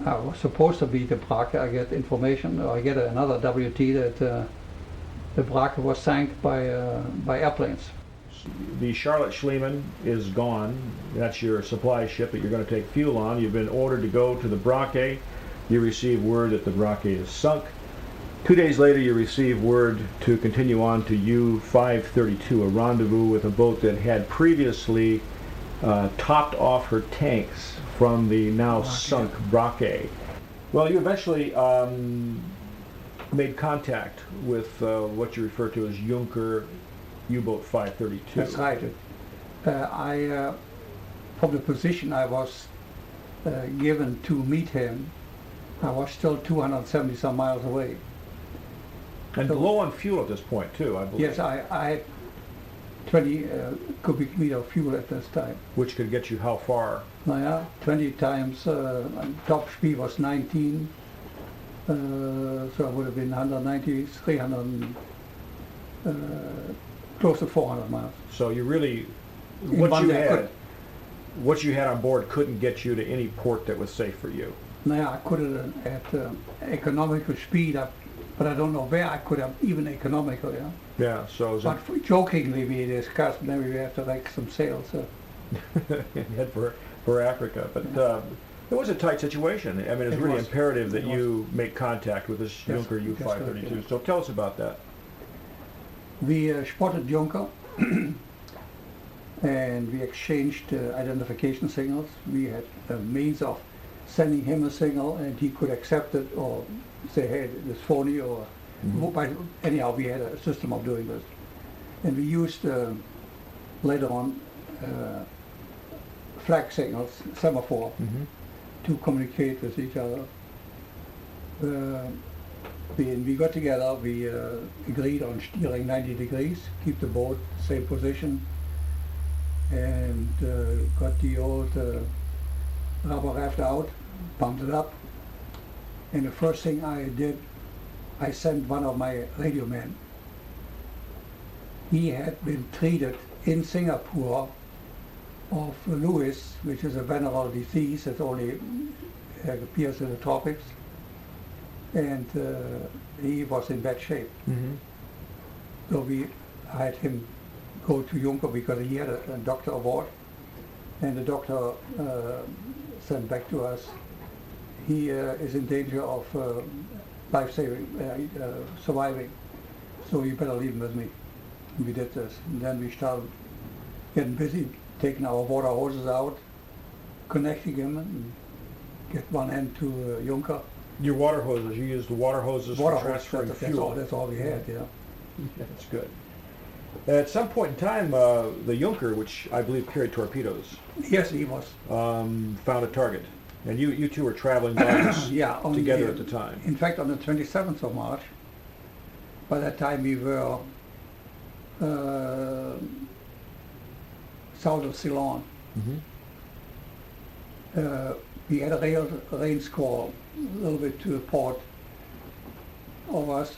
I was supposed to be the Brake, I get information, or I get another WT that the Brake was sank by airplanes. The Charlotte Schliemann is gone. That's your supply ship that you're going to take fuel on. You've been ordered to go to the Brake. You receive word that the Brake is sunk. 2 days later, you receive word to continue on to U-532, a rendezvous with a boat that had previously topped off her tanks from the now sunk Brake. Well, you eventually made contact with what you refer to as Junker U-boat 532. That's right. From the position I was given to meet him, I was still 270 some miles away. And So- low on fuel at this point too, I believe. Yes, I had 20 cubic meter of fuel at this time. Which could get you how far? Now, yeah, 20 times top speed was 19, so it would have been 190, 300, close to 400 miles. So you really, In what one you day, had, what you had on board couldn't get you to any port that was safe for you. Now, yeah, I could have at economical speed, but I don't know where I could have even economical. Yeah. Yeah. So is But jokingly, we discussed maybe we have to make some sails. head for Africa, but it was a tight situation. I mean, it's It really was. imperative that It was. you make contact with this Yes, Junker that's U-532. correct, yeah. So tell us about that. We spotted Junker and we exchanged identification signals. We had a means of sending him a signal and he could accept it or say, hey, it's phony, or but anyhow, we had a system of doing this. And we used later on flag signals, semaphore, to communicate with each other. We got together, we agreed on steering 90 degrees, keep the boat same position, and got the old rubber raft out, pumped it up, and the first thing I did, I sent one of my radio men. He had been treated in Singapore of Lewis, which is a venereal disease that only appears in the tropics, and he was in bad shape. So I had him go to Junker because he had a doctor aboard, and the doctor sent back to us, he is in danger of life-saving, surviving, so you better leave him with me. And we did this, and then we started getting busy, taking our water hoses out, connecting him, and get one end to Junker. Your water hoses, you used the water hoses Water for hose, transferring that's fuel. that's all we had, yeah. That's good. At some point in time, the Junker, which I believe carried torpedoes, Yes, he was. found a target. And you two were traveling by this Yeah, on together the- at the time. In fact, on the 27th of March, by that time we were south of Ceylon. We had a rain squall a little bit to the port of us.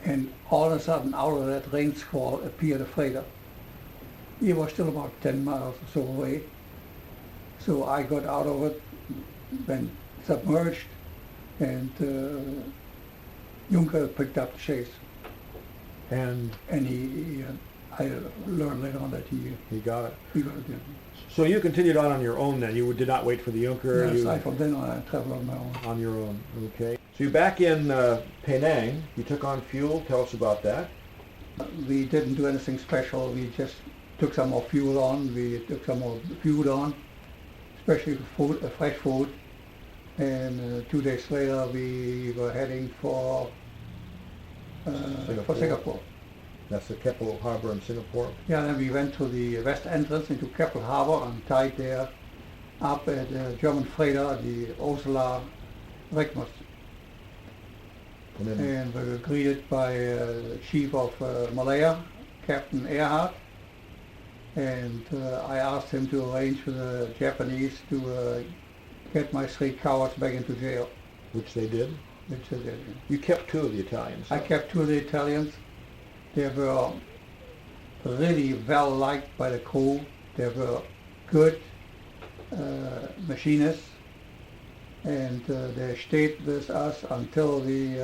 And all of a sudden, out of that rain squall appeared a freighter. He was still about 10 miles or so away. So I got out of it, went submerged, and Junker picked up the chase. And And I learned later on that he got it. got it. Yeah. So you continued on your own then? You did not wait for the Junker? Yeah, you, aside from then on, I traveled on my own. on your own, okay. So you're back in Penang. You took on fuel. Tell us about that. We didn't do anything special. We just took some more fuel on. We took some more food on, especially food, fresh food. And 2 days later, we were heading for Singapore. That's the Keppel Harbor in Singapore. Yeah, then we went to the west entrance into Keppel Harbor and tied there up at the German freighter, the Ursula Reckmus. And then And we were greeted by the chief of Malaya, Captain Earhart. And I asked him to arrange for the Japanese to get my 3 cowards back into jail, which they did. which they did. You kept 2 of the Italians. I kept 2 of the Italians. They were really well liked by the crew. They were good, machinists, and they stayed with us until we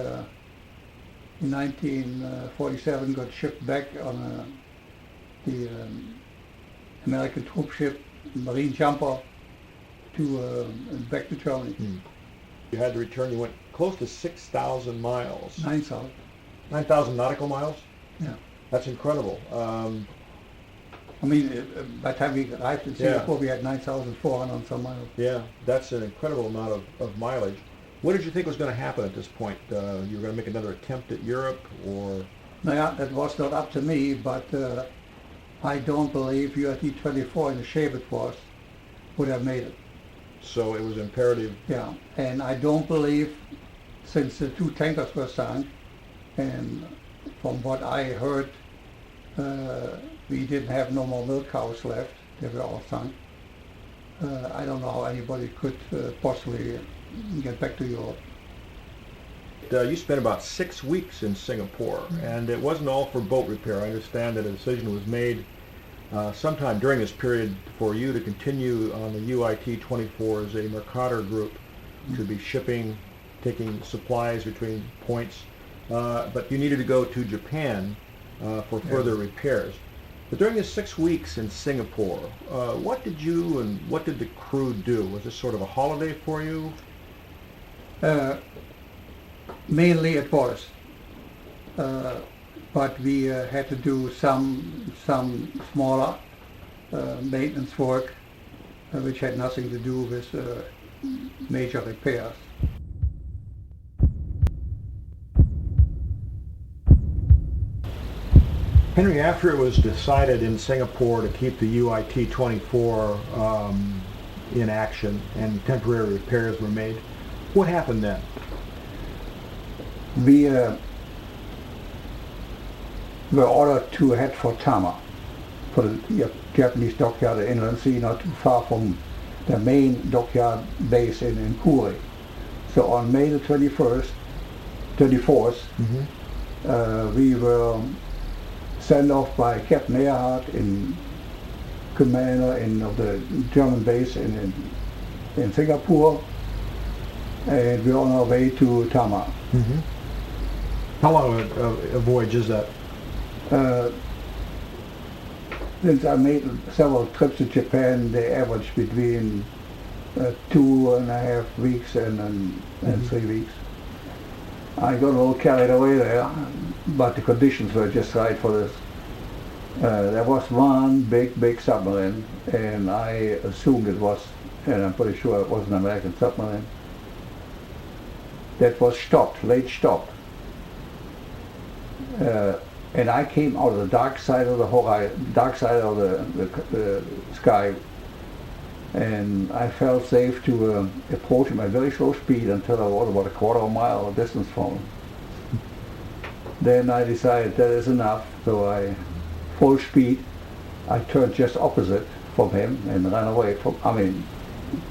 in 1947 got shipped back on the American troop ship Marine Jumper to back to Germany. You had to return. You went close to 6,000 miles. 9,000. 9,000 nautical miles? Yeah. That's incredible. I mean, by the time we arrived in Singapore, we had 9,400 and some miles. Yeah, that's an incredible amount of mileage. What did you think was going to happen at this point? You were going to make another attempt at Europe, or? No, yeah, that was not up to me, but I don't believe UIT-24 in the shape it was would have made it. So it was imperative. Yeah, and I don't believe, since the two tankers were sunk, and from what I heard, we didn't have no more milk cows left. They were all sunk. I don't know how anybody could possibly get back to Europe. You spent about 6 weeks in Singapore, and it wasn't all for boat repair. I understand that a decision was made sometime during this period for you to continue on the UIT-24 as a Mercator group to be shipping, taking supplies between points, but you needed to go to Japan for further repairs. But during the 6 weeks in Singapore, what did you and what did the crew do? Was this sort of a holiday for you? Mainly it was, but we had to do some smaller maintenance work, which had nothing to do with major repairs. Henry, after it was decided in Singapore to keep the UIT-24 in action and temporary repairs were made, what happened then? We were ordered to head for Tama, for the Japanese dockyard in Inland Sea, not too far from the main dockyard base in Kure. So on May the 24th, we were sent off by Captain Earhart in commander of the German base in Singapore, and we were on our way to Tama. How long a voyage is that? Since I made several trips to Japan, they average between 2.5 weeks and 3 weeks. I got a little carried away there, but the conditions were just right for this. There was one big submarine, and I assumed it was, and I'm pretty sure it was an American submarine, that was late stopped. And I came out of the dark side of the sky, and I felt safe to approach him at very slow speed until I was about a quarter of a mile distance from him. Then I decided that is enough, so full speed, I turned just opposite from him and ran away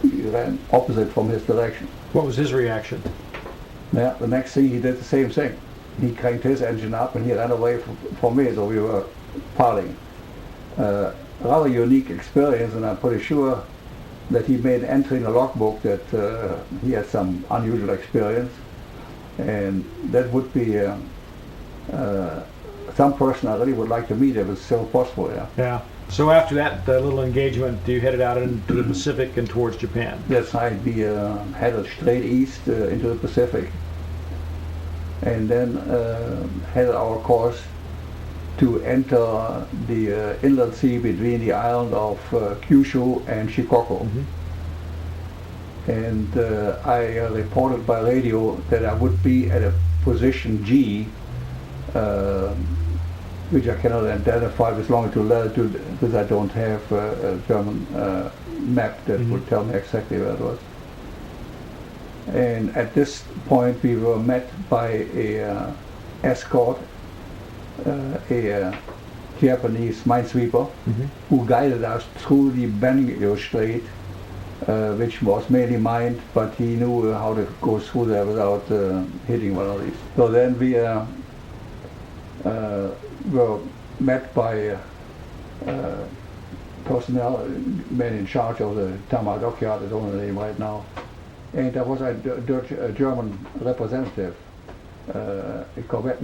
he ran opposite from his direction. What was his reaction? Yeah, the next thing he did the same thing. He cranked his engine up and he ran away from me, so we were parting. Rather unique experience, and I'm pretty sure that he made an entry in a logbook that he had some unusual experience, and that would be some person I really would like to meet if it's still possible. Yeah. So after that little engagement, you headed out into the Pacific and towards Japan? Yes, I'd be headed straight east into the Pacific, and then headed our course to enter the inland sea between the island of Kyushu and Shikoku. And I reported by radio that I would be at a position G, which I cannot identify with longitude latitude because I don't have a German map that would tell me exactly where it was. And at this point we were met by a escort, a Japanese minesweeper, who guided us through the Bangyo Strait, which was mainly mined, but he knew how to go through there without hitting one of these. So then we were met by personnel, man in charge of the Tamar dockyard, I don't know the name right now. And there was a German representative, a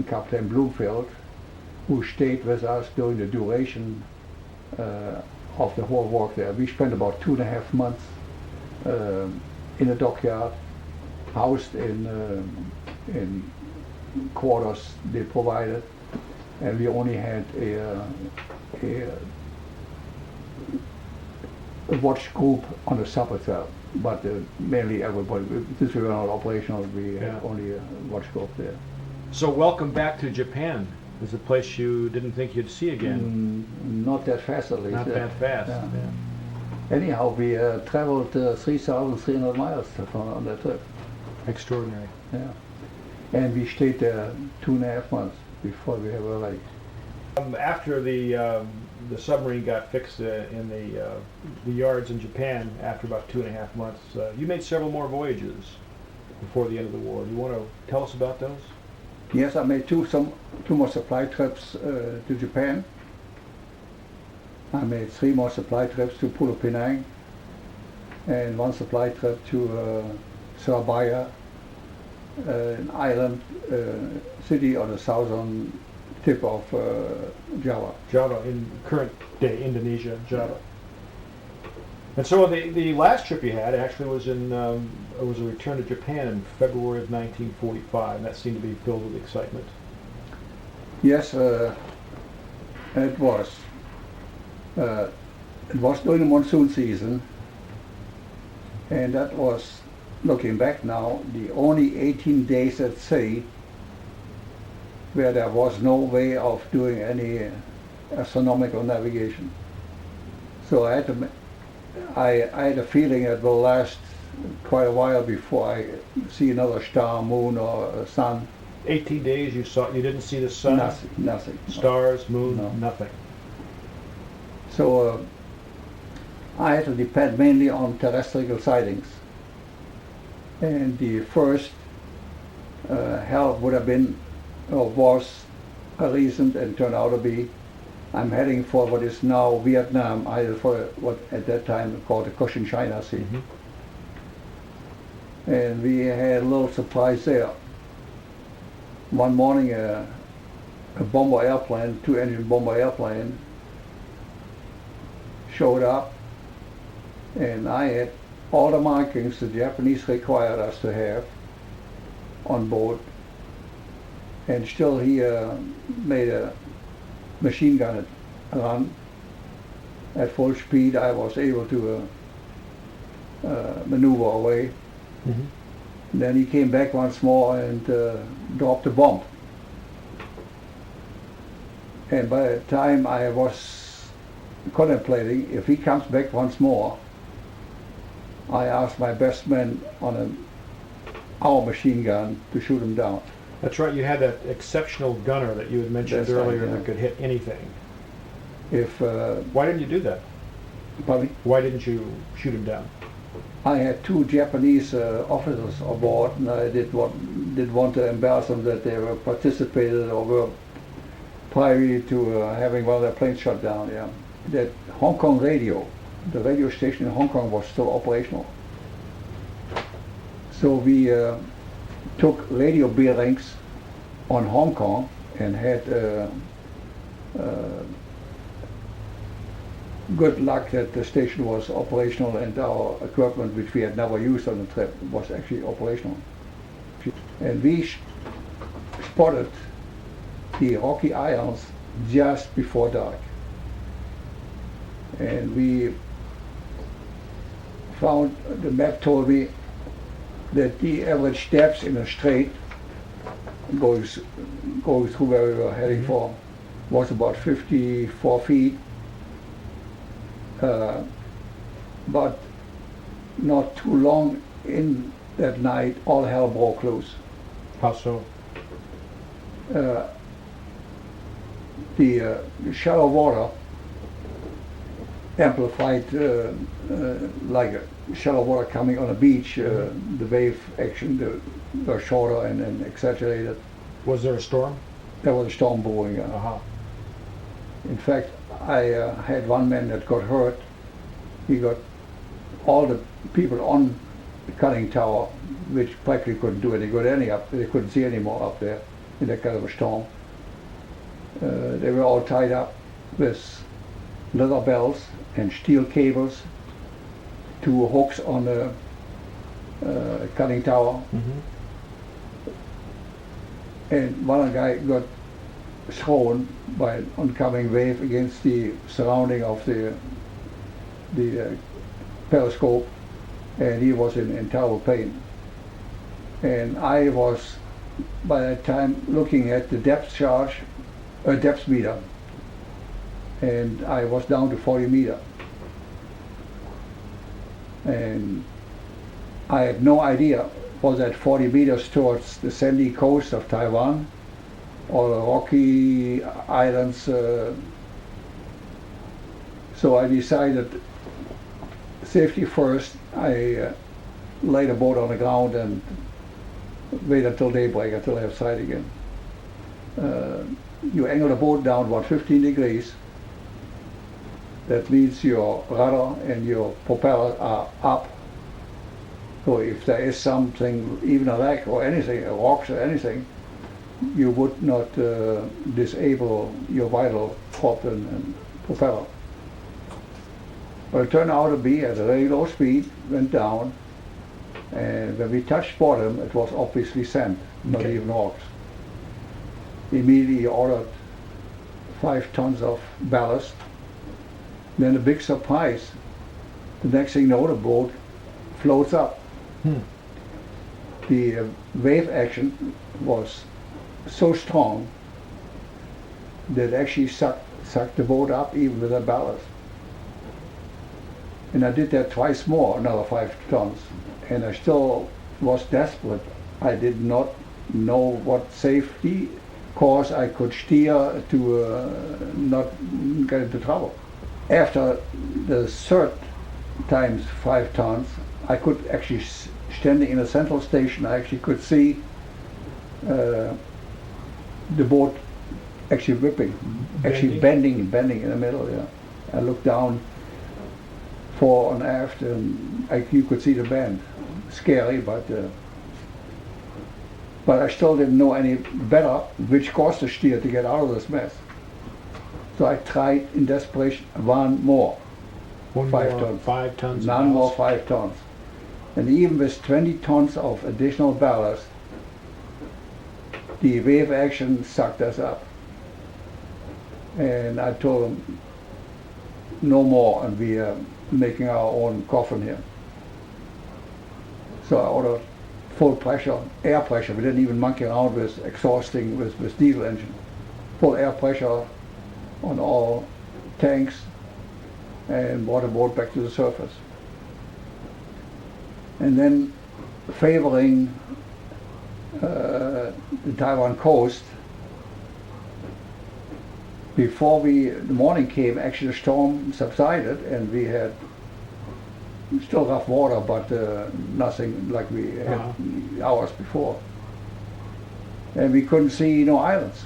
Captain Bloomfield, who stayed with us during the duration of the whole work there. We spent about 2.5 months in the dockyard, housed in quarters they provided, and we only had a watch group on the sub itself, but mainly everybody, since we were not operational, we had only a watch group there. So welcome back to Japan. It's a place you didn't think you'd see again. Not that fast, at least. Not that fast. Yeah. Yeah. Anyhow, we traveled 3,300 miles on that trip. Extraordinary. Yeah. And we stayed there 2.5 months before we were ready. After the submarine got fixed in the yards in Japan, after about 2.5 months, you made several more voyages before the end of the war. Do you want to tell us about those? Yes, I made two more supply trips to Japan. I made 3 more supply trips to Pulau Penang, and 1 supply trip to Surabaya, an island city on the southern tip of Java. Java, in current day Indonesia, Java. And so the last trip you had actually was was a return to Japan in February of 1945, and that seemed to be filled with excitement. Yes, it was. It was during the monsoon season, and that was, looking back now, the only 18 days at sea where there was no way of doing any astronomical navigation. So I had a feeling it will last quite a while before I see another star, moon, or sun. 18 days you didn't see the sun? Nothing. Stars, moon, no. Nothing. So I had to depend mainly on terrestrial sightings. And the first help would have been, or was a reason, and turned out to be, I'm heading for what is now Vietnam, either for what at that time called the Cochinchina Sea. Mm-hmm. And we had a little surprise there. One morning a bomber airplane, 2-engine bomber airplane, showed up, and I had all the markings the Japanese required us to have on board, and still he made a machine gun run at full speed. I was able to maneuver away. Mm-hmm. Then he came back once more and dropped a bomb. And by the time I was contemplating, if he comes back once more, I asked my best man on our machine gun to shoot him down. That's right, you had that exceptional gunner that you had mentioned That's earlier right, yeah. that could hit anything. If Why didn't you do that? pardon me? Why didn't you shoot him down? I had 2 Japanese officers aboard, and I did want to embarrass them that they were participated or were privy to having one of their planes shut down. Yeah, that Hong Kong radio, the radio station in Hong Kong was still operational. So we took radio bearings on Hong Kong and had good luck that the station was operational and our equipment, which we had never used on the trip, was actually operational. And we spotted the Rocky Islands just before dark. And we found, the map told me that the average depth in a strait going through where we were heading for was about 54 feet. But not too long in that night, all hell broke loose. How so? The shallow water amplified like a shallow water coming on a beach. The wave action were shorter and exaggerated. Was there a storm? There was a storm brewing. Uh-huh. In fact, I had one man that got hurt. He got all the people on the cutting tower, which practically couldn't do any good they couldn't see any more up there in that kind of a storm. They were all tied up with leather belts and steel cables to hooks on the cutting tower. Mm-hmm. And one guy got thrown by an oncoming wave against the surrounding of the periscope, and he was in terrible pain. And I was, by that time, looking at the depth meter, and I was down to 40 meters. And I had no idea, was that 40 meters towards the sandy coast of Taiwan or the rocky islands. So I decided, safety first. I laid the boat on the ground and wait until daybreak, until I have sight again. You angle the boat down about 15 degrees. That means your rudder and your propeller are up. So if there is something, even a wreck or anything, rocks or anything, you would not disable your vital prop and propeller. But it turned out to be at a very low speed, went down, and when we touched bottom, it was obviously sand, not Okay. even rocks. Immediately ordered 5 tons of ballast. Then a big surprise, the next thing you know, the boat floats up. The wave action was so strong that actually sucked the boat up even with a ballast. And I did that twice more, another 5 tons. And I still was desperate. I did not know what safety course I could steer to not get into trouble. After the third times 5 tons, I could actually, standing in a central station, I actually could see the boat actually whipping, actually bending in the middle. Yeah, I looked down fore and aft, and you could see the bend. Scary, but I still didn't know any better which course to steer to get out of this mess. So I tried in desperation one more. 5 tons. 5 tons. None more 5 tons. And even with 20 tons of additional ballast, the wave action sucked us up. And I told them, no more, and we are making our own coffin here. So I ordered full pressure, air pressure. We didn't even monkey around with exhausting with diesel engine. Full air pressure on all tanks, and brought the boat back to the surface. And then, favoring the Taiwan coast, before the morning came, actually the storm subsided, and we had still rough water, but nothing like we had hours before. And we couldn't see no islands,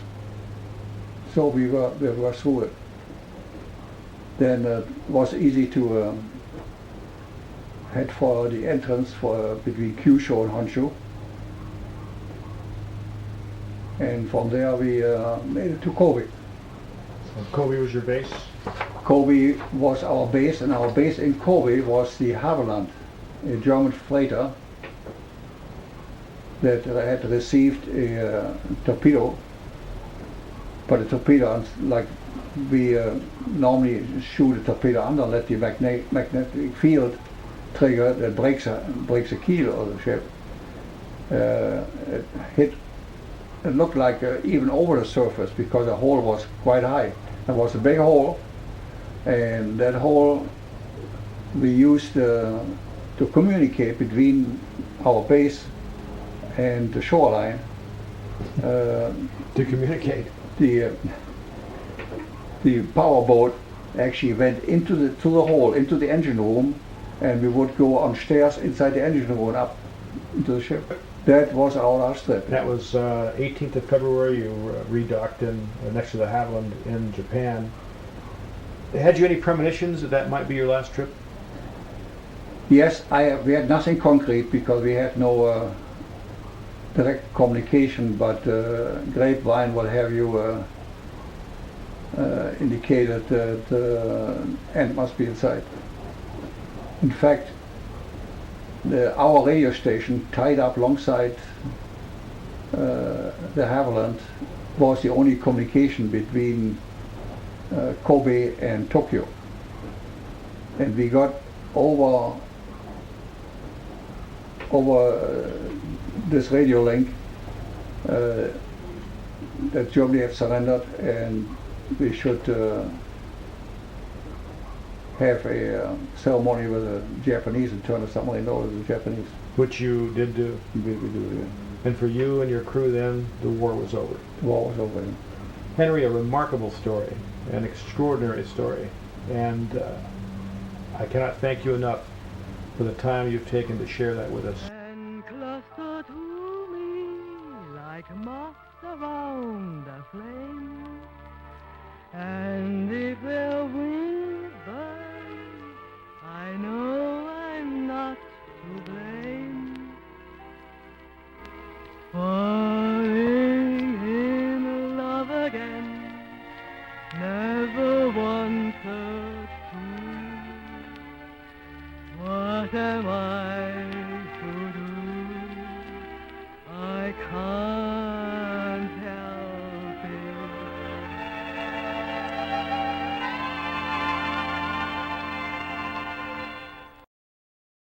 so we were through it. Then it was easy to head for the entrance between Kyushu and Honshu. And from there we made it to Kobe. So Kobe was your base? Kobe was our base, and our base in Kobe was the Havelland, a German freighter that had received a torpedo. But the torpedo, like we normally shoot a torpedo under, let the magnetic field trigger that breaks a keel of the ship. It hit. It looked like even over the surface, because the hole was quite high. It was a big hole, and that hole we used to communicate between our base and the shoreline. To communicate. The power boat actually went into the hole, into the engine room, and we would go on stairs inside the engine room and up into the ship. That was our last trip. That was 18th of February. You redocked in next to the Havilland in Japan. Had you any premonitions that that might be your last trip? Yes, we had nothing concrete because we had no direct communication, but grapevine, what have you, indicated that the end must be in sight. In fact, our radio station tied up alongside the Havilland was the only communication between Kobe and Tokyo. And we got over this radio link that Germany had surrendered, and we should have a ceremony with the Japanese and turn the submarine over to the Japanese. Which you did do. We do, yeah. And for you and your crew then, the war was over. The war was over. Henry, a remarkable story, an extraordinary story, and I cannot thank you enough for the time you've taken to share that with us. And cluster to me like moths around a flame, and if their wings burn, I know I'm not to blame. Falling in love again never wanted to. What am I to do? I can't.